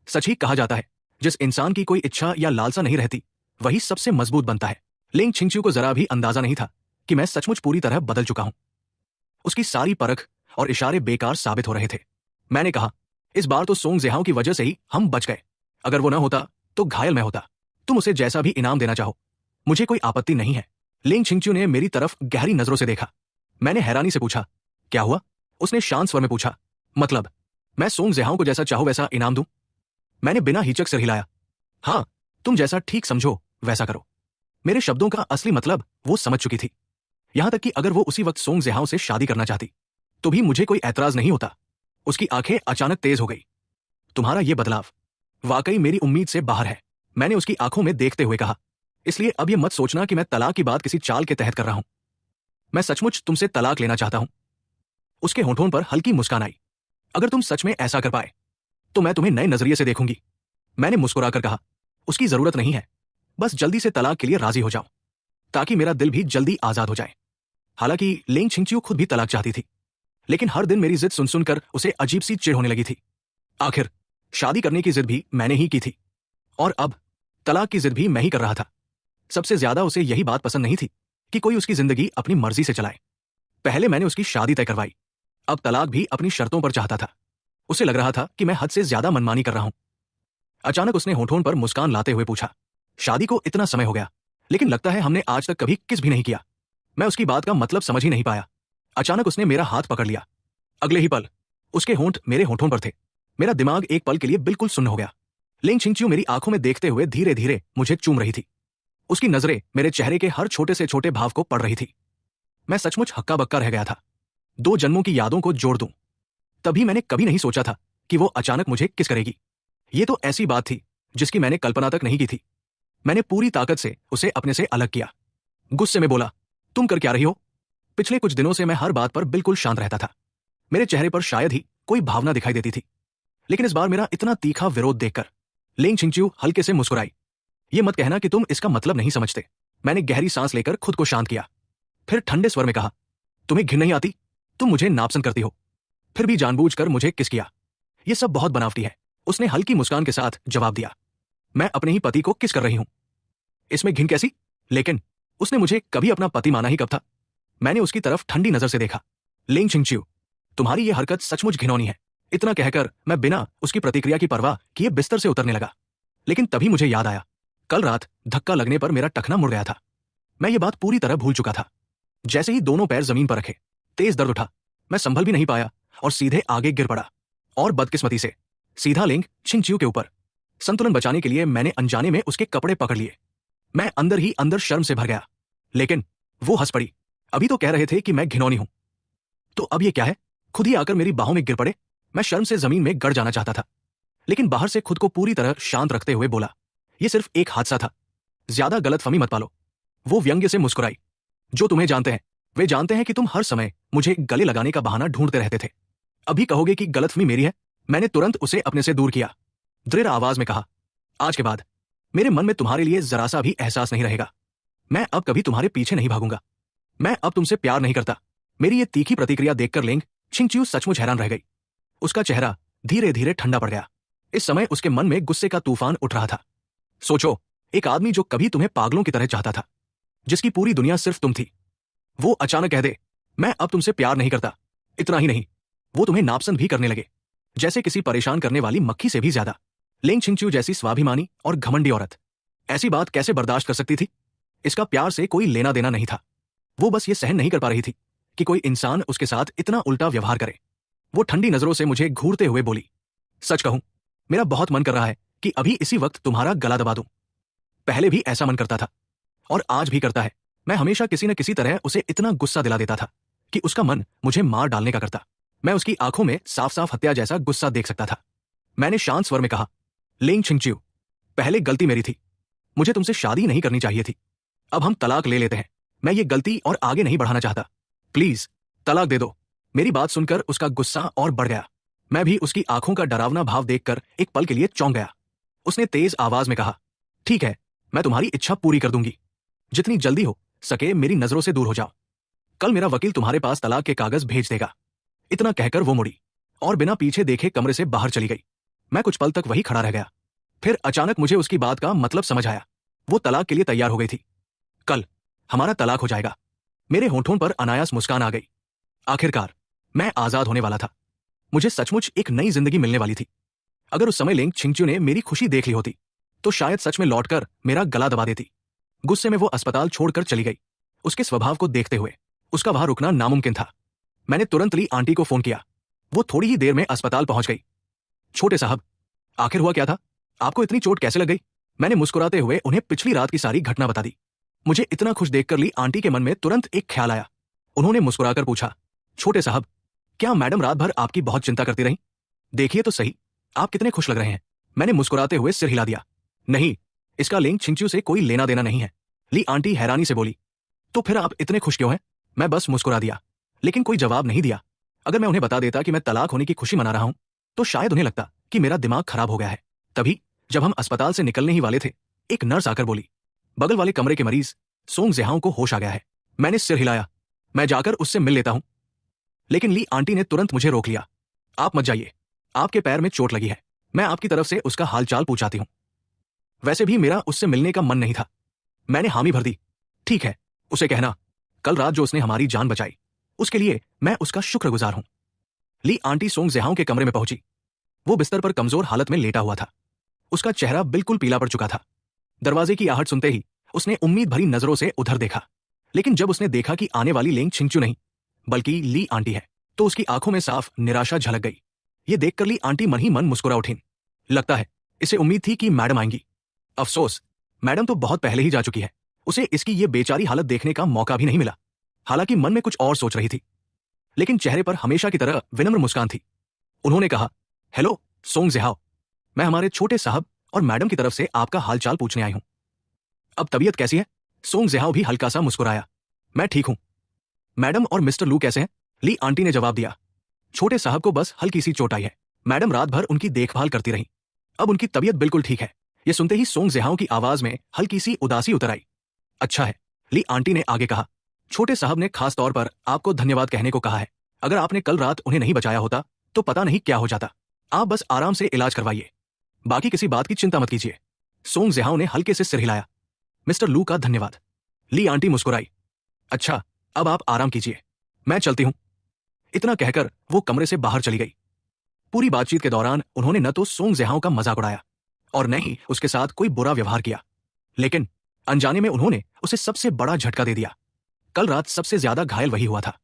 सच ही कहा जाता है, जिस इंसान की कोई इच्छा या लालसा नहीं रहती वही सबसे मजबूत बनता है। लिंग छिंगच्यू को जरा भी अंदाजा नहीं था कि मैं सचमुच पूरी तरह बदल चुका हूं। उसकी सारी परख और इशारे बेकार साबित हो रहे थे। मैंने कहा, इस बार तो सोंग जेहाओ की वजह से ही हम बच गए। अगर वो न होता तो घायल मैं होता। तुम उसे जैसा भी इनाम देना चाहो, मुझे कोई आपत्ति नहीं है। लिंग छिंगच्यू ने मेरी तरफ गहरी नजरों से देखा। मैंने हैरानी से पूछा, क्या हुआ? उसने शांत स्वर में पूछा, मतलब मैं सोंग जेहाओ को जैसा चाहो वैसा इनाम दूं? मैंने बिना हिचक सिर हिलाया। हाँ, तुम जैसा ठीक समझो वैसा करो। मेरे शब्दों का असली मतलब वो समझ चुकी थी। यहां तक कि अगर वो उसी वक्त सोंग जेहाओ से शादी करना चाहती तो भी मुझे कोई ऐतराज नहीं होता। उसकी आंखें अचानक तेज हो गई। तुम्हारा ये बदलाव वाकई मेरी उम्मीद से बाहर है, मैंने उसकी आंखों में देखते हुए कहा। इसलिए अब ये मत सोचना कि मैं तलाक की बात किसी चाल के तहत कर रहा हूं। मैं सचमुच तुमसे तलाक लेना चाहता हूं। उसके होंठों पर हल्की मुस्कान आई। अगर तुम सच में ऐसा कर पाए तो मैं तुम्हें नए नजरिए से देखूंगी। मैंने मुस्कुराकर कहा, उसकी जरूरत नहीं है, बस जल्दी से तलाक के लिए राजी हो जाओ ताकि मेरा दिल भी जल्दी आजाद हो जाए। हालांकि लिंग छिंगच्यू खुद भी तलाक चाहती थी, लेकिन हर दिन मेरी जिद सुन सुनकर उसे अजीब सी चिढ़ होने लगी थी। आखिर शादी करने की जिद भी मैंने ही की थी और अब तलाक की जिद भी मैं ही कर रहा था। सबसे ज्यादा उसे यही बात पसंद नहीं थी कि कोई उसकी जिंदगी अपनी मर्जी से चलाए। पहले मैंने उसकी शादी तय करवाई, अब तलाक भी अपनी शर्तों पर चाहता था। उसे लग रहा था कि मैं हद से ज्यादा मनमानी कर रहा हूं। अचानक उसने होठों पर मुस्कान लाते हुए पूछा, शादी को इतना समय हो गया, लेकिन लगता है हमने आज तक कभी किस भी नहीं किया। मैं उसकी बात का मतलब समझ ही नहीं पाया। अचानक उसने मेरा हाथ पकड़ लिया। अगले ही पल उसके होंठ मेरे होठों पर थे। मेरा दिमाग एक पल के लिए बिल्कुल सुन्न हो गया। लिंग छिंगच्यू मेरी आंखों में देखते हुए धीरे धीरे मुझे चूम रही थी। उसकी नजरें मेरे चेहरे के हर छोटे से छोटे भाव को पढ़ रही थी। मैं सचमुच हक्का बक्का रह गया था। 2 जन्मों की यादों को जोड़ दूं, तभी मैंने कभी नहीं सोचा था कि वो अचानक मुझे किस करेगी। ये तो ऐसी बात थी जिसकी मैंने कल्पना तक नहीं की थी। मैंने पूरी ताकत से उसे अपने से अलग किया। गुस्से में बोला, तुम कर क्या रही हो? पिछले कुछ दिनों से मैं हर बात पर बिल्कुल शांत रहता था। मेरे चेहरे पर शायद ही कोई भावना दिखाई देती थी, लेकिन इस बार मेरा इतना तीखा विरोध देखकर लिंग छिंगच्यू हल्के से मुस्कुराई। ये मत कहना कि तुम इसका मतलब नहीं समझते। मैंने गहरी सांस लेकर खुद को शांत किया। फिर ठंडे स्वर में कहा, तुम्हें घिन नहीं आती? तुम मुझे नापसंद करती हो, फिर भी जानबूझकर मुझे किस किया। ये सब बहुत बनावटी है। उसने हल्की मुस्कान के साथ जवाब दिया, मैं अपने ही पति को किस कर रही हूं, इसमें घिन कैसी? लेकिन उसने मुझे कभी अपना पति माना ही कब था? मैंने उसकी तरफ ठंडी नजर से देखा। लिंग छिंगच्यू, तुम्हारी ये हरकत सचमुच घिनौनी है। इतना कहकर मैं बिना उसकी प्रतिक्रिया की परवाह किए बिस्तर से उतरने लगा। लेकिन तभी मुझे याद आया, कल रात धक्का लगने पर मेरा टखना मुड़ गया था। मैं ये बात पूरी तरह भूल चुका था। जैसे ही दोनों पैर जमीन पर रखे, तेज दर्द उठा। मैं संभल भी नहीं पाया और सीधे आगे गिर पड़ा, और बदकिस्मती से सीधा लिंग छिंगच्यू के ऊपर। संतुलन बचाने के लिए मैंने अनजाने में उसके कपड़े पकड़ लिए। मैं अंदर ही अंदर शर्म से भर गया, लेकिन वो हंस पड़ी। अभी तो कह रहे थे कि मैं घिनौनी हूं, तो अब ये क्या है? खुद ही आकर मेरी बाहों में गिर पड़े। मैं शर्म से जमीन में गड़ जाना चाहता था, लेकिन बाहर से खुद को पूरी तरह शांत रखते हुए बोला, यह सिर्फ एक हादसा था, ज्यादा गलतफहमी मत पालो। वो व्यंग्य से मुस्कुराई, जो तुम्हें जानते हैं वे जानते हैं कि तुम हर समय मुझे गले लगाने का बहाना ढूंढते रहते थे। अभी कहोगे कि गलतफहमी मेरी है? मैंने तुरंत उसे अपने से दूर किया। दृढ़ आवाज में कहा, आज के बाद मेरे मन में तुम्हारे लिए जरा सा भी एहसास नहीं रहेगा। मैं अब कभी तुम्हारे पीछे नहीं भागूंगा। मैं अब तुमसे प्यार नहीं करता। मेरी ये तीखी प्रतिक्रिया देखकर लिंग छिंगच्यू सचमुच हैरान रह गई। उसका चेहरा धीरे धीरे ठंडा पड़ गया। इस समय उसके मन में गुस्से का तूफान उठ रहा था। सोचो, एक आदमी जो कभी तुम्हें पागलों की तरह चाहता था, जिसकी पूरी दुनिया सिर्फ तुम थी, वो अचानक कह दे, मैं अब तुमसे प्यार नहीं करता। इतना ही नहीं, वो तुम्हें नापसंद भी करने लगे, जैसे किसी परेशान करने वाली मक्खी से भी ज्यादा। लिंग छिंगच्यू जैसी स्वाभिमानी और घमंडी औरत ऐसी बात कैसे बर्दाश्त कर सकती थी? इसका प्यार से कोई लेना देना नहीं था। वो बस ये सहन नहीं कर पा रही थी कि कोई इंसान उसके साथ इतना उल्टा व्यवहार करे। वो ठंडी नजरों से मुझे घूरते हुए बोली, सच कहूं, मेरा बहुत मन कर रहा है कि अभी इसी वक्त तुम्हारा गला दबा दूं। पहले भी ऐसा मन करता था और आज भी करता है। मैं हमेशा किसी न किसी तरह उसे इतना गुस्सा दिला देता था कि उसका मन मुझे मार डालने का करता। मैं उसकी आंखों में साफ साफ हत्या जैसा गुस्सा देख सकता था। मैंने शांत स्वर में कहा, लिंग छिंगच्यू, पहले गलती मेरी थी। मुझे तुमसे शादी नहीं करनी चाहिए थी। अब हम तलाक ले लेते हैं। मैं ये गलती और आगे नहीं बढ़ाना चाहता। प्लीज तलाक दे दो। मेरी बात सुनकर उसका गुस्सा और बढ़ गया। मैं भी उसकी आंखों का डरावना भाव देखकर एक पल के लिए चौंक गया। उसने तेज आवाज में कहा, ठीक है, मैं तुम्हारी इच्छा पूरी कर दूंगी। जितनी जल्दी हो सके मेरी नजरों से दूर हो जाओ। कल मेरा वकील तुम्हारे पास तलाक के कागज भेज देगा। इतना कहकर वो मुड़ी और बिना पीछे देखे कमरे से बाहर चली गई। मैं कुछ पल तक वही खड़ा रह गया। फिर अचानक मुझे उसकी बात का मतलब समझ आया। वो तलाक के लिए तैयार हो गई थी। कल हमारा तलाक हो जाएगा। मेरे होंठों पर अनायास मुस्कान आ गई। आखिरकार मैं आजाद होने वाला था। मुझे सचमुच एक नई जिंदगी मिलने वाली थी। अगर उस समय लेंग छिंगच्यू ने मेरी खुशी देख ली होती तो शायद सच में लौटकर मेरा गला दबा देती। गुस्से में वो अस्पताल छोड़कर चली गई। उसके स्वभाव को देखते हुए उसका वहां रुकना नामुमकिन था। मैंने तुरंत ली आंटी को फोन किया। वो थोड़ी ही देर में अस्पताल पहुंच गई। छोटे साहब, आखिर हुआ क्या था? आपको इतनी चोट कैसे लग गई? मैंने मुस्कुराते हुए उन्हें पिछली रात की सारी घटना बता दी। मुझे इतना खुश देखकर ली आंटी के मन में तुरंत एक ख्याल आया। उन्होंने मुस्कुराकर पूछा, छोटे साहब, क्या मैडम रात भर आपकी बहुत चिंता करती रही? देखिए तो सही, आप कितने खुश लग रहे हैं। मैंने मुस्कुराते हुए सिर हिला दिया। नहीं, इसका लेंग छिंगच्यू से कोई लेना देना नहीं है। ली आंटी हैरानी से बोली। तो फिर आप इतने खुश क्यों हैं? मैं बस मुस्कुरा दिया, लेकिन कोई जवाब नहीं दिया। अगर मैं उन्हें बता देता कि मैं तलाक होने की खुशी मना रहा हूं तो शायद उन्हें लगता कि मेरा दिमाग खराब हो गया है। तभी जब हम अस्पताल से निकलने ही वाले थे, एक नर्स आकर बोली, बगल वाले कमरे के मरीज सोंग ज़िहाओ को होश आ गया है। मैंने सिर हिलाया। मैं जाकर उससे मिल लेता हूं। लेकिन ली आंटी ने तुरंत मुझे रोक लिया। आप मत जाइए, आपके पैर में चोट लगी है। मैं आपकी तरफ से उसका हालचाल पूछाती हूं। वैसे भी मेरा उससे मिलने का मन नहीं था। मैंने हामी भर दी। ठीक है, उसे कहना कल रात जो उसने हमारी जान बचाई उसके लिए मैं उसका शुक्रगुजार हूं। ली आंटी सोंग ज़िहाओ के कमरे में पहुंची। वो बिस्तर पर कमजोर हालत में लेटा हुआ था। उसका चेहरा बिल्कुल पीला पड़ चुका था। दरवाजे की आहट सुनते ही उसने उम्मीद भरी नजरों से उधर देखा, लेकिन जब उसने देखा कि आने वाली लेंग छिंगच्यू नहीं बल्कि ली आंटी है तो उसकी आंखों में साफ निराशा झलक गई। ये देखकर ली आंटी मन ही मन मुस्कुरा उठी। लगता है इसे उम्मीद थी कि मैडम आएंगी। अफसोस, मैडम तो बहुत पहले ही जा चुकी है। उसे इसकी ये बेचारी हालत देखने का मौका भी नहीं मिला। हालांकि मन में कुछ और सोच रही थी, लेकिन चेहरे पर हमेशा की तरह विनम्र मुस्कान थी। उन्होंने कहा, हेलो सोंग ज़िहाओ, मैं हमारे छोटे साहब और मैडम की तरफ से आपका हालचाल पूछने आई हूं। अब तबीयत कैसी है? सोंग ज़िहाओ भी हल्का सा मुस्कुराया। मैं ठीक हूं। मैडम और मिस्टर लू कैसे हैं? ली आंटी ने जवाब दिया। छोटे साहब को बस हल्की सी चोट आई है। मैडम रात भर उनकी देखभाल करती रही। अब उनकी तबीयत बिल्कुल ठीक है। ये सुनते ही सोंग ज़िहाओ की आवाज में हल्की सी उदासी उतर आई। अच्छा है, ली आंटी ने आगे कहा। छोटे साहब ने खास तौर पर आपको धन्यवाद कहने को कहा है। अगर आपने कल रात उन्हें नहीं बचाया होता तो पता नहीं क्या हो जाता। आप बस आराम से इलाज करवाइए, बाकी किसी बात की चिंता मत कीजिए। सोंग ज़िहाओ ने हल्के से सिर हिलाया। मिस्टर लू का धन्यवाद। ली आंटी मुस्कुराई। अच्छा, अब आप आराम कीजिए, मैं चलती हूं। इतना कहकर वो कमरे से बाहर चली गई। पूरी बातचीत के दौरान उन्होंने न तो सोंग ज़िहाओ का मजाक उड़ाया और न ही उसके साथ कोई बुरा व्यवहार किया, लेकिन अनजाने में उन्होंने उसे सबसे बड़ा झटका दे दिया। कल रात सबसे ज्यादा घायल वही हुआ था।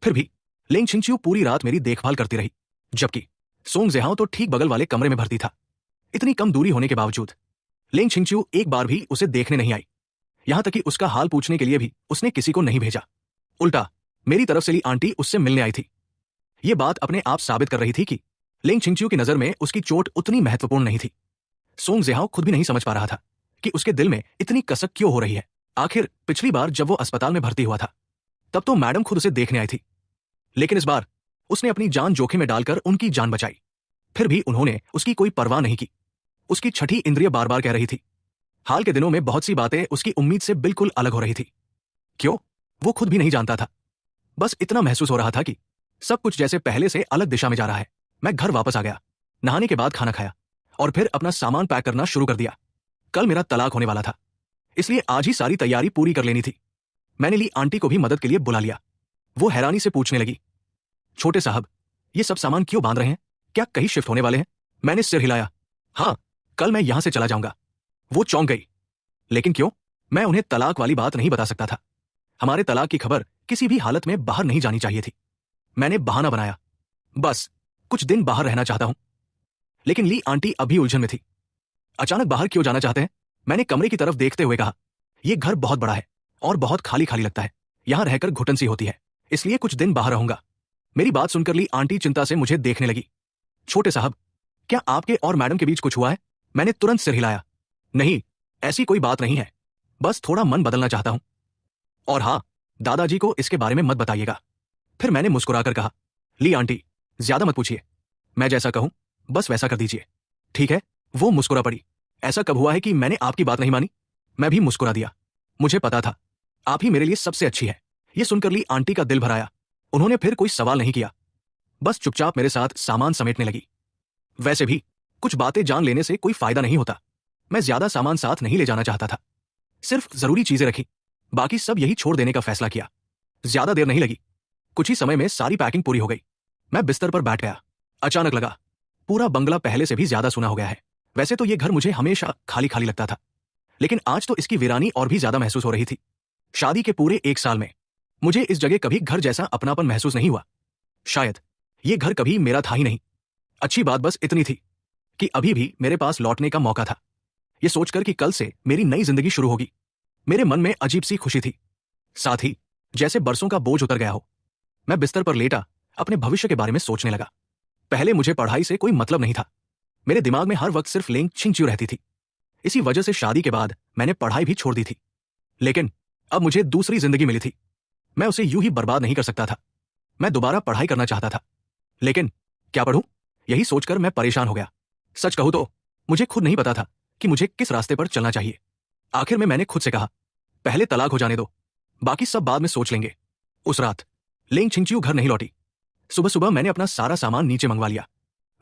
फिर भी लेंग छिंगच्यू पूरी रात मेरी देखभाल करती रही, जबकि सोंग ज़िहाओ तो ठीक बगल वाले कमरे में भर्ती था। इतनी कम दूरी होने के बावजूद लेंग छिंगच्यू एक बार भी उसे देखने नहीं आई। यहां तक कि उसका हाल पूछने के लिए भी उसने किसी को नहीं भेजा। उल्टा मेरी तरफ से ली आंटी उससे मिलने आई थी। यह बात अपने आप साबित कर रही थी कि लेंग छिंगच्यू की नजर में उसकी चोट उतनी महत्वपूर्ण नहीं थी। सोंग ज़िहाओ खुद भी नहीं समझ पा रहा था कि उसके दिल में इतनी कसक क्यों हो रही है। आखिर पिछली बार जब वो अस्पताल में भर्ती हुआ था तब तो मैडम खुद उसे देखने आई थी, लेकिन इस बार उसने अपनी जान जोखिम में डालकर उनकी जान बचाई। फिर भी उन्होंने उसकी कोई परवाह नहीं की। उसकी छठी इंद्रिय बार बार कह रही थी। हाल के दिनों में बहुत सी बातें उसकी उम्मीद से बिल्कुल अलग हो रही थी। क्यों, वो खुद भी नहीं जानता था। बस इतना महसूस हो रहा था कि सब कुछ जैसे पहले से अलग दिशा में जा रहा है। मैं घर वापस आ गया, नहाने के बाद खाना खाया और फिर अपना सामान पैक करना शुरू कर दिया। कल मेरा तलाक होने वाला था, इसलिए आज ही सारी तैयारी पूरी कर लेनी थी। मैंने ली आंटी को भी मदद के लिए बुला लिया। वो हैरानी से पूछने लगी, छोटे साहब, ये सब सामान क्यों बांध रहे हैं? क्या कहीं शिफ्ट होने वाले हैं? मैंने सिर हिलाया। हाँ, कल मैं यहां से चला जाऊंगा। वो चौंक गई। लेकिन क्यों? मैं उन्हें तलाक वाली बात नहीं बता सकता था। हमारे तलाक की खबर किसी भी हालत में बाहर नहीं जानी चाहिए थी। मैंने बहाना बनाया, बस कुछ दिन बाहर रहना चाहता हूं। लेकिन ली आंटी अभी उलझन में थी। अचानक बाहर क्यों जाना चाहते हैं? मैंने कमरे की तरफ देखते हुए कहा। यह घर बहुत बड़ा है और बहुत खाली खाली लगता है। यहां रहकर घुटन सी होती है, इसलिए कुछ दिन बाहर रहूंगा। मेरी बात सुनकर ली आंटी चिंता से मुझे देखने लगी। छोटे साहब, क्या आपके और मैडम के बीच कुछ हुआ है? मैंने तुरंत सिर हिलाया। नहीं, ऐसी कोई बात नहीं है, बस थोड़ा मन बदलना चाहता हूं। और हाँ, दादाजी को इसके बारे में मत बताइएगा। फिर मैंने मुस्कुराकर कहा, ली आंटी, ज्यादा मत पूछिए, मैं जैसा कहूं बस वैसा कर दीजिए, ठीक है? वो मुस्कुरा पड़ी। ऐसा कब हुआ है कि मैंने आपकी बात नहीं मानी? मैं भी मुस्कुरा दिया। मुझे पता था आप ही मेरे लिए सबसे अच्छी है। ये सुनकर ली आंटी का दिल भर आया। उन्होंने फिर कोई सवाल नहीं किया, बस चुपचाप मेरे साथ सामान समेटने लगी। वैसे भी कुछ बातें जान लेने से कोई फायदा नहीं होता। मैं ज्यादा सामान साथ नहीं ले जाना चाहता था, सिर्फ जरूरी चीजें रखी, बाकी सब यही छोड़ देने का फैसला किया। ज्यादा देर नहीं लगी, कुछ ही समय में सारी पैकिंग पूरी हो गई। मैं बिस्तर पर बैठ गया। अचानक लगा पूरा बंगला पहले से भी ज्यादा सुना हो गया है। वैसे तो ये घर मुझे हमेशा खाली खाली लगता था, लेकिन आज तो इसकी वीरानी और भी ज्यादा महसूस हो रही थी। शादी के पूरे 1 साल में मुझे इस जगह कभी घर जैसा अपनापन महसूस नहीं हुआ। शायद ये घर कभी मेरा था ही नहीं। अच्छी बात बस इतनी थी कि अभी भी मेरे पास लौटने का मौका था। ये सोचकर कि कल से मेरी नई जिंदगी शुरू होगी, मेरे मन में अजीब सी खुशी थी, साथ ही जैसे बरसों का बोझ उतर गया हो। मैं बिस्तर पर लेटा अपने भविष्य के बारे में सोचने लगा। पहले मुझे पढ़ाई से कोई मतलब नहीं था, मेरे दिमाग में हर वक्त सिर्फ लेंग छिंचियो रहती थी। इसी वजह से शादी के बाद मैंने पढ़ाई भी छोड़ दी थी। लेकिन अब मुझे दूसरी जिंदगी मिली थी, मैं उसे यूं ही बर्बाद नहीं कर सकता था। मैं दोबारा पढ़ाई करना चाहता था, लेकिन क्या पढ़ूं, यही सोचकर मैं परेशान हो गया। सच कहूं तो मुझे खुद नहीं पता था कि मुझे किस रास्ते पर चलना चाहिए। आखिर में मैंने खुद से कहा, पहले तलाक हो जाने दो, बाकी सब बाद में सोच लेंगे। उस रात लेंग छिंचियो घर नहीं लौटी। सुबह सुबह मैंने अपना सारा सामान नीचे मंगवा लिया।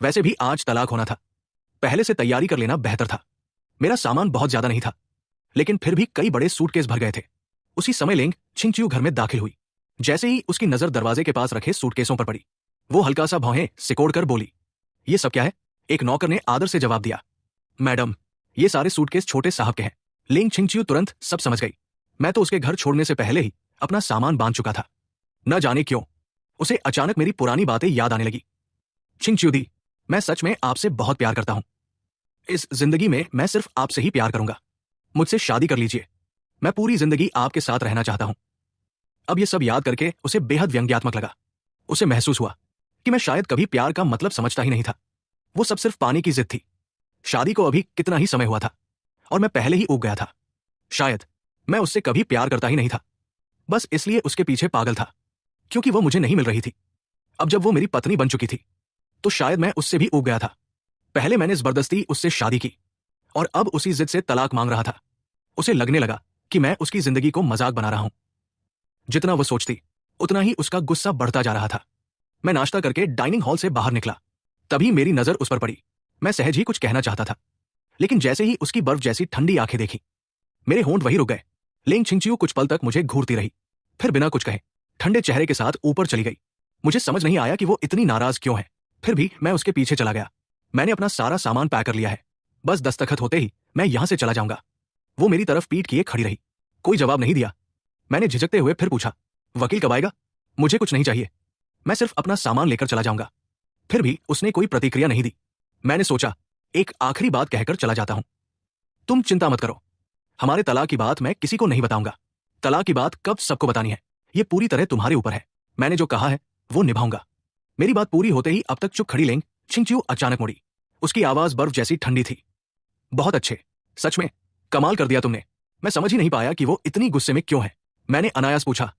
वैसे भी आज तलाक होना था, पहले से तैयारी कर लेना बेहतर था। मेरा सामान बहुत ज्यादा नहीं था, लेकिन फिर भी कई बड़े सूटकेस भर गए थे। उसी समय लेंग छिंचियो घर में दाखिल हुई। जैसे ही उसकी नजर दरवाजे के पास रखे सूटकेसों पर पड़ी, वो हल्का सा भौहें सिकोड़कर बोली, ये सब क्या है? एक नौकर ने आदर से जवाब दिया, मैडम, ये सारे सूटकेस छोटे साहब के हैं। लेंग छिंचियो तुरंत सब समझ गई। मैं तो उसके घर छोड़ने से पहले ही अपना सामान बांध चुका था। न जाने क्यों उसे अचानक मेरी पुरानी बातें याद आने लगी। छिंचियो दी, मैं सच में आपसे बहुत प्यार करता हूं। इस जिंदगी में मैं सिर्फ आपसे ही प्यार करूंगा। मुझसे शादी कर लीजिए, मैं पूरी जिंदगी आपके साथ रहना चाहता हूं। अब ये सब याद करके उसे बेहद व्यंग्यात्मक लगा। उसे महसूस हुआ कि मैं शायद कभी प्यार का मतलब समझता ही नहीं था। वो सब सिर्फ पाने की जिद थी। शादी को अभी कितना ही समय हुआ था और मैं पहले ही ऊब गया था। शायद मैं उससे कभी प्यार करता ही नहीं था, बस इसलिए उसके पीछे पागल था, क्योंकि वो मुझे नहीं मिल रही थी। अब जब वो मेरी पत्नी बन चुकी थी, तो शायद मैं उससे भी ऊब गया था। पहले मैंने जबरदस्ती उससे शादी की और अब उसी जिद से तलाक मांग रहा था। उसे लगने लगा कि मैं उसकी जिंदगी को मजाक बना रहा हूं। जितना वो सोचती, उतना ही उसका गुस्सा बढ़ता जा रहा था। मैं नाश्ता करके डाइनिंग हॉल से बाहर निकला, तभी मेरी नजर उस पर पड़ी। मैं सहज ही कुछ कहना चाहता था, लेकिन जैसे ही उसकी बर्फ जैसी ठंडी आंखें देखी, मेरे होंठ वहीं रुक गए। लेंग छिंचियो कुछ पल तक मुझे घूरती रही, फिर बिना कुछ कहे ठंडे चेहरे के साथ ऊपर चली गई। मुझे समझ नहीं आया कि वो इतनी नाराज क्यों है, फिर भी मैं उसके पीछे चला गया। मैंने अपना सारा सामान पैक कर लिया है, बस दस्तखत होते ही मैं यहां से चला जाऊंगा। वो मेरी तरफ पीठ किए खड़ी रही, कोई जवाब नहीं दिया। मैंने झिझकते हुए फिर पूछा, वकील कब आएगा? मुझे कुछ नहीं चाहिए, मैं सिर्फ अपना सामान लेकर चला जाऊंगा। फिर भी उसने कोई प्रतिक्रिया नहीं दी। मैंने सोचा, एक आखिरी बात कहकर चला जाता हूं। तुम चिंता मत करो, हमारे तलाक की बात मैं किसी को नहीं बताऊंगा। तलाक की बात कब सबको बतानी है, ये पूरी तरह तुम्हारे ऊपर है। मैंने जो कहा है वो निभाऊंगा। मेरी बात पूरी होते ही अब तक चुप खड़ी लेंग छिंचियो अचानक मुड़ी। उसकी आवाज बर्फ जैसी ठंडी थी। बहुत अच्छे, सच में कमाल कर दिया तुमने। मैं समझ ही नहीं पाया कि वो इतनी गुस्से में क्यों है। मैंने अनायास पूछा,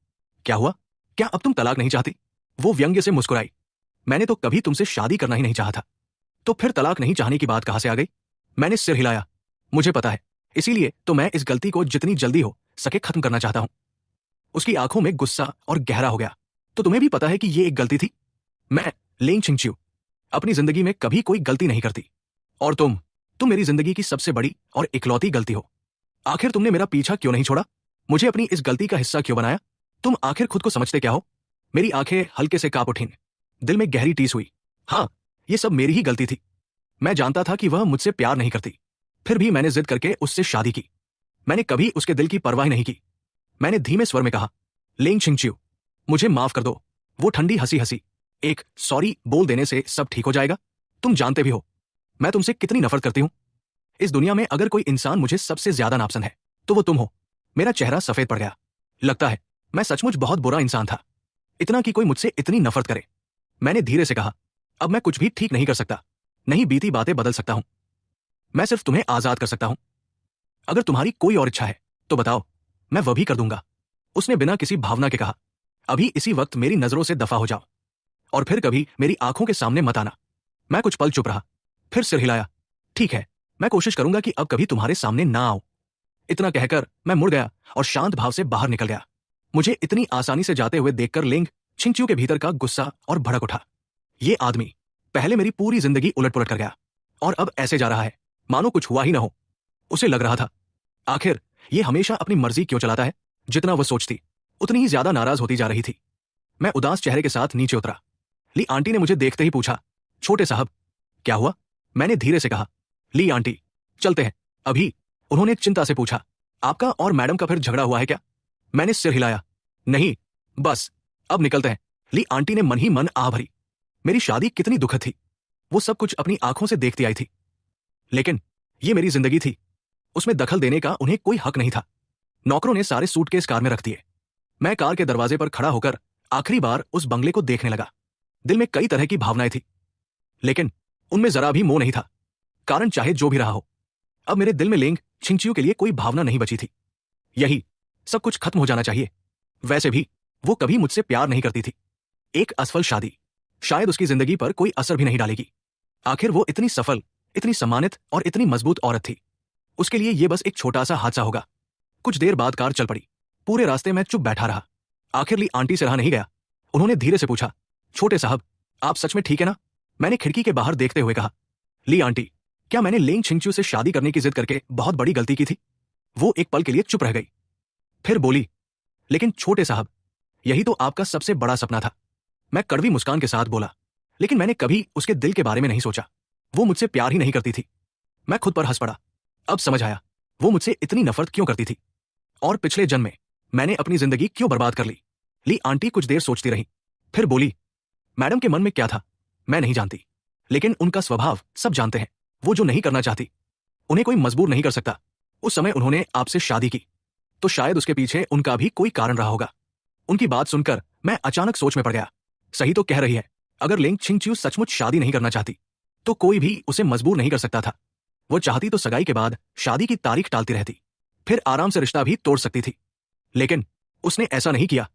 क्या हुआ? क्या अब तुम तलाक नहीं चाहती? वो व्यंग्य से मुस्कुराई। मैंने तो कभी तुमसे शादी करना ही नहीं चाहा था, तो फिर तलाक नहीं चाहने की बात कहां से आ गई? मैंने सिर हिलाया। मुझे पता है, इसीलिए तो मैं इस गलती को जितनी जल्दी हो सके खत्म करना चाहता हूं। उसकी आंखों में गुस्सा और गहरा हो गया। तो तुम्हें भी पता है कि ये एक गलती थी? मैं लेंग छिंचियो अपनी जिंदगी में कभी कोई गलती नहीं करती, और तुम मेरी जिंदगी की सबसे बड़ी और इकलौती गलती हो। आखिर तुमने मेरा पीछा क्यों नहीं छोड़ा? मुझे अपनी इस गलती का हिस्सा क्यों बनाया? तुम आखिर खुद को समझते क्या हो? मेरी आंखें हल्के से कांप उठीं, दिल में गहरी टीस हुई। हाँ, ये सब मेरी ही गलती थी। मैं जानता था कि वह मुझसे प्यार नहीं करती, फिर भी मैंने जिद करके उससे शादी की। मैंने कभी उसके दिल की परवाह नहीं की। मैंने धीमे स्वर में कहा, लेंग छिंचियो, मुझे माफ कर दो। वो ठंडी हंसी हंसी, एक सॉरी बोल देने से सब ठीक हो जाएगा? तुम जानते भी हो मैं तुमसे कितनी नफरत करती हूं। इस दुनिया में अगर कोई इंसान मुझे सबसे ज्यादा नापसंद है तो वो तुम हो। मेरा चेहरा सफेद पड़ गया। लगता है मैं सचमुच बहुत बुरा इंसान था, इतना कि कोई मुझसे इतनी नफरत करे। मैंने धीरे से कहा, अब मैं कुछ भी ठीक नहीं कर सकता, नहीं बीती बातें बदल सकता हूं। मैं सिर्फ तुम्हें आजाद कर सकता हूं। अगर तुम्हारी कोई और इच्छा है तो बताओ, मैं वह भी कर दूंगा। उसने बिना किसी भावना के कहा, अभी इसी वक्त मेरी नजरों से दफा हो जाओ और फिर कभी मेरी आंखों के सामने मत आना। मैं कुछ पल चुप रहा, फिर सिर हिलाया। ठीक है, मैं कोशिश करूंगा कि अब कभी तुम्हारे सामने ना आऊं। इतना कहकर मैं मुड़ गया और शांत भाव से बाहर निकल गया। मुझे इतनी आसानी से जाते हुए देखकर लिंग छिंगच्यू के भीतर का गुस्सा और भड़क उठा। ये आदमी पहले मेरी पूरी जिंदगी उलट-पुलट कर गया और अब ऐसे जा रहा है मानो कुछ हुआ ही ना हो। उसे लग रहा था आखिर ये हमेशा अपनी मर्जी क्यों चलाता है। जितना वो सोचती उतनी ही ज्यादा नाराज होती जा रही थी। मैं उदास चेहरे के साथ नीचे उतरा। ली आंटी ने मुझे देखते ही पूछा, छोटे साहब क्या हुआ? मैंने धीरे से कहा, ली आंटी चलते हैं अभी। उन्होंने चिंता से पूछा, आपका और मैडम का फिर झगड़ा हुआ है क्या? मैंने सिर हिलाया, नहीं बस अब निकलते हैं। ली आंटी ने मन ही मन आह भरी। मेरी शादी कितनी दुखद थी, वो सब कुछ अपनी आंखों से देखती आई थी, लेकिन ये मेरी जिंदगी थी, उसमें दखल देने का उन्हें कोई हक नहीं था। नौकरों ने सारे सूटकेस कार में रख दिए। मैं कार के दरवाजे पर खड़ा होकर आखिरी बार उस बंगले को देखने लगा। दिल में कई तरह की भावनाएं थी, लेकिन उनमें जरा भी मोह नहीं था। कारण चाहे जो भी रहा हो, अब मेरे दिल में लिंग छिंगच्यू के लिए कोई भावना नहीं बची थी। यही सब कुछ खत्म हो जाना चाहिए। वैसे भी वो कभी मुझसे प्यार नहीं करती थी। एक असफल शादी शायद उसकी जिंदगी पर कोई असर भी नहीं डालेगी। आखिर वो इतनी सफल, इतनी सम्मानित और इतनी मजबूत औरत थी। उसके लिए ये बस एक छोटा सा हादसा होगा। कुछ देर बाद कार चल पड़ी। पूरे रास्ते मैं चुप बैठा रहा। आखिर ली आंटी से रहा नहीं गया। उन्होंने धीरे से पूछा, छोटे साहब आप सच में ठीक है ना? मैंने खिड़की के बाहर देखते हुए कहा, ली आंटी क्या मैंने लिंग छिंगच्यू से शादी करने की जिद करके बहुत बड़ी गलती की थी? वो एक पल के लिए चुप रह गई, फिर बोली, लेकिन छोटे साहब यही तो आपका सबसे बड़ा सपना था। मैं कड़वी मुस्कान के साथ बोला, लेकिन मैंने कभी उसके दिल के बारे में नहीं सोचा। वो मुझसे प्यार ही नहीं करती थी। मैं खुद पर हंस पड़ा। अब समझ आया वो मुझसे इतनी नफरत क्यों करती थी और पिछले जन्म में मैंने अपनी जिंदगी क्यों बर्बाद कर ली। ली आंटी कुछ देर सोचती रही, फिर बोली, मैडम के मन में क्या था मैं नहीं जानती, लेकिन उनका स्वभाव सब जानते हैं। वो जो नहीं करना चाहती उन्हें कोई मजबूर नहीं कर सकता। उस समय उन्होंने आपसे शादी की तो शायद उसके पीछे उनका भी कोई कारण रहा होगा। उनकी बात सुनकर मैं अचानक सोच में पड़ गया। सही तो कह रही है, अगर लिंग छिंगच्यू सचमुच शादी नहीं करना चाहती तो कोई भी उसे मजबूर नहीं कर सकता था। वो चाहती तो सगाई के बाद शादी की तारीख टालती रहती, फिर आराम से रिश्ता भी तोड़ सकती थी, लेकिन उसने ऐसा नहीं किया।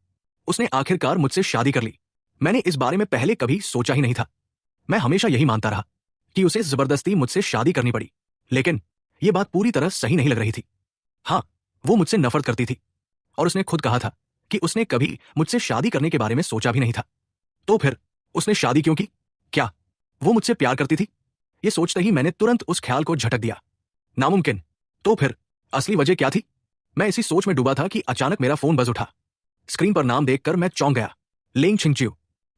उसने आखिरकार मुझसे शादी कर ली। मैंने इस बारे में पहले कभी सोचा ही नहीं था। मैं हमेशा यही मानता रहा कि उसे जबरदस्ती मुझसे शादी करनी पड़ी, लेकिन यह बात पूरी तरह सही नहीं लग रही थी। हाँ, वो मुझसे नफरत करती थी और उसने खुद कहा था कि उसने कभी मुझसे शादी करने के बारे में सोचा भी नहीं था। तो फिर उसने शादी क्यों की? क्या वो मुझसे प्यार करती थी? ये सोचते ही मैंने तुरंत उस ख्याल को झटक दिया। नामुमकिन। तो फिर असली वजह क्या थी? मैं इसी सोच में डूबा था कि अचानक मेरा फोन बज उठा। स्क्रीन पर नाम देखकर मैं चौंक गया, लिंग छिंगच्यू।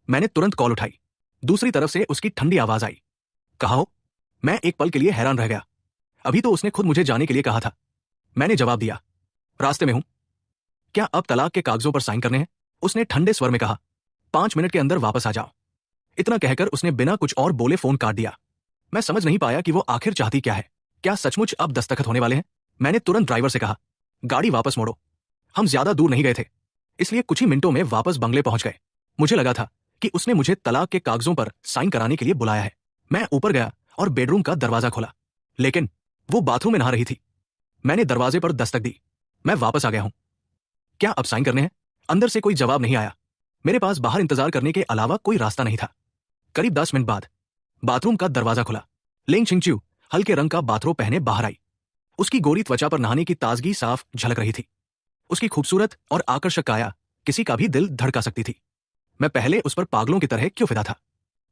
मैंने तुरंत कॉल उठाई। दूसरी तरफ से उसकी ठंडी आवाज आई, कहा हो? मैं एक पल के लिए हैरान रह गया। अभी तो उसने खुद मुझे जाने के लिए कहा था। मैंने जवाब दिया, रास्ते में हूं। क्या अब तलाक के कागजों पर साइन करने हैं? उसने ठंडे स्वर में कहा, 5 मिनट के अंदर वापस आ जाओ। इतना कहकर उसने बिना कुछ और बोले फोन काट दिया। मैं समझ नहीं पाया कि वो आखिर चाहती क्या है। क्या सचमुच अब दस्तखत होने वाले हैं? मैंने तुरंत ड्राइवर से कहा, गाड़ी वापस मोड़ो। हम ज्यादा दूर नहीं गए थे, इसलिए कुछ ही मिनटों में वापस बंगले पहुंच गए। मुझे लगा था कि उसने मुझे तलाक के कागजों पर साइन कराने के लिए बुलाया है। मैं ऊपर गया और बेडरूम का दरवाजा खोला, लेकिन वो बाथरूम में नहा रही थी। मैंने दरवाजे पर दस्तक दी, मैं वापस आ गया हूं। क्या अब साइन करने हैं? अंदर से कोई जवाब नहीं आया। मेरे पास बाहर इंतजार करने के अलावा कोई रास्ता नहीं था। करीब 10 मिनट बाद बाथरूम का दरवाजा खुला। लिंग छिंगच्यू हल्के रंग का बाथरोब पहने बाहर आई। उसकी गोरी त्वचा पर नहाने की ताजगी साफ झलक रही थी। उसकी खूबसूरत और आकर्षक काया किसी का भी दिल धड़का सकती थी। मैं पहले उस पर पागलों की तरह क्यों फिदा था,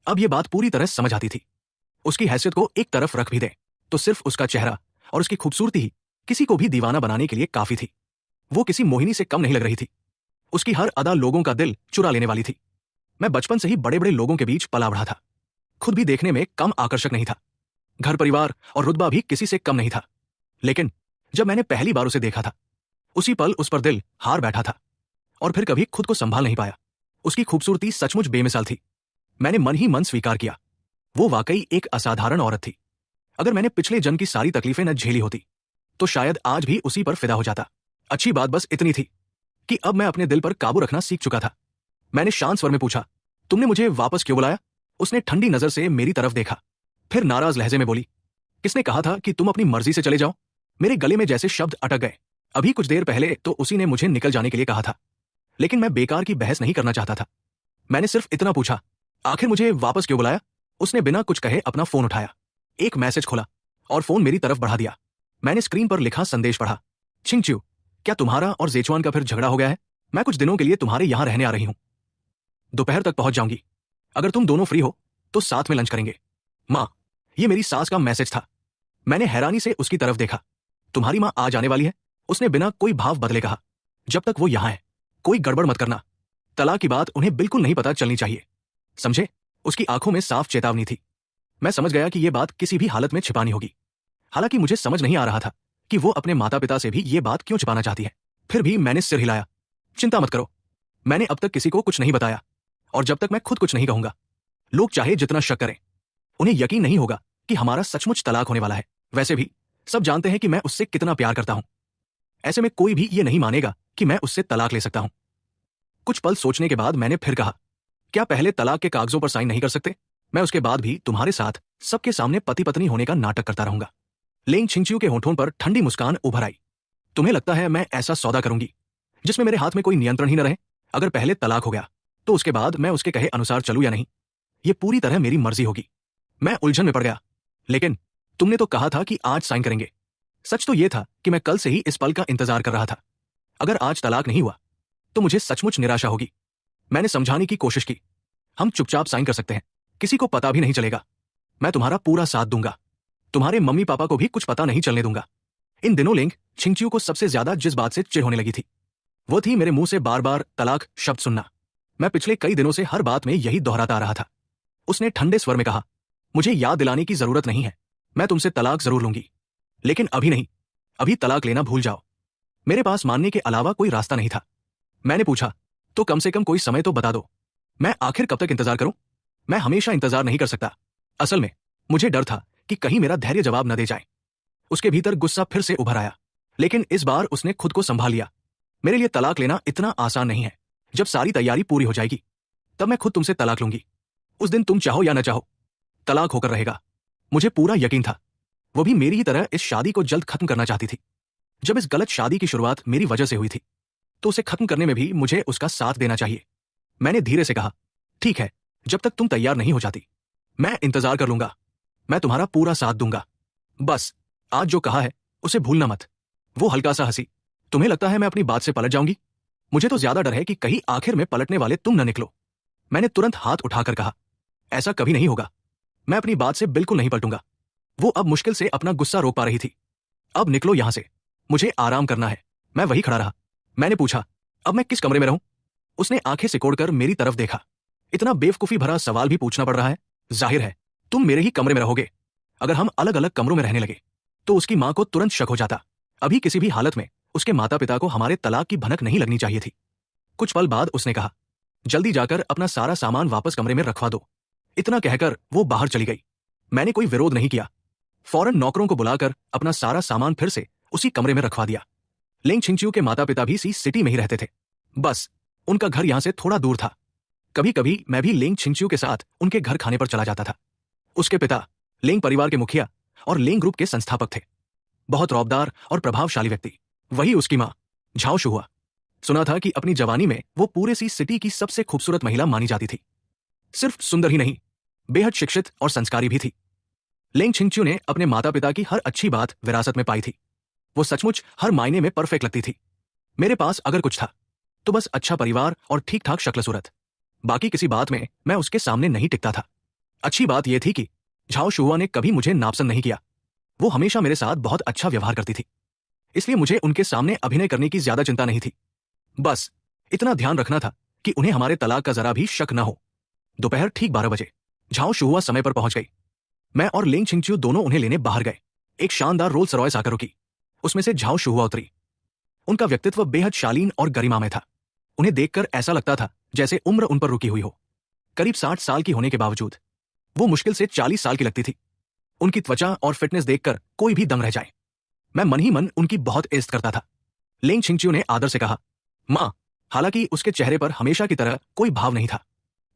अब यह बात पूरी तरह समझ आती थी। उसकी हैसियत को एक तरफ रख भी दे तो सिर्फ उसका चेहरा और उसकी खूबसूरती ही किसी को भी दीवाना बनाने के लिए काफी थी। वो किसी मोहिनी से कम नहीं लग रही थी। उसकी हर अदा लोगों का दिल चुरा लेने वाली थी। मैं बचपन से ही बड़े बड़े लोगों के बीच पला बढ़ा था, खुद भी देखने में कम आकर्षक नहीं था। घर परिवार और रुतबा भी किसी से कम नहीं था, लेकिन जब मैंने पहली बार उसे देखा था, उसी पल उस पर दिल हार बैठा था और फिर कभी खुद को संभाल नहीं पाया। उसकी खूबसूरती सचमुच बेमिसाल थी। मैंने मन ही मन स्वीकार किया, वो वाकई एक असाधारण औरत थी। अगर मैंने पिछले जन्म की सारी तकलीफें न झेली होती तो शायद आज भी उसी पर फिदा हो जाता। अच्छी बात बस इतनी थी कि अब मैं अपने दिल पर काबू रखना सीख चुका था। मैंने शांत स्वर में पूछा, तुमने मुझे वापस क्यों बुलाया? उसने ठंडी नजर से मेरी तरफ देखा, फिर नाराज लहजे में बोली, किसने कहा था कि तुम अपनी मर्जी से चले जाओ? मेरे गले में जैसे शब्द अटक गए। अभी कुछ देर पहले तो उसी ने मुझे निकल जाने के लिए कहा था, लेकिन मैं बेकार की बहस नहीं करना चाहता था। मैंने सिर्फ इतना पूछा, आखिर मुझे वापस क्यों बुलाया? उसने बिना कुछ कहे अपना फोन उठाया, एक मैसेज खोला और फोन मेरी तरफ बढ़ा दिया। मैंने स्क्रीन पर लिखा संदेश पढ़ा, छिंगच्यू, क्या तुम्हारा और जेचुआन का फिर झगड़ा हो गया है? मैं कुछ दिनों के लिए तुम्हारे यहां रहने आ रही हूं। दोपहर तक पहुंच जाऊंगी। अगर तुम दोनों फ्री हो तो साथ में लंच करेंगे। माँ, ये मेरी सास का मैसेज था। मैंने हैरानी से उसकी तरफ देखा। तुम्हारी माँ आ जाने वाली है, उसने बिना कोई भाव बदले कहा। जब तक वो यहां है कोई गड़बड़ मत करना। तलाक की बात उन्हें बिल्कुल नहीं पता चलनी चाहिए, समझे? उसकी आंखों में साफ चेतावनी थी। मैं समझ गया कि यह बात किसी भी हालत में छिपानी होगी। हालांकि मुझे समझ नहीं आ रहा था कि वो अपने माता पिता से भी ये बात क्यों छिपाना चाहती है। फिर भी मैंने सिर हिलाया। चिंता मत करो, मैंने अब तक किसी को कुछ नहीं बताया, और जब तक मैं खुद कुछ नहीं कहूंगा, लोग चाहे जितना शक करें, उन्हें यकीन नहीं होगा कि हमारा सचमुच तलाक होने वाला है। वैसे भी सब जानते हैं कि मैं उससे कितना प्यार करता हूं। ऐसे में कोई भी ये नहीं मानेगा कि मैं उससे तलाक ले सकता हूं। कुछ पल सोचने के बाद मैंने फिर कहा, क्या पहले तलाक के कागजों पर साइन नहीं कर सकते? मैं उसके बाद भी तुम्हारे साथ सबके सामने पति पत्नी होने का नाटक करता रहूंगा। लेंग छिंगच्यू के होठों पर ठंडी मुस्कान उभर आई। तुम्हें लगता है मैं ऐसा सौदा करूंगी जिसमें मेरे हाथ में कोई नियंत्रण ही न रहे? अगर पहले तलाक हो गया तो उसके बाद मैं उसके कहे अनुसार चलूं या नहीं, ये पूरी तरह मेरी मर्जी होगी। मैं उलझन में पड़ गया। लेकिन तुमने तो कहा था कि आज साइन करेंगे। सच तो यह था कि मैं कल से ही इस पल का इंतजार कर रहा था। अगर आज तलाक नहीं हुआ तो मुझे सचमुच निराशा होगी। मैंने समझाने की कोशिश की, हम चुपचाप साइन कर सकते हैं, किसी को पता भी नहीं चलेगा। मैं तुम्हारा पूरा साथ दूंगा, तुम्हारे मम्मी पापा को भी कुछ पता नहीं चलने दूंगा। इन दिनों लेंग छिंगच्यू को सबसे ज्यादा जिस बात से चिढ़ होने लगी थी वो थी मेरे मुंह से बार बार तलाक शब्द सुनना। मैं पिछले कई दिनों से हर बात में यही दोहराता आ रहा था। उसने ठंडे स्वर में कहा, मुझे याद दिलाने की जरूरत नहीं है, मैं तुमसे तलाक जरूर लूंगी, लेकिन अभी नहीं। अभी तलाक लेना भूल जाओ। मेरे पास मानने के अलावा कोई रास्ता नहीं था। मैंने पूछा, तो कम से कम कोई समय तो बता दो। मैं आखिर कब तक इंतजार करूं? मैं हमेशा इंतजार नहीं कर सकता। असल में मुझे डर था कि कहीं मेरा धैर्य जवाब न दे जाए। उसके भीतर गुस्सा फिर से उभर आया, लेकिन इस बार उसने खुद को संभाल लिया। मेरे लिए तलाक लेना इतना आसान नहीं है। जब सारी तैयारी पूरी हो जाएगी तब मैं खुद तुमसे तलाक लूंगी। उस दिन तुम चाहो या न चाहो तलाक होकर रहेगा। मुझे पूरा यकीन था वो भी मेरी ही तरह इस शादी को जल्द खत्म करना चाहती थी। जब इस गलत शादी की शुरुआत मेरी वजह से हुई थी तो उसे खत्म करने में भी मुझे उसका साथ देना चाहिए। मैंने धीरे से कहा, ठीक है, जब तक तुम तैयार नहीं हो जाती मैं इंतजार कर लूंगा। मैं तुम्हारा पूरा साथ दूंगा। बस आज जो कहा है उसे भूलना मत। वो हल्का सा हंसी। तुम्हें लगता है मैं अपनी बात से पलट जाऊंगी? मुझे तो ज्यादा डर है कि कहीं आखिर में पलटने वाले तुम न निकलो। मैंने तुरंत हाथ उठाकर कहा, ऐसा कभी नहीं होगा। मैं अपनी बात से बिल्कुल नहीं पलटूंगा। वो अब मुश्किल से अपना गुस्सा रोक पा रही थी। अब निकलो यहां से, मुझे आराम करना है। मैं वही खड़ा रहा। मैंने पूछा, अब मैं किस कमरे में रहूं? उसने आंखें सिकोड़कर मेरी तरफ देखा। इतना बेवकूफी भरा सवाल भी पूछना पड़ रहा है? जाहिर है तुम मेरे ही कमरे में रहोगे। अगर हम अलग अलग कमरों में रहने लगे तो उसकी मां को तुरंत शक हो जाता। अभी किसी भी हालत में उसके माता पिता को हमारे तलाक की भनक नहीं लगनी चाहिए थी। कुछ पल बाद उसने कहा, जल्दी जाकर अपना सारा सामान वापस कमरे में रखवा दो। इतना कहकर वो बाहर चली गई। मैंने कोई विरोध नहीं किया। फौरन नौकरों को बुलाकर अपना सारा सामान फिर से उसी कमरे में रखवा दिया। लेंग छिंगच्यू के माता पिता भी इसी सिटी में ही रहते थे, बस उनका घर यहां से थोड़ा दूर था। कभी कभी मैं भी लेंग छिंगच्यू के साथ उनके घर खाने पर चला जाता था। उसके पिता लेंग परिवार के मुखिया और लेंग ग्रुप के संस्थापक थे। बहुत रौबदार और प्रभावशाली व्यक्ति। वही उसकी मां झाओ शुहुआ। सुना था कि अपनी जवानी में वो पूरे सी सिटी की सबसे खूबसूरत महिला मानी जाती थी। सिर्फ सुंदर ही नहीं, बेहद शिक्षित और संस्कारी भी थी। लेंग छिंगच्यू ने अपने माता पिता की हर अच्छी बात विरासत में पाई थी। वो सचमुच हर मायने में परफेक्ट लगती थी। मेरे पास अगर कुछ था तो बस अच्छा परिवार और ठीक ठाक शक्ल सूरत। बाकी किसी बात में मैं उसके सामने नहीं टिकता था। अच्छी बात यह थी कि झाओ शुहुआ ने कभी मुझे नापसंद नहीं किया। वो हमेशा मेरे साथ बहुत अच्छा व्यवहार करती थी, इसलिए मुझे उनके सामने अभिनय करने की ज्यादा चिंता नहीं थी। बस इतना ध्यान रखना था कि उन्हें हमारे तलाक का जरा भी शक न हो। दोपहर ठीक 12 बजे झाओ शुहुआ समय पर पहुंच गई। मैं और लेंग छिंगच्यू दोनों उन्हें लेने बाहर गए। एक शानदार रोल्स रॉयस आकर रुकी। उसमें से झाओ शुहुआ उतरी। उनका व्यक्तित्व बेहद शालीन और गरिमामय था। उन्हें देखकर ऐसा लगता था जैसे उम्र उन पर रुकी हुई हो। करीब 60 साल की होने के बावजूद वो मुश्किल से 40 साल की लगती थी। उनकी त्वचा और फिटनेस देखकर कोई भी दंग रह जाए। मैं मन ही मन उनकी बहुत इज्जत करता था। लेंग छिंगच्यू ने आदर से कहा, मां। हालांकि उसके चेहरे पर हमेशा की तरह कोई भाव नहीं था।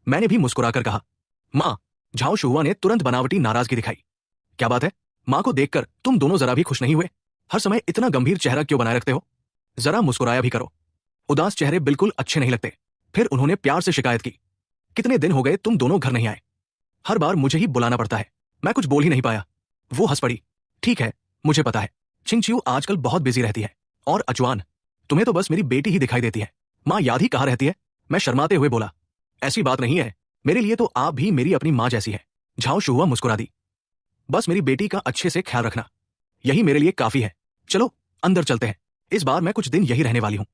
मैंने भी मुस्कुराकर कहा, मां। झाओ शुहुआ ने तुरंत बनावटी नाराजगी दिखाई। क्या बात है? मां को देखकर तुम दोनों जरा भी खुश नहीं हुए? हर समय इतना गंभीर चेहरा क्यों बनाए रखते हो? जरा मुस्कुराया भी करो। उदास चेहरे बिल्कुल अच्छे नहीं लगते। फिर उन्होंने प्यार से शिकायत की, कितने दिन हो गए तुम दोनों घर नहीं आए? हर बार मुझे ही बुलाना पड़ता है। मैं कुछ बोल ही नहीं पाया। वो हंस पड़ी। ठीक है, मुझे पता है छिंगच्यू आजकल बहुत बिजी रहती है और अचवान, तुम्हें तो बस मेरी बेटी ही दिखाई देती है। माँ याद ही कहाँ रहती है? मैं शर्माते हुए बोला। ऐसी बात नहीं है, मेरे लिए तो आप भी मेरी अपनी माँ जैसी है। झाओ शुहुआ मुस्कुरा दी। बस मेरी बेटी का अच्छे से ख्याल रखना, यही मेरे लिए काफी है। चलो अंदर चलते हैं, इस बार मैं कुछ दिन यही रहने वाली हूं।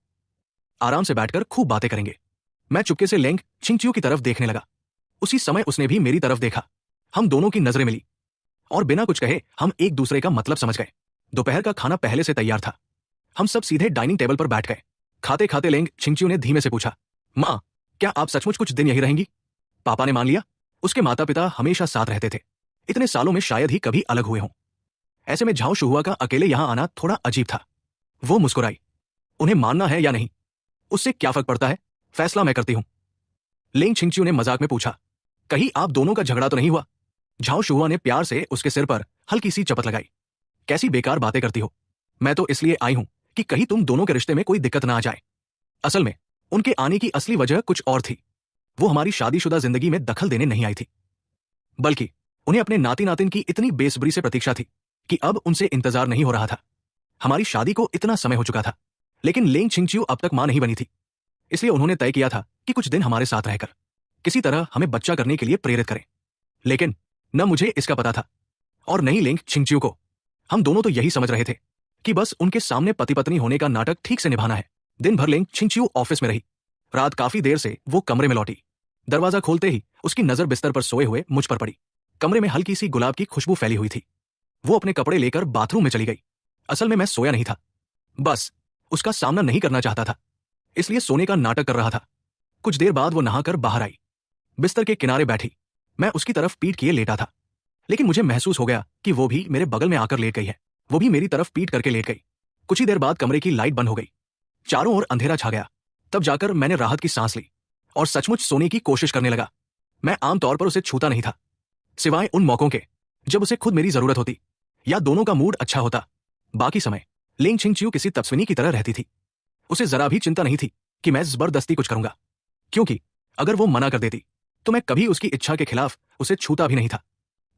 आराम से बैठकर खूब बातें करेंगे। मैं चुपके से लेंग छिंगचियो की तरफ देखने लगा। उसी समय उसने भी मेरी तरफ देखा। हम दोनों की नजरें मिली और बिना कुछ कहे हम एक दूसरे का मतलब समझ गए। दोपहर का खाना पहले से तैयार था। हम सब सीधे डाइनिंग टेबल पर बैठ गए। खाते खाते लेंग छिंगचियो ने धीमे से पूछा, माँ, क्या आप सचमुच कुछ दिन यही रहेंगी? पापा ने मान लिया। उसके माता पिता हमेशा साथ रहते थे, इतने सालों में शायद ही कभी अलग हुए हों। ऐसे में झाओ शुहुआ का अकेले यहां आना थोड़ा अजीब था। वो मुस्कुराई। उन्हें मानना है या नहीं, उससे क्या फर्क पड़ता है, फैसला मैं करती हूं। लेंग छिंगचियो ने मजाक में पूछा, कहीं आप दोनों का झगड़ा तो नहीं हुआ? झाओ शुहुआ ने प्यार से उसके सिर पर हल्की सी चपत लगाई। कैसी बेकार बातें करती हो, मैं तो इसलिए आई हूं कि कहीं तुम दोनों के रिश्ते में कोई दिक्कत ना आ जाए। असल में उनके आने की असली वजह कुछ और थी। वो हमारी शादीशुदा जिंदगी में दखल देने नहीं आई थी, बल्कि उन्हें अपने नाती नातिन की इतनी बेसब्री से प्रतीक्षा थी कि अब उनसे इंतजार नहीं हो रहा था। हमारी शादी को इतना समय हो चुका था, लेकिन लेंग छिंगचियो अब तक मां नहीं बनी थी। इसलिए उन्होंने तय किया था कि कुछ दिन हमारे साथ रहकर किसी तरह हमें बच्चा करने के लिए प्रेरित करें। लेकिन न मुझे इसका पता था और नहीं लेंग छिंगचियो को। हम दोनों तो यही समझ रहे थे कि बस उनके सामने पति पत्नी होने का नाटक ठीक से निभाना है। दिन भर लेंग छिंगचियो ऑफिस में रही। रात काफी देर से वो कमरे में लौटी। दरवाजा खोलते ही उसकी नजर बिस्तर पर सोए हुए मुझ पर पड़ी। कमरे में हल्की सी गुलाब की खुशबू फैली हुई थी। वो अपने कपड़े लेकर बाथरूम में चली गई। असल में मैं सोया नहीं था, बस उसका सामना नहीं करना चाहता था, इसलिए सोने का नाटक कर रहा था। कुछ देर बाद वो नहाकर बाहर आई। बिस्तर के किनारे बैठी। मैं उसकी तरफ पीठ किए लेटा था, लेकिन मुझे महसूस हो गया कि वो भी मेरे बगल में आकर लेट गई है। वो भी मेरी तरफ पीठ करके लेट गई। कुछ ही देर बाद कमरे की लाइट बंद हो गई। चारों ओर अंधेरा छा गया। तब जाकर मैंने राहत की सांस ली और सचमुच सोने की कोशिश करने लगा। मैं आमतौर पर उसे छूता नहीं था, सिवाय उन मौकों के जब उसे खुद मेरी जरूरत होती या दोनों का मूड अच्छा होता। बाकी समय लेंग छिंगचियो किसी तत्सविनी की तरह रहती थी। उसे जरा भी चिंता नहीं थी कि मैं जबरदस्ती कुछ करूंगा, क्योंकि अगर वो मना कर देती तो मैं कभी उसकी इच्छा के खिलाफ उसे छूता भी नहीं था।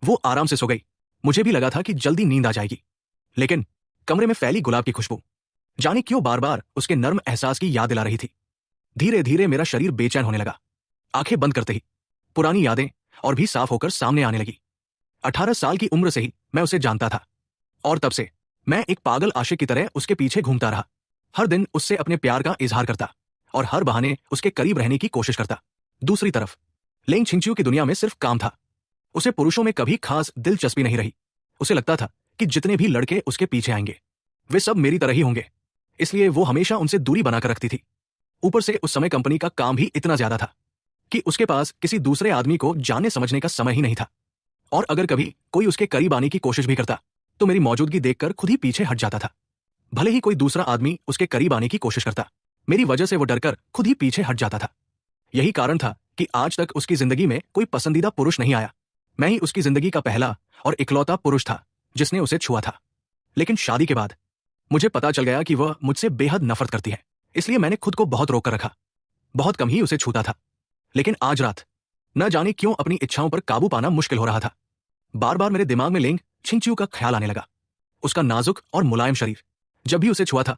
वो आराम से सो गई। मुझे भी लगा था कि जल्दी नींद आ जाएगी, लेकिन कमरे में फैली गुलाब की खुशबू जाने क्यों बार बार उसके नर्म एहसास की याद दिला रही थी। धीरे धीरे मेरा शरीर बेचैन होने लगा। आंखें बंद करते ही पुरानी यादें और भी साफ होकर सामने आने लगी। 18 साल की उम्र से ही मैं उसे जानता था और तब से मैं एक पागल आशिक की तरह उसके पीछे घूमता रहा। हर दिन उससे अपने प्यार का इजहार करता और हर बहाने उसके करीब रहने की कोशिश करता। दूसरी तरफ लेंग छिंगचियो की दुनिया में सिर्फ काम था। उसे पुरुषों में कभी खास दिलचस्पी नहीं रही। उसे लगता था कि जितने भी लड़के उसके पीछे आएंगे वे सब मेरी तरह ही होंगे, इसलिए वो हमेशा उनसे दूरी बनाकर रखती थी। ऊपर से उस समय कंपनी का काम भी इतना ज्यादा था कि उसके पास किसी दूसरे आदमी को जानने समझने का समय ही नहीं था। और अगर कभी कोई उसके करीब आने की कोशिश भी करता तो मेरी मौजूदगी देखकर खुद ही पीछे हट जाता था। भले ही कोई दूसरा आदमी उसके करीब आने की कोशिश करता, मेरी वजह से वो डरकर खुद ही पीछे हट जाता था। यही कारण था कि आज तक उसकी जिंदगी में कोई पसंदीदा पुरुष नहीं आया। मैं ही उसकी जिंदगी का पहला और इकलौता पुरुष था जिसने उसे छुआ था। लेकिन शादी के बाद मुझे पता चल गया कि वह मुझसे बेहद नफरत करती है, इसलिए मैंने खुद को बहुत रोक कर रखा। बहुत कम ही उसे छूता था, लेकिन आज रात न जाने क्यों अपनी इच्छाओं पर काबू पाना मुश्किल हो रहा था। बार बार मेरे दिमाग में लेंग छिंगचियो का ख्याल आने लगा। उसका नाजुक और मुलायम शरीर, जब भी उसे छुआ था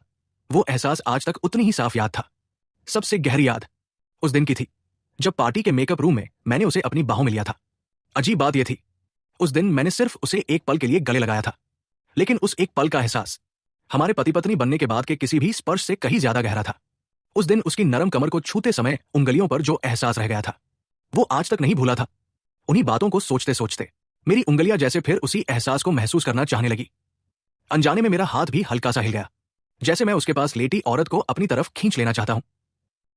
वो एहसास आज तक उतनी ही साफ याद था। सबसे गहरी याद उस दिन की थी जब पार्टी के मेकअप रूम में मैंने उसे अपनी बाहों में लिया था। अजीब बात यह थी, उस दिन मैंने सिर्फ उसे एक पल के लिए गले लगाया था, लेकिन उस एक पल का एहसास हमारे पति पत्नी बनने के बाद के किसी भी स्पर्श से कहीं ज्यादा गहरा था। उस दिन उसकी नरम कमर को छूते समय उंगलियों पर जो एहसास रह गया था वो आज तक नहीं भूला था। उन्हीं बातों को सोचते सोचते मेरी उंगलियां जैसे फिर उसी एहसास को महसूस करना चाहने लगी। अनजाने में मेरा हाथ भी हल्का सा हिल गया, जैसे मैं उसके पास लेटी औरत को अपनी तरफ खींच लेना चाहता हूं।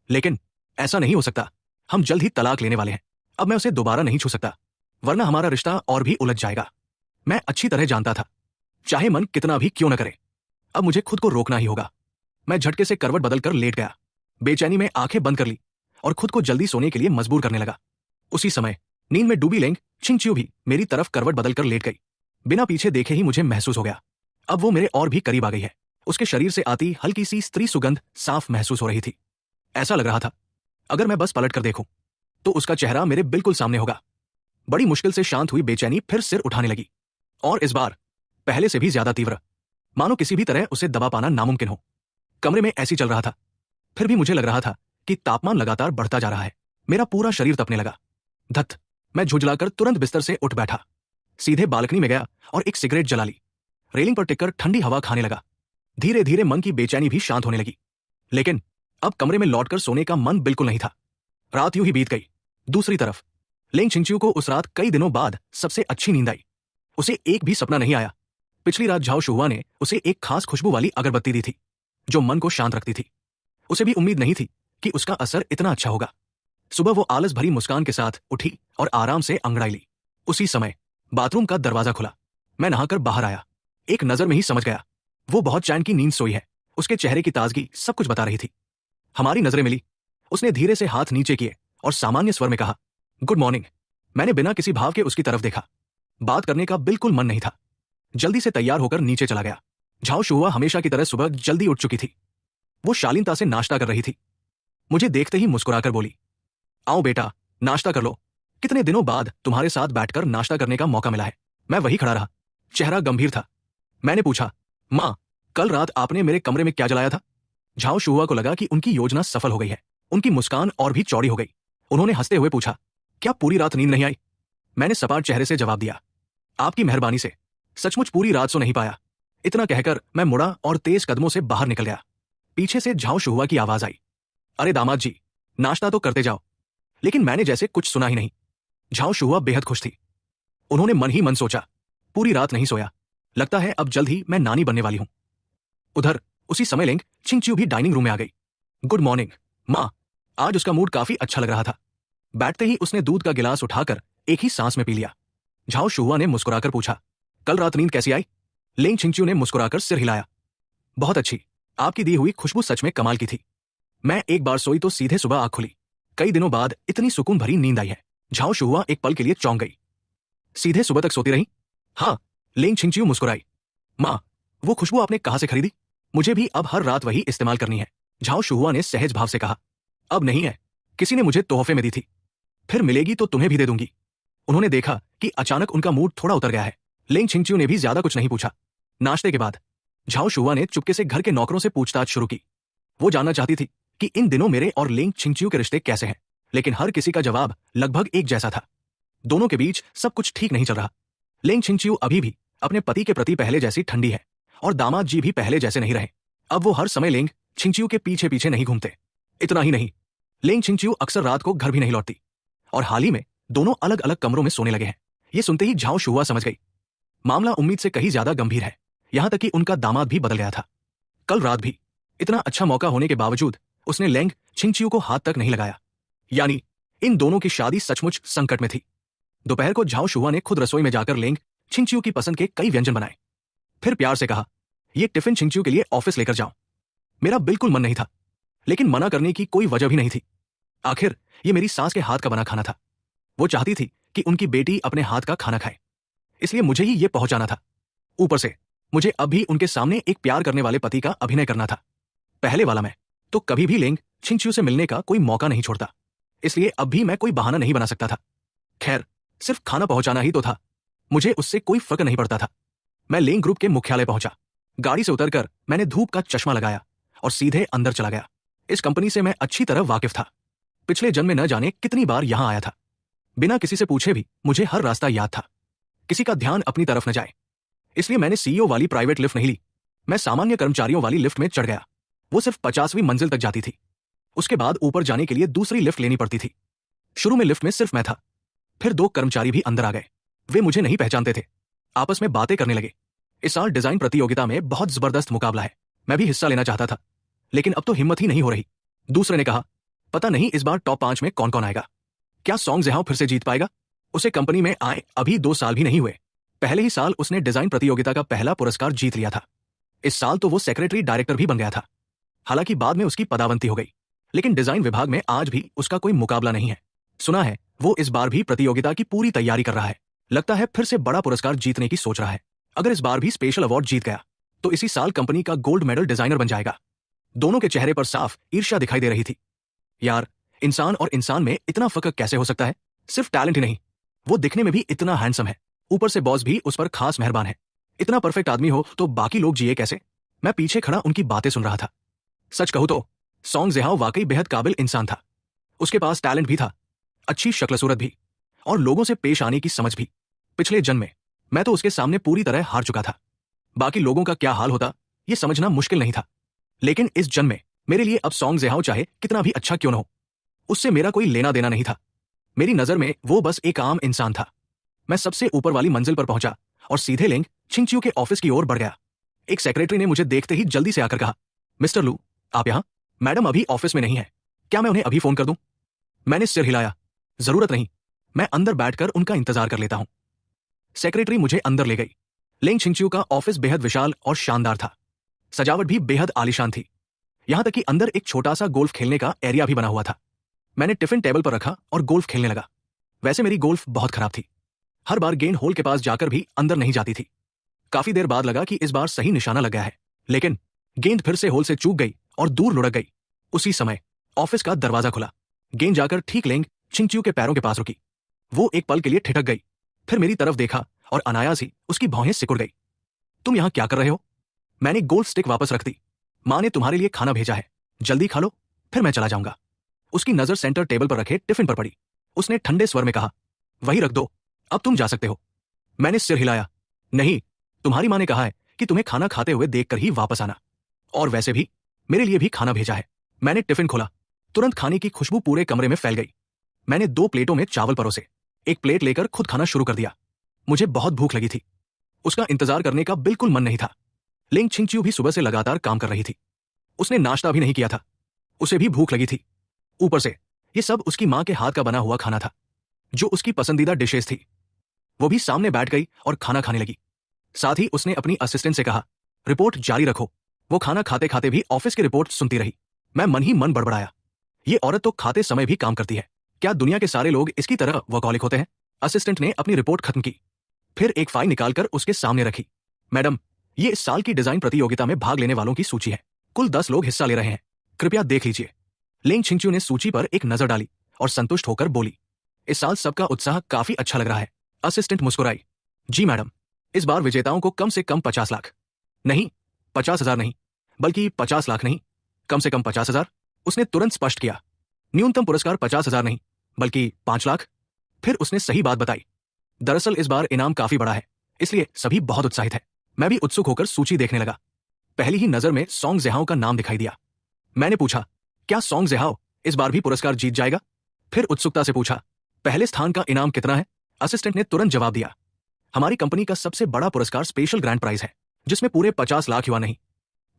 लेकिन ऐसा नहीं हो सकता। हम जल्द ही तलाक लेने वाले हैं। अब मैं उसे दोबारा नहीं छू सकता, वरना हमारा रिश्ता और भी उलझ जाएगा। मैं अच्छी तरह जानता था, चाहे मन कितना भी क्यों न करे, अब मुझे खुद को रोकना ही होगा। मैं झटके से करवट बदलकर लेट गया। बेचैनी में आंखें बंद कर ली और खुद को जल्दी सोने के लिए मजबूर करने लगा। उसी समय नींद में डूबी लेंग छिंगचियो भी मेरी तरफ करवट बदलकर लेट गई। बिना पीछे देखे ही मुझे महसूस हो गया, अब वो मेरे और भी करीब आ गई है। उसके शरीर से आती हल्की सी स्त्री सुगंध साफ महसूस हो रही थी। ऐसा लग रहा था अगर मैं बस पलट कर देखूं तो उसका चेहरा मेरे बिल्कुल सामने होगा। बड़ी मुश्किल से शांत हुई बेचैनी फिर सिर उठाने लगी, और इस बार पहले से भी ज्यादा तीव्र, मानो किसी भी तरह उसे दबा पाना नामुमकिन हो। कमरे में ऐसी चल रहा था। फिर भी मुझे लग रहा था कि तापमान लगातार बढ़ता जा रहा है। मेरा पूरा शरीर तपने लगा। धत! मैं झुंझलाकर तुरंत बिस्तर से उठ बैठा, सीधे बालकनी में गया और एक सिगरेट जला ली। रेलिंग पर टिककर ठंडी हवा खाने लगा। धीरे धीरे मन की बेचैनी भी शांत होने लगी। लेकिन अब कमरे में लौटकर सोने का मन बिल्कुल नहीं था। रात यूं ही बीत गई। दूसरी तरफ लेंग छिंगचिू को उस रात कई दिनों बाद सबसे अच्छी नींद आई। उसे एक भी सपना नहीं आया। पिछली रात झाओ शुहुआ ने उसे एक खास खुशबू वाली अगरबत्ती दी थी, जो मन को शांत रखती थी। उसे भी उम्मीद नहीं थी कि उसका असर इतना अच्छा होगा। सुबह वो आलस भरी मुस्कान के साथ उठी और आराम से अंगड़ाई ली। उसी समय बाथरूम का दरवाजा खुला। मैं नहाकर बाहर आया। एक नजर में ही समझ गया, वो बहुत चैन की नींद सोई है। उसके चेहरे की ताजगी सब कुछ बता रही थी। हमारी नजरें मिली। उसने धीरे से हाथ नीचे किए और सामान्य स्वर में कहा, गुड मॉर्निंग। मैंने बिना किसी भाव के उसकी तरफ देखा। बात करने का बिल्कुल मन नहीं था। जल्दी से तैयार होकर नीचे चला गया। झाओ शुहुआ हमेशा की तरह सुबह जल्दी उठ चुकी थी। वो शालीनता से नाश्ता कर रही थी। मुझे देखते ही मुस्कुराकर बोली, आओ बेटा, नाश्ता कर लो। कितने दिनों बाद तुम्हारे साथ बैठकर नाश्ता करने का मौका मिला है। मैं वही खड़ा रहा, चेहरा गंभीर था। मैंने पूछा, माँ, कल रात आपने मेरे कमरे में क्या जलाया था? झाओ शुहुआ को लगा कि उनकी योजना सफल हो गई है। उनकी मुस्कान और भी चौड़ी हो गई। उन्होंने हंसते हुए पूछा, क्या पूरी रात नींद नहीं आई? मैंने सपाट चेहरे से जवाब दिया, आपकी मेहरबानी से सचमुच पूरी रात सो नहीं पाया। इतना कहकर मैं मुड़ा और तेज कदमों से बाहर निकल गया। पीछे से झाओ शुहुआ की आवाज आई, अरे दामाद जी, नाश्ता तो करते जाओ। लेकिन मैंने जैसे कुछ सुना ही नहीं। झाओ शुहुआ बेहद खुश थी। उन्होंने मन ही मन सोचा, पूरी रात नहीं सोया, लगता है अब जल्द ही मैं नानी बनने वाली हूं। उधर उसी समय लेंग छिंगचिू भी डाइनिंग रूम में आ गई। गुड मॉर्निंग माँ। आज उसका मूड काफी अच्छा लग रहा था। बैठते ही उसने दूध का गिलास उठाकर एक ही सांस में पी लिया। झाओ शुहुआ ने मुस्कुराकर पूछा, कल रात नींद कैसी आई? लेंग छिंगचिू ने मुस्कुराकर सिर हिलाया, बहुत अच्छी। आपकी दी हुई खुशबू सच में कमाल की थी। मैं एक बार सोई तो सीधे सुबह आंख खुली। कई दिनों बाद इतनी सुकून भरी नींद आई है। झाओ शुहुआ एक पल के लिए चौंक गई। सीधे सुबह तक सोती रही? हाँ। लेंग छिंगचिू मुस्कुराई। माँ, वो खुशबू आपने कहां से खरीदी? मुझे भी अब हर रात वही इस्तेमाल करनी है। झाओ शुहुआ ने सहज भाव से कहा, अब नहीं है, किसी ने मुझे तोहफे में दी थी। फिर मिलेगी तो तुम्हें भी दे दूंगी। उन्होंने देखा कि अचानक उनका मूड थोड़ा उतर गया है। लेंग छिंगचिू ने भी ज्यादा कुछ नहीं पूछा। नाश्ते के बाद झाओ शुहुआ ने चुपके से घर के नौकरों से पूछताछ शुरू की। वो जानना चाहती थी कि इन दिनों मेरे और लेंग छिंगचिू के रिश्ते कैसे हैं। लेकिन हर किसी का जवाब लगभग एक जैसा था, दोनों के बीच सब कुछ ठीक नहीं चल रहा। लेंग छिंगचिू अभी भी अपने पति के प्रति पहले जैसी ठंडी है और दामाद जी भी पहले जैसे नहीं रहे। अब वो हर समय लेंग छिंगचिू के पीछे पीछे नहीं घूमते। इतना ही नहीं, लेंग छिंगचिू अक्सर रात को घर भी नहीं लौटती और हाल ही में दोनों अलग अलग कमरों में सोने लगे हैं। ये सुनते ही झाओ शुहुआ समझ गई, मामला उम्मीद से कहीं ज्यादा गंभीर है। यहां तक कि उनका दामाद भी बदल गया था। कल रात भी इतना अच्छा मौका होने के बावजूद उसने लेंग छिंगचिू को हाथ तक नहीं लगाया। यानी इन दोनों की शादी सचमुच संकट में थी। दोपहर को झाओ शुहुआ ने खुद रसोई में जाकर लेंग छिंगचिू की पसंद के कई व्यंजन बनाए। फिर प्यार से कहा, ये टिफिन छिंगचिू के लिए ऑफिस लेकर जाओ। मेरा बिल्कुल मन नहीं था, लेकिन मना करने की कोई वजह भी नहीं थी। आखिर ये मेरी सास के हाथ का बना खाना था। वो चाहती थी कि उनकी बेटी अपने हाथ का खाना खाए, इसलिए मुझे ही ये पहुंचाना था। ऊपर से मुझे अब भी उनके सामने एक प्यार करने वाले पति का अभिनय करना था। पहले वाला मैं तो कभी भी लेंग छिंगचिू से मिलने का कोई मौका नहीं छोड़ता, इसलिए अब भी मैं कोई बहाना नहीं बना सकता था। खैर, सिर्फ खाना पहुंचाना ही तो था, मुझे उससे कोई फर्क नहीं पड़ता था। मैं लेंग ग्रुप के मुख्यालय पहुंचा। गाड़ी से उतरकर मैंने धूप का चश्मा लगाया और सीधे अंदर चला गया। इस कंपनी से मैं अच्छी तरह वाकिफ था। पिछले जन्म में न जाने कितनी बार यहां आया था। बिना किसी से पूछे भी मुझे हर रास्ता याद था। किसी का ध्यान अपनी तरफ न जाए, इसलिए मैंने सीईओ वाली प्राइवेट लिफ्ट नहीं ली। मैं सामान्य कर्मचारियों वाली लिफ्ट में चढ़ गया। वो सिर्फ 50वीं मंजिल तक जाती थी। उसके बाद ऊपर जाने के लिए दूसरी लिफ्ट लेनी पड़ती थी। शुरू में लिफ्ट में सिर्फ मैं था। फिर 2 कर्मचारी भी अंदर आ गए। वे मुझे नहीं पहचानते थे। आपस में बातें करने लगे। इस साल डिजाइन प्रतियोगिता में बहुत जबरदस्त मुकाबला है। मैं भी हिस्सा लेना चाहता था, लेकिन अब तो हिम्मत ही नहीं हो रही। दूसरे ने कहा, पता नहीं इस बार टॉप 5 में कौन कौन आएगा। क्या सॉन्ग ज़ेहाओ फिर से जीत पाएगा? उसे कंपनी में आए अभी 2 साल भी नहीं हुए। पहले ही साल उसने डिजाइन प्रतियोगिता का पहला पुरस्कार जीत लिया था। इस साल तो वो सेक्रेटरी डायरेक्टर भी बन गया था। हालांकि बाद में उसकी पदावंती हो गई, लेकिन डिजाइन विभाग में आज भी उसका कोई मुकाबला नहीं है। सुना है वो इस बार भी प्रतियोगिता की पूरी तैयारी कर रहा है। लगता है फिर से बड़ा पुरस्कार जीतने की सोच रहा है। अगर इस बार भी स्पेशल अवार्ड जीत गया तो इसी साल कंपनी का गोल्ड मेडल डिजाइनर बन जाएगा। दोनों के चेहरे पर साफ ईर्ष्या दिखाई दे रही थी। यार, इंसान और इंसान में इतना फर्क कैसे हो सकता है? सिर्फ टैलेंट ही नहीं, वो दिखने में भी इतना हैंडसम है। ऊपर से बॉस भी उस पर खास मेहरबान है। इतना परफेक्ट आदमी हो तो बाकी लोग जिए कैसे? मैं पीछे खड़ा उनकी बातें सुन रहा था। सच कहूं तो सॉन्ग ज़िहाओ वाकई बेहद काबिल इंसान था। उसके पास टैलेंट भी था, अच्छी शक्ल सूरत भी, और लोगों से पेश आने की समझ भी। पिछले जन्म में मैं तो उसके सामने पूरी तरह हार चुका था। बाकी लोगों का क्या हाल होता ये समझना मुश्किल नहीं था, लेकिन इस जन्म में मेरे लिए अब सॉन्ग ज़िहाओ चाहे कितना भी अच्छा क्यों न हो, उससे मेरा कोई लेना देना नहीं था। मेरी नजर में वो बस एक आम इंसान था। मैं सबसे ऊपर वाली मंजिल पर पहुंचा और सीधे लिंग छिंगचियो के ऑफिस की ओर बढ़ गया। एक सेक्रेटरी ने मुझे देखते ही जल्दी से आकर कहा, मिस्टर लू, आप यहाँ? मैडम अभी ऑफिस में नहीं है, क्या मैं उन्हें अभी फोन कर दूं? मैंने सिर हिलाया, जरूरत नहीं, मैं अंदर बैठकर उनका इंतजार कर लेता हूं। सेक्रेटरी मुझे अंदर ले गई। लिंग छिंगचियो का ऑफिस बेहद विशाल और शानदार था। सजावट भी बेहद आलीशान थी, यहां तक कि अंदर एक छोटा सा गोल्फ खेलने का एरिया भी बना हुआ था। मैंने टिफिन टेबल पर रखा और गोल्फ खेलने लगा। वैसे मेरी गोल्फ बहुत खराब थी, हर बार गेंद होल के पास जाकर भी अंदर नहीं जाती थी। काफी देर बाद लगा कि इस बार सही निशाना लग गया है, लेकिन गेंद फिर से होल से चूक गई और दूर लुढ़क गई। उसी समय ऑफिस का दरवाजा खुला। गेंद जाकर ठीक लिंग छिंगचियो के पैरों के पास रुकी। वो एक पल के लिए ठिठक गई, फिर मेरी तरफ देखा और अनायास ही उसकी भौहें सिकुड़ गई। तुम यहां क्या कर रहे हो? मैंने गोल्फ स्टिक वापस रख दी। मां ने तुम्हारे लिए खाना भेजा है, जल्दी खा लो, फिर मैं चला जाऊंगा। उसकी नजर सेंटर टेबल पर रखे टिफिन पर पड़ी। उसने ठंडे स्वर में कहा, वही रख दो, अब तुम जा सकते हो। मैंने सिर हिलाया, नहीं, तुम्हारी मां ने कहा है कि तुम्हें खाना खाते हुए देखकर ही वापस आना, और वैसे भी मेरे लिए भी खाना भेजा है। मैंने टिफिन खोला, तुरंत खाने की खुशबू पूरे कमरे में फैल गई। मैंने 2 प्लेटों में चावल परोसे, एक प्लेट लेकर खुद खाना शुरू कर दिया। मुझे बहुत भूख लगी थी, उसका इंतजार करने का बिल्कुल मन नहीं था। लिंग छिंगचियो भी सुबह से लगातार काम कर रही थी, उसने नाश्ता भी नहीं किया था, उसे भी भूख लगी थी। ऊपर से ये सब उसकी मां के हाथ का बना हुआ खाना था, जो उसकी पसंदीदा डिशेस थी। वो भी सामने बैठ गई और खाना खाने लगी। साथ ही उसने अपनी असिस्टेंट से कहा, रिपोर्ट जारी रखो। वो खाना खाते खाते भी ऑफिस की रिपोर्ट सुनती रही। मैं मन ही मन बड़बड़ाया, ये औरत तो खाते समय भी काम करती है, क्या दुनिया के सारे लोग इसकी तरह वर्कहॉलिक होते हैं? असिस्टेंट ने अपनी रिपोर्ट खत्म की, फिर एक फाइल निकालकर उसके सामने रखी। मैडम, ये इस साल की डिजाइन प्रतियोगिता में भाग लेने वालों की सूची है, कुल 10 लोग हिस्सा ले रहे हैं, कृपया देख लीजिए। लिंग छिंगचियो ने सूची पर एक नजर डाली और संतुष्ट होकर बोली, इस साल सबका उत्साह काफी अच्छा लग रहा है। असिस्टेंट मुस्कुराई, जी मैडम, इस बार विजेताओं को कम से कम 50 लाख नहीं, 50,000 नहीं, बल्कि 50 लाख नहीं, कम से कम 50,000। उसने तुरंत स्पष्ट किया, न्यूनतम पुरस्कार 50,000 नहीं, बल्कि 5 लाख। फिर उसने सही बात बताई, दरअसल इस बार इनाम काफी बड़ा है, इसलिए सभी बहुत उत्साहित है। मैं भी उत्सुक होकर सूची देखने लगा। पहली ही नजर में सॉन्ग ज़िहाओ का नाम दिखाई दिया। मैंने पूछा, क्या सॉन्ग ज़िहाओ इस बार भी पुरस्कार जीत जाएगा? फिर उत्सुकता से पूछा, पहले स्थान का इनाम कितना है? असिस्टेंट ने तुरंत जवाब दिया, हमारी कंपनी का सबसे बड़ा पुरस्कार स्पेशल ग्रैंड प्राइज है, जिसमें पूरे 50 लाख युवा नहीं,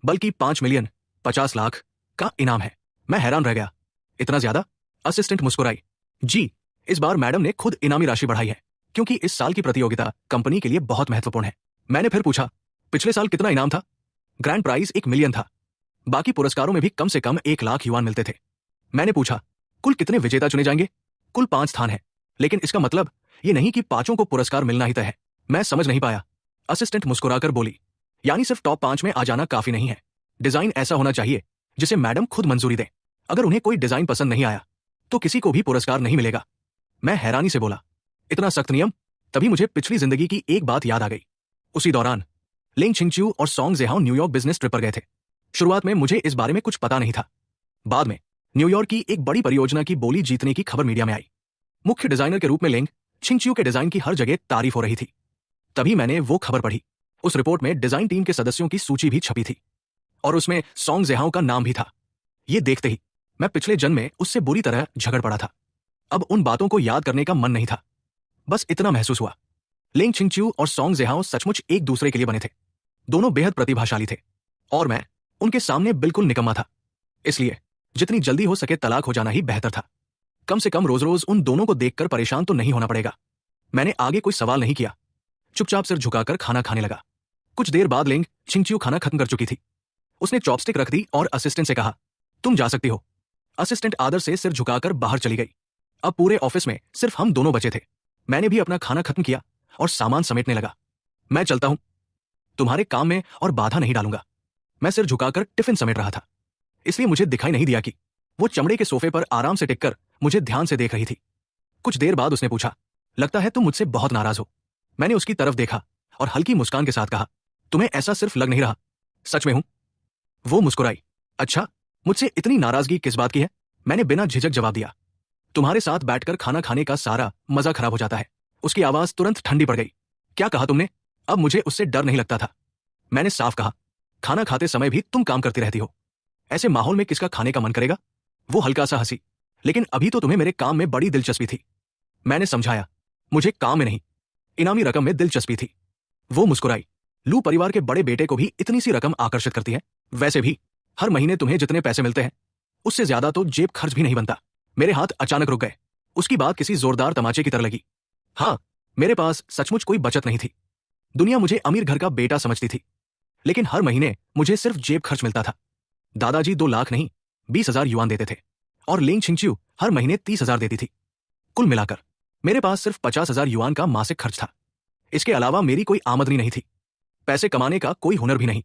बल्कि 5 मिलियन 50 लाख का इनाम है। मैं हैरान रह गया, इतना ज्यादा? असिस्टेंट मुस्कुराई, जी, इस बार मैडम ने खुद इनामी राशि बढ़ाई है, क्योंकि इस साल की प्रतियोगिता कंपनी के लिए बहुत महत्वपूर्ण है। मैंने फिर पूछा, पिछले साल कितना इनाम था? ग्रैंड प्राइज 1 मिलियन था, बाकी पुरस्कारों में भी कम से कम 1 लाख युवान मिलते थे। मैंने पूछा, कुल कितने विजेता चुने जाएंगे? कुल 5 स्थान है, लेकिन इसका मतलब ये नहीं कि 5 को पुरस्कार मिलना ही तय है। मैं समझ नहीं पाया। असिस्टेंट मुस्कुराकर बोली, यानी सिर्फ टॉप 5 में आ जाना काफी नहीं है, डिजाइन ऐसा होना चाहिए जिसे मैडम खुद मंजूरी दें। अगर उन्हें कोई डिजाइन पसंद नहीं आया तो किसी को भी पुरस्कार नहीं मिलेगा। मैं हैरानी से बोला, इतना सख्त नियम? तभी मुझे पिछली जिंदगी की एक बात याद आ गई। उसी दौरान लिंग छिंगचियो और सॉन्ग ज़िहाओ न्यूयॉर्क बिजनेस ट्रिप पर गए थे। शुरुआत में मुझे इस बारे में कुछ पता नहीं था। बाद में न्यूयॉर्क की एक बड़ी परियोजना की बोली जीतने की खबर मीडिया में आई। मुख्य डिजाइनर के रूप में लिंग छिंगचियो के डिजाइन की हर जगह तारीफ हो रही थी। तभी मैंने वो खबर पढ़ी। उस रिपोर्ट में डिजाइन टीम के सदस्यों की सूची भी छपी थी और उसमें सॉन्ग ज़िहाओ का नाम भी था। ये देखते ही मैं पिछले जन्म में उससे बुरी तरह झगड़ पड़ा था। अब उन बातों को याद करने का मन नहीं था। बस इतना महसूस हुआ, लिंग छिंगचियो और सॉन्ग ज़िहाओ सचमुच एक दूसरे के लिए बने थे। दोनों बेहद प्रतिभाशाली थे और मैं उनके सामने बिल्कुल निकम्मा था। इसलिए जितनी जल्दी हो सके तलाक हो जाना ही बेहतर था। कम से कम रोज रोज उन दोनों को देखकर परेशान तो नहीं होना पड़ेगा। मैंने आगे कोई सवाल नहीं किया, चुपचाप सिर झुकाकर खाना खाने लगा। कुछ देर बाद लिंग छिंगचियो खाना खत्म कर चुकी थी। उसने चॉपस्टिक रख दी और असिस्टेंट से कहा, तुम जा सकती हो। असिस्टेंट आदर से सिर झुकाकर बाहर चली गई। अब पूरे ऑफिस में सिर्फ हम दोनों बचे थे। मैंने भी अपना खाना खत्म किया और सामान समेटने लगा। मैं चलता हूं, तुम्हारे काम में और बाधा नहीं डालूंगा। मैं सिर झुकाकर टिफिन समेट रहा था, इसलिए मुझे दिखाई नहीं दिया कि वो चमड़े के सोफे पर आराम से टिककर मुझे ध्यान से देख रही थी। कुछ देर बाद उसने पूछा, लगता है तुम मुझसे बहुत नाराज हो। मैंने उसकी तरफ देखा और हल्की मुस्कान के साथ कहा, तुम्हें ऐसा सिर्फ लग नहीं रहा, सच में हूं। वो मुस्कुराई, अच्छा, मुझसे इतनी नाराजगी किस बात की है? मैंने बिना झिझक जवाब दिया। तुम्हारे साथ बैठकर खाना खाने का सारा मजा खराब हो जाता है। उसकी आवाज तुरंत ठंडी पड़ गई। क्या कहा तुमने? अब मुझे उससे डर नहीं लगता था। मैंने साफ कहा, खाना खाते समय भी तुम काम करती रहती हो। ऐसे माहौल में किसका खाने का मन करेगा? वो हल्का सा हंसी। लेकिन अभी तो तुम्हें मेरे काम में बड़ी दिलचस्पी थी। मैंने समझाया, मुझे काम में नहीं, इनामी रकम में दिलचस्पी थी। वो मुस्कुराई। लू परिवार के बड़े बेटे को भी इतनी सी रकम आकर्षित करती है? वैसे भी हर महीने तुम्हें जितने पैसे मिलते हैं उससे ज्यादा तो जेब खर्च भी नहीं बनता। मेरे हाथ अचानक रुक गए। उसकी बात किसी जोरदार तमाचे की तरह लगी। हाँ, मेरे पास सचमुच कोई बचत नहीं थी। दुनिया मुझे अमीर घर का बेटा समझती थी, लेकिन हर महीने मुझे सिर्फ जेब खर्च मिलता था। दादाजी 2 लाख नहीं 20,000 युआन देते थे और लेंग छिंगच्यू हर महीने 30,000 देती थी। कुल मिलाकर मेरे पास सिर्फ 50,000 युआन का मासिक खर्च था। इसके अलावा मेरी कोई आमदनी नहीं थी, पैसे कमाने का कोई हुनर भी नहीं।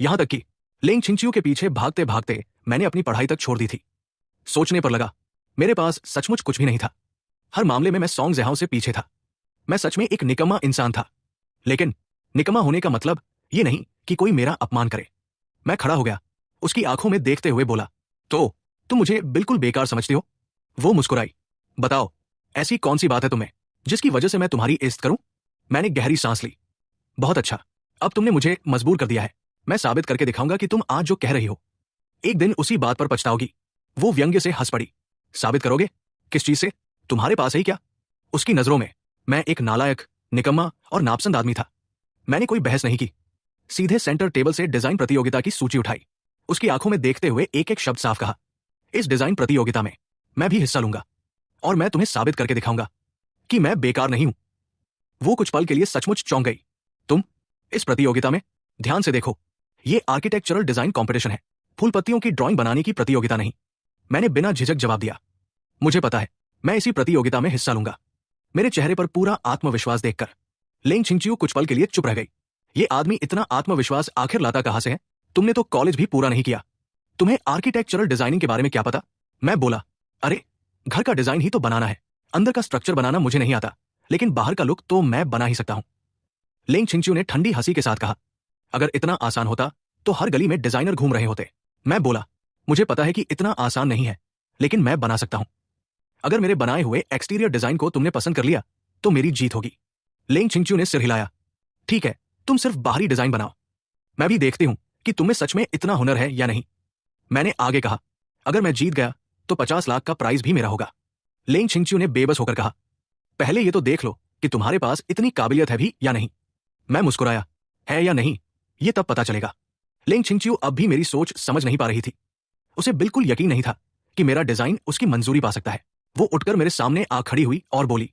यहां तक कि लेंग छिंगच्यू के पीछे भागते भागते मैंने अपनी पढ़ाई तक छोड़ दी थी। सोचने पर लगा, मेरे पास सचमुच कुछ भी नहीं था। हर मामले में मैं सॉन्ग ज़ेहाओ से पीछे था। मैं सच में एक निकम्मा इंसान था। लेकिन निकम्मा होने का मतलब ये नहीं कि कोई मेरा अपमान करे। मैं खड़ा हो गया, उसकी आंखों में देखते हुए बोला, तो तुम मुझे बिल्कुल बेकार समझती हो? वो मुस्कुराई। बताओ, ऐसी कौन सी बात है तुम्हें जिसकी वजह से मैं तुम्हारी इज्जत करूं? मैंने गहरी सांस ली। बहुत अच्छा, अब तुमने मुझे मजबूर कर दिया है। मैं साबित करके दिखाऊंगा कि तुम आज जो कह रही हो एक दिन उसी बात पर पछताओगी। वो व्यंग्य से हंस पड़ी। साबित करोगे? किस चीज से? तुम्हारे पास है ही क्या? उसकी नजरों में मैं एक नालायक, निकम्मा और नापसंद आदमी था। मैंने कोई बहस नहीं की, सीधे सेंटर टेबल से डिजाइन प्रतियोगिता की सूची उठाई। उसकी आंखों में देखते हुए एक एक शब्द साफ कहा, इस डिजाइन प्रतियोगिता में मैं भी हिस्सा लूंगा और मैं तुम्हें साबित करके दिखाऊंगा कि मैं बेकार नहीं हूं। वो कुछ पल के लिए सचमुच चौंक गई। तुम इस प्रतियोगिता में? ध्यान से देखो, ये आर्किटेक्चरल डिजाइन कॉम्पिटिशन है, फूल पत्तियों की ड्राइंग बनाने की प्रतियोगिता नहीं। मैंने बिना झिझक जवाब दिया, मुझे पता है मैं इसी प्रतियोगिता में हिस्सा लूंगा। मेरे चेहरे पर पूरा आत्मविश्वास देखकर लेंग छिंगच्यू कुछ पल के लिए चुप रह गई। ये आदमी इतना आत्मविश्वास आखिर लाता कहां से है? तुमने तो कॉलेज भी पूरा नहीं किया, तुम्हें आर्किटेक्चरल डिजाइनिंग के बारे में क्या पता? मैं बोला, अरे घर का डिजाइन ही तो बनाना है, अंदर का स्ट्रक्चर बनाना मुझे नहीं आता, लेकिन बाहर का लुक तो मैं बना ही सकता हूं। लेंग छिंगच्यू ने ठंडी हंसी के साथ कहा, अगर इतना आसान होता तो हर गली में डिजाइनर घूम रहे होते। मैं बोला, मुझे पता है कि इतना आसान नहीं है, लेकिन मैं बना सकता हूं। अगर मेरे बनाए हुए एक्सटीरियर डिजाइन को तुमने पसंद कर लिया तो मेरी जीत होगी। लेंग छिंगच्यू ने सिर हिलाया, ठीक है, तुम सिर्फ बाहरी डिजाइन बनाओ, मैं भी देखती हूं कि तुम्हें सच में इतना हुनर है या नहीं। मैंने आगे कहा, अगर मैं जीत गया तो 50 लाख का प्राइज भी मेरा होगा। लेंग छिंगच्यू ने बेबस होकर कहा, पहले ये तो देख लो कि तुम्हारे पास इतनी काबिलियत है भी या नहीं। मैं मुस्कुराया, है या नहीं ये तब पता चलेगा। लेंग छिंगच्यू अब भी मेरी सोच समझ नहीं पा रही थी। उसे बिल्कुल यकीन नहीं था कि मेरा डिजाइन उसकी मंजूरी पा सकता है। वो उठकर मेरे सामने आ खड़ी हुई और बोली,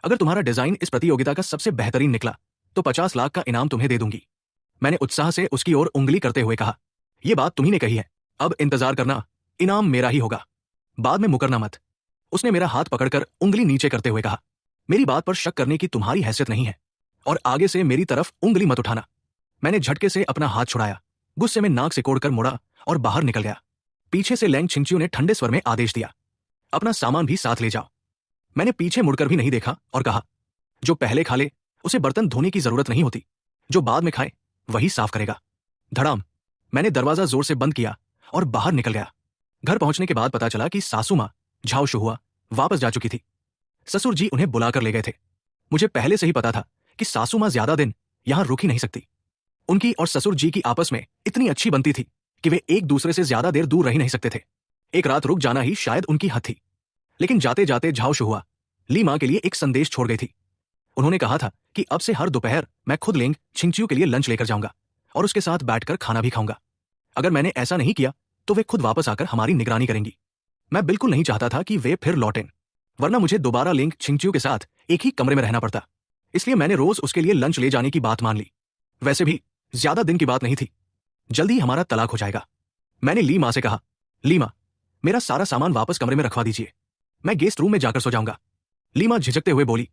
अगर तुम्हारा डिजाइन इस प्रतियोगिता का सबसे बेहतरीन निकला तो 50 लाख का इनाम तुम्हें दे दूंगी। मैंने उत्साह से उसकी ओर उंगली करते हुए कहा, यह बात तुम्ही ने कही है, अब इंतजार करना, इनाम मेरा ही होगा, बाद में मुकरना मत। उसने मेरा हाथ पकड़कर उंगली नीचे करते हुए कहा, मेरी बात पर शक करने की तुम्हारी हैसियत नहीं है और आगे से मेरी तरफ उंगली मत उठाना। मैंने झटके से अपना हाथ छुड़ाया, गुस्से में नाक सिकोड़कर मुड़ा और बाहर निकल गया। पीछे से लेंग छिंगच्यू ने ठंडे स्वर में आदेश दिया, अपना सामान भी साथ ले जाओ। मैंने पीछे मुड़कर भी नहीं देखा और कहा, जो पहले खा ले उसे बर्तन धोने की जरूरत नहीं होती, जो बाद में खाए वही साफ करेगा। धड़ाम, मैंने दरवाजा जोर से बंद किया और बाहर निकल गया। घर पहुंचने के बाद पता चला कि सासू मां झाओ शुहुआ वापस जा चुकी थी। ससुर जी उन्हें बुलाकर ले गए थे। मुझे पहले से ही पता था कि सासू मां ज्यादा दिन यहां रुक ही नहीं सकती। उनकी और ससुर जी की आपस में इतनी अच्छी बनती थी कि वे एक दूसरे से ज्यादा देर दूर रह ही नहीं सकते थे। एक रात रुक जाना ही शायद उनकी हद थी। लेकिन जाते जाते झाओ शुहुआ ली मां के लिए एक संदेश छोड़ गई थी। उन्होंने कहा था कि अब से हर दोपहर मैं खुद लेंग छिंगच्यू के लिए लंच लेकर जाऊंगा और उसके साथ बैठकर खाना भी खाऊंगा। अगर मैंने ऐसा नहीं किया तो वे खुद वापस आकर हमारी निगरानी करेंगी। मैं बिल्कुल नहीं चाहता था कि वे फिर लौटें, वरना मुझे दोबारा लेंग छिंगच्यू के साथ एक ही कमरे में रहना पड़ता। इसलिए मैंने रोज उसके लिए लंच ले जाने की बात मान ली। वैसे भी ज्यादा दिन की बात नहीं थी, जल्दी हमारा तलाक हो जाएगा। मैंने ली मां से कहा, ली मां, मेरा सारा सामान वापस कमरे में रखवा दीजिए, मैं गेस्ट रूम में जाकर सो जाऊंगा। ली मां झिझकते हुए बोली,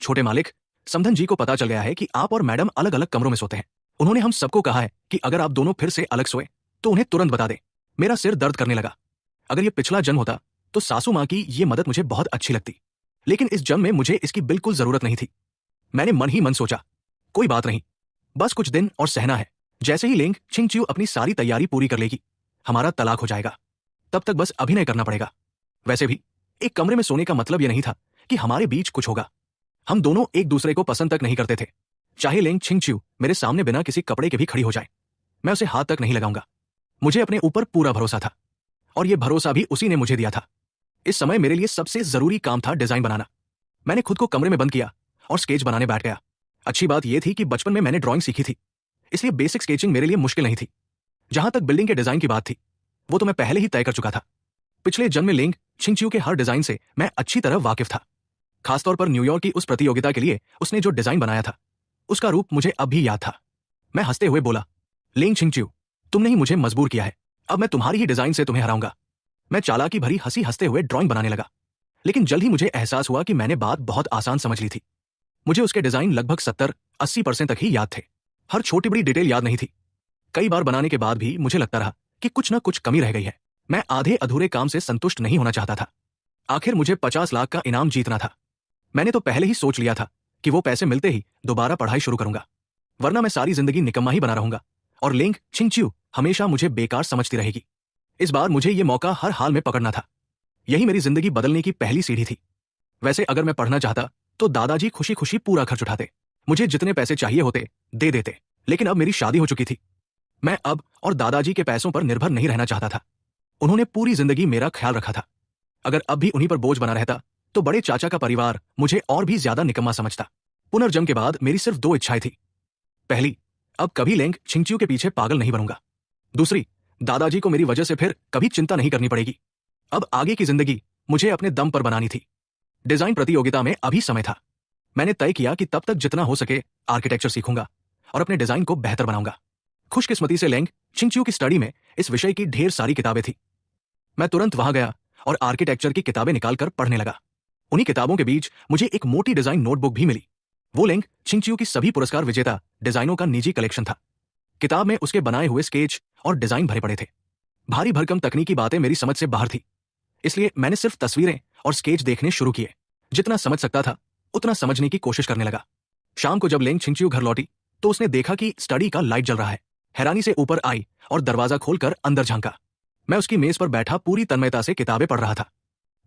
छोटे मालिक, समधन जी को पता चल गया है कि आप और मैडम अलग अलग कमरों में सोते हैं। उन्होंने हम सबको कहा है कि अगर आप दोनों फिर से अलग सोए तो उन्हें तुरंत बता दें। मेरा सिर दर्द करने लगा। अगर यह पिछला जन्म होता तो सासू मां की ये मदद मुझे बहुत अच्छी लगती, लेकिन इस जन्म में मुझे इसकी बिल्कुल जरूरत नहीं थी। मैंने मन ही मन सोचा, कोई बात नहीं, बस कुछ दिन और सहना है। जैसे ही लेंग छिंगच्यू अपनी सारी तैयारी पूरी कर लेगी, हमारा तलाक हो जाएगा। तब तक बस अभिनय करना पड़ेगा। वैसे भी एक कमरे में सोने का मतलब यह नहीं था कि हमारे बीच कुछ होगा। हम दोनों एक दूसरे को पसंद तक नहीं करते थे। चाहे लेंग छिंगच्यू मेरे सामने बिना किसी कपड़े के भी खड़ी हो जाए, मैं उसे हाथ तक नहीं लगाऊंगा। मुझे अपने ऊपर पूरा भरोसा था और यह भरोसा भी उसी ने मुझे दिया था। इस समय मेरे लिए सबसे जरूरी काम था डिजाइन बनाना। मैंने खुद को कमरे में बंद किया और स्केच बनाने बैठ गया। अच्छी बात यह थी कि बचपन में मैंने ड्राइंग सीखी थी, इसलिए बेसिक स्केचिंग मेरे लिए मुश्किल नहीं थी। जहां तक बिल्डिंग के डिजाइन की बात थी, वो तो मैं पहले ही तय कर चुका था। पिछले जन्म में लेंग छिंगच्यू के हर डिजाइन से मैं अच्छी तरह वाकिफ था। खासतौर पर न्यूयॉर्क की उस प्रतियोगिता के लिए उसने जो डिजाइन बनाया था, उसका रूप मुझे अब भी याद था। मैं हंसते हुए बोला, लेंग छिंगच्यू, तुमने ही मुझे मजबूर किया है। अब मैं तुम्हारी ही डिजाइन से तुम्हें हराऊंगा। मैं चालाकी भरी हंसी हंसते हुए ड्राइंग बनाने लगा, लेकिन जल्द ही मुझे एहसास हुआ कि मैंने बात बहुत आसान समझ ली थी। मुझे उसके डिजाइन लगभग 70-80% तक ही याद थे। हर छोटी बड़ी डिटेल याद नहीं थी। कई बार बनाने के बाद भी मुझे लगता रहा कि कुछ ना कुछ कमी रह गई है। मैं आधे अधूरे काम से संतुष्ट नहीं होना चाहता था। आखिर मुझे 50 लाख का इनाम जीतना था। मैंने तो पहले ही सोच लिया था कि वो पैसे मिलते ही दोबारा पढ़ाई शुरू करूंगा, वरना मैं सारी जिंदगी निकम्मा ही बना रहूंगा और लेंग छिंगच्यू हमेशा मुझे बेकार समझती रहेगी। इस बार मुझे ये मौका हर हाल में पकड़ना था। यही मेरी जिंदगी बदलने की पहली सीढ़ी थी। वैसे अगर मैं पढ़ना चाहता तो दादाजी खुशी खुशी पूरा खर्च उठाते, मुझे जितने पैसे चाहिए होते दे देते। लेकिन अब मेरी शादी हो चुकी थी। मैं अब और दादाजी के पैसों पर निर्भर नहीं रहना चाहता था। उन्होंने पूरी जिंदगी मेरा ख्याल रखा था। अगर अब भी उन्हीं पर बोझ बना रहता तो बड़े चाचा का परिवार मुझे और भी ज्यादा निकम्मा समझता। पुनर्जन्म के बाद मेरी सिर्फ 2 इच्छाएं थी। पहली, अब कभी लेंग छिंगच्यू के पीछे पागल नहीं बनूंगा। दूसरी, दादाजी को मेरी वजह से फिर कभी चिंता नहीं करनी पड़ेगी। अब आगे की जिंदगी मुझे अपने दम पर बनानी थी। डिजाइन प्रतियोगिता में अभी समय था। मैंने तय किया कि तब तक जितना हो सके आर्किटेक्चर सीखूंगा और अपने डिजाइन को बेहतर बनाऊंगा। खुशकिस्मती से लेंग छिंगच्यू की स्टडी में इस विषय की ढेर सारी किताबें थी। मैं तुरंत वहां गया और आर्किटेक्चर की किताबें निकालकर पढ़ने लगा। उन्हीं किताबों के बीच मुझे एक मोटी डिजाइन नोटबुक भी मिली। वो लेंग छिंगच्यू की सभी पुरस्कार विजेता डिजाइनों का निजी कलेक्शन था। किताब में उसके बनाए हुए स्केच और डिजाइन भरे पड़े थे। भारी भरकम तकनीकी बातें मेरी समझ से बाहर थी, इसलिए मैंने सिर्फ तस्वीरें और स्केच देखने शुरू किए। जितना समझ सकता था उतना समझने की कोशिश करने लगा। शाम को जब लेंग छिंगच्यू घर लौटी तो उसने देखा कि स्टडी का लाइट जल रहा है। हैरानी से ऊपर आई और दरवाजा खोलकर अंदर झांका। मैं उसकी मेज पर बैठा पूरी तन्मयता से किताबें पढ़ रहा था।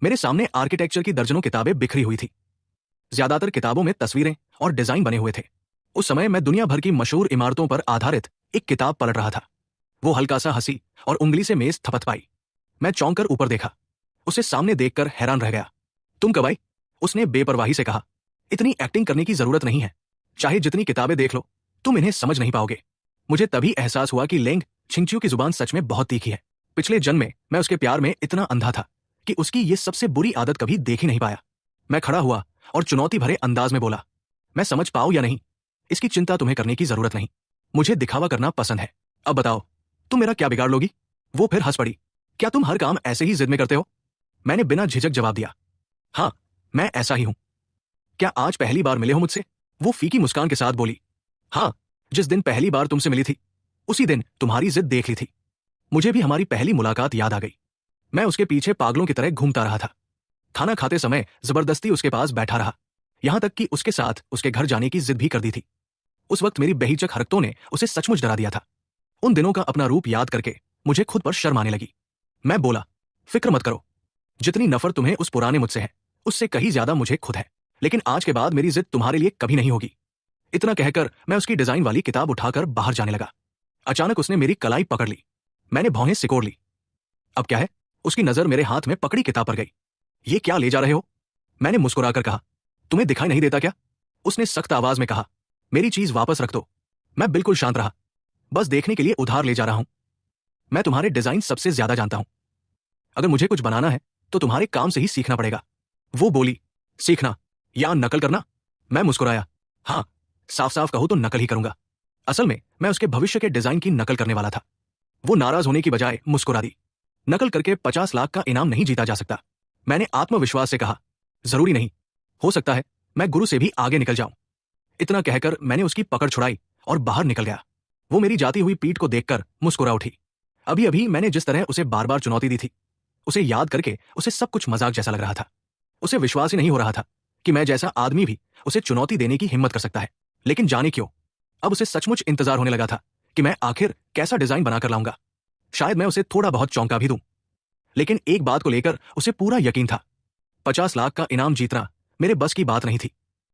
मेरे सामने आर्किटेक्चर की दर्जनों किताबें बिखरी हुई थी। ज्यादातर किताबों में तस्वीरें और डिजाइन बने हुए थे। उस समय मैं दुनिया भर की मशहूर इमारतों पर आधारित एक किताब पलट रहा था। वो हल्का सा हंसी और उंगली से मेज थपथपाई। मैं चौंक कर ऊपर देखा। उसे सामने देखकर हैरान रह गया। तुम कब आई? उसने बेपरवाही से कहा। इतनी एक्टिंग करने की जरूरत नहीं है। चाहे जितनी किताबें देख लो, तुम इन्हें समझ नहीं पाओगे। मुझे तभी एहसास हुआ कि लेंग छिंगच्यू की जुबान सच में बहुत तीखी है। पिछले जन्म में मैं उसके प्यार में इतना अंधा था कि उसकी ये सबसे बुरी आदत कभी देख ही नहीं पाया। मैं खड़ा हुआ और चुनौती भरे अंदाज में बोला, मैं समझ पाऊं या नहीं, इसकी चिंता तुम्हें करने की जरूरत नहीं। मुझे दिखावा करना पसंद है। अब बताओ, तुम मेरा क्या बिगाड़ लोगी? वो फिर हंस पड़ी। क्या तुम हर काम ऐसे ही जिद में करते हो? मैंने बिना झिझक जवाब दिया, हाँ, मैं ऐसा ही हूं। क्या आज पहली बार मिले हो मुझसे? वो फीकी मुस्कान के साथ बोली, हाँ, जिस दिन पहली बार तुमसे मिली थी उसी दिन तुम्हारी जिद देख ली थी। मुझे भी हमारी पहली मुलाकात याद आ गई। मैं उसके पीछे पागलों की तरह घूमता रहा था। खाना खाते समय जबरदस्ती उसके पास बैठा रहा, यहां तक कि उसके साथ उसके घर जाने की जिद भी कर दी थी। उस वक्त मेरी बेहिचक हरकतों ने उसे सचमुच डरा दिया था। उन दिनों का अपना रूप याद करके मुझे खुद पर शर्म आने लगी। मैं बोला, फिक्र मत करो, जितनी नफरत तुम्हें उस पुराने मुझसे है उससे कहीं ज्यादा मुझे खुद है। लेकिन आज के बाद मेरी जिद तुम्हारे लिए कभी नहीं होगी। इतना कहकर मैं उसकी डिजाइन वाली किताब उठाकर बाहर जाने लगा। अचानक उसने मेरी कलाई पकड़ ली। मैंने भौहें सिकोड़ ली। अब क्या है? उसकी नजर मेरे हाथ में पकड़ी किताब पर गई। ये क्या ले जा रहे हो? मैंने मुस्कुराकर कहा, तुम्हें दिखाई नहीं देता क्या? उसने सख्त आवाज में कहा, मेरी चीज वापस रख दो। मैं बिल्कुल शांत रहा। बस देखने के लिए उधार ले जा रहा हूं। मैं तुम्हारे डिजाइन सबसे ज्यादा जानता हूं। अगर मुझे कुछ बनाना है तो तुम्हारे काम से ही सीखना पड़ेगा। वो बोली, सीखना या नकल करना? मैं मुस्कुराया, हाँ, साफ साफ कहूं तो नकल ही करूंगा। असल में मैं उसके भविष्य के डिजाइन की नकल करने वाला था। वो नाराज होने की बजाय मुस्कुरा दी। नकल करके 50 लाख का इनाम नहीं जीता जा सकता। मैंने आत्मविश्वास से कहा, जरूरी नहीं, हो सकता है मैं गुरु से भी आगे निकल जाऊं। इतना कहकर मैंने उसकी पकड़ छुड़ाई और बाहर निकल गया। वो मेरी जाती हुई पीठ को देखकर मुस्कुरा उठी। अभी अभी मैंने जिस तरह उसे बार बार चुनौती दी थी, उसे याद करके उसे सब कुछ मजाक जैसा लग रहा था। उसे विश्वास ही नहीं हो रहा था कि मैं जैसा आदमी भी उसे चुनौती देने की हिम्मत कर सकता है। लेकिन जाने क्यों, अब उसे सचमुच इंतजार होने लगा था कि मैं आखिर कैसा डिजाइन बनाकर लाऊंगा। शायद मैं उसे थोड़ा बहुत चौंका भी दूं। लेकिन एक बात को लेकर उसे पूरा यकीन था, 50 लाख का इनाम जीतना मेरे बस की बात नहीं थी।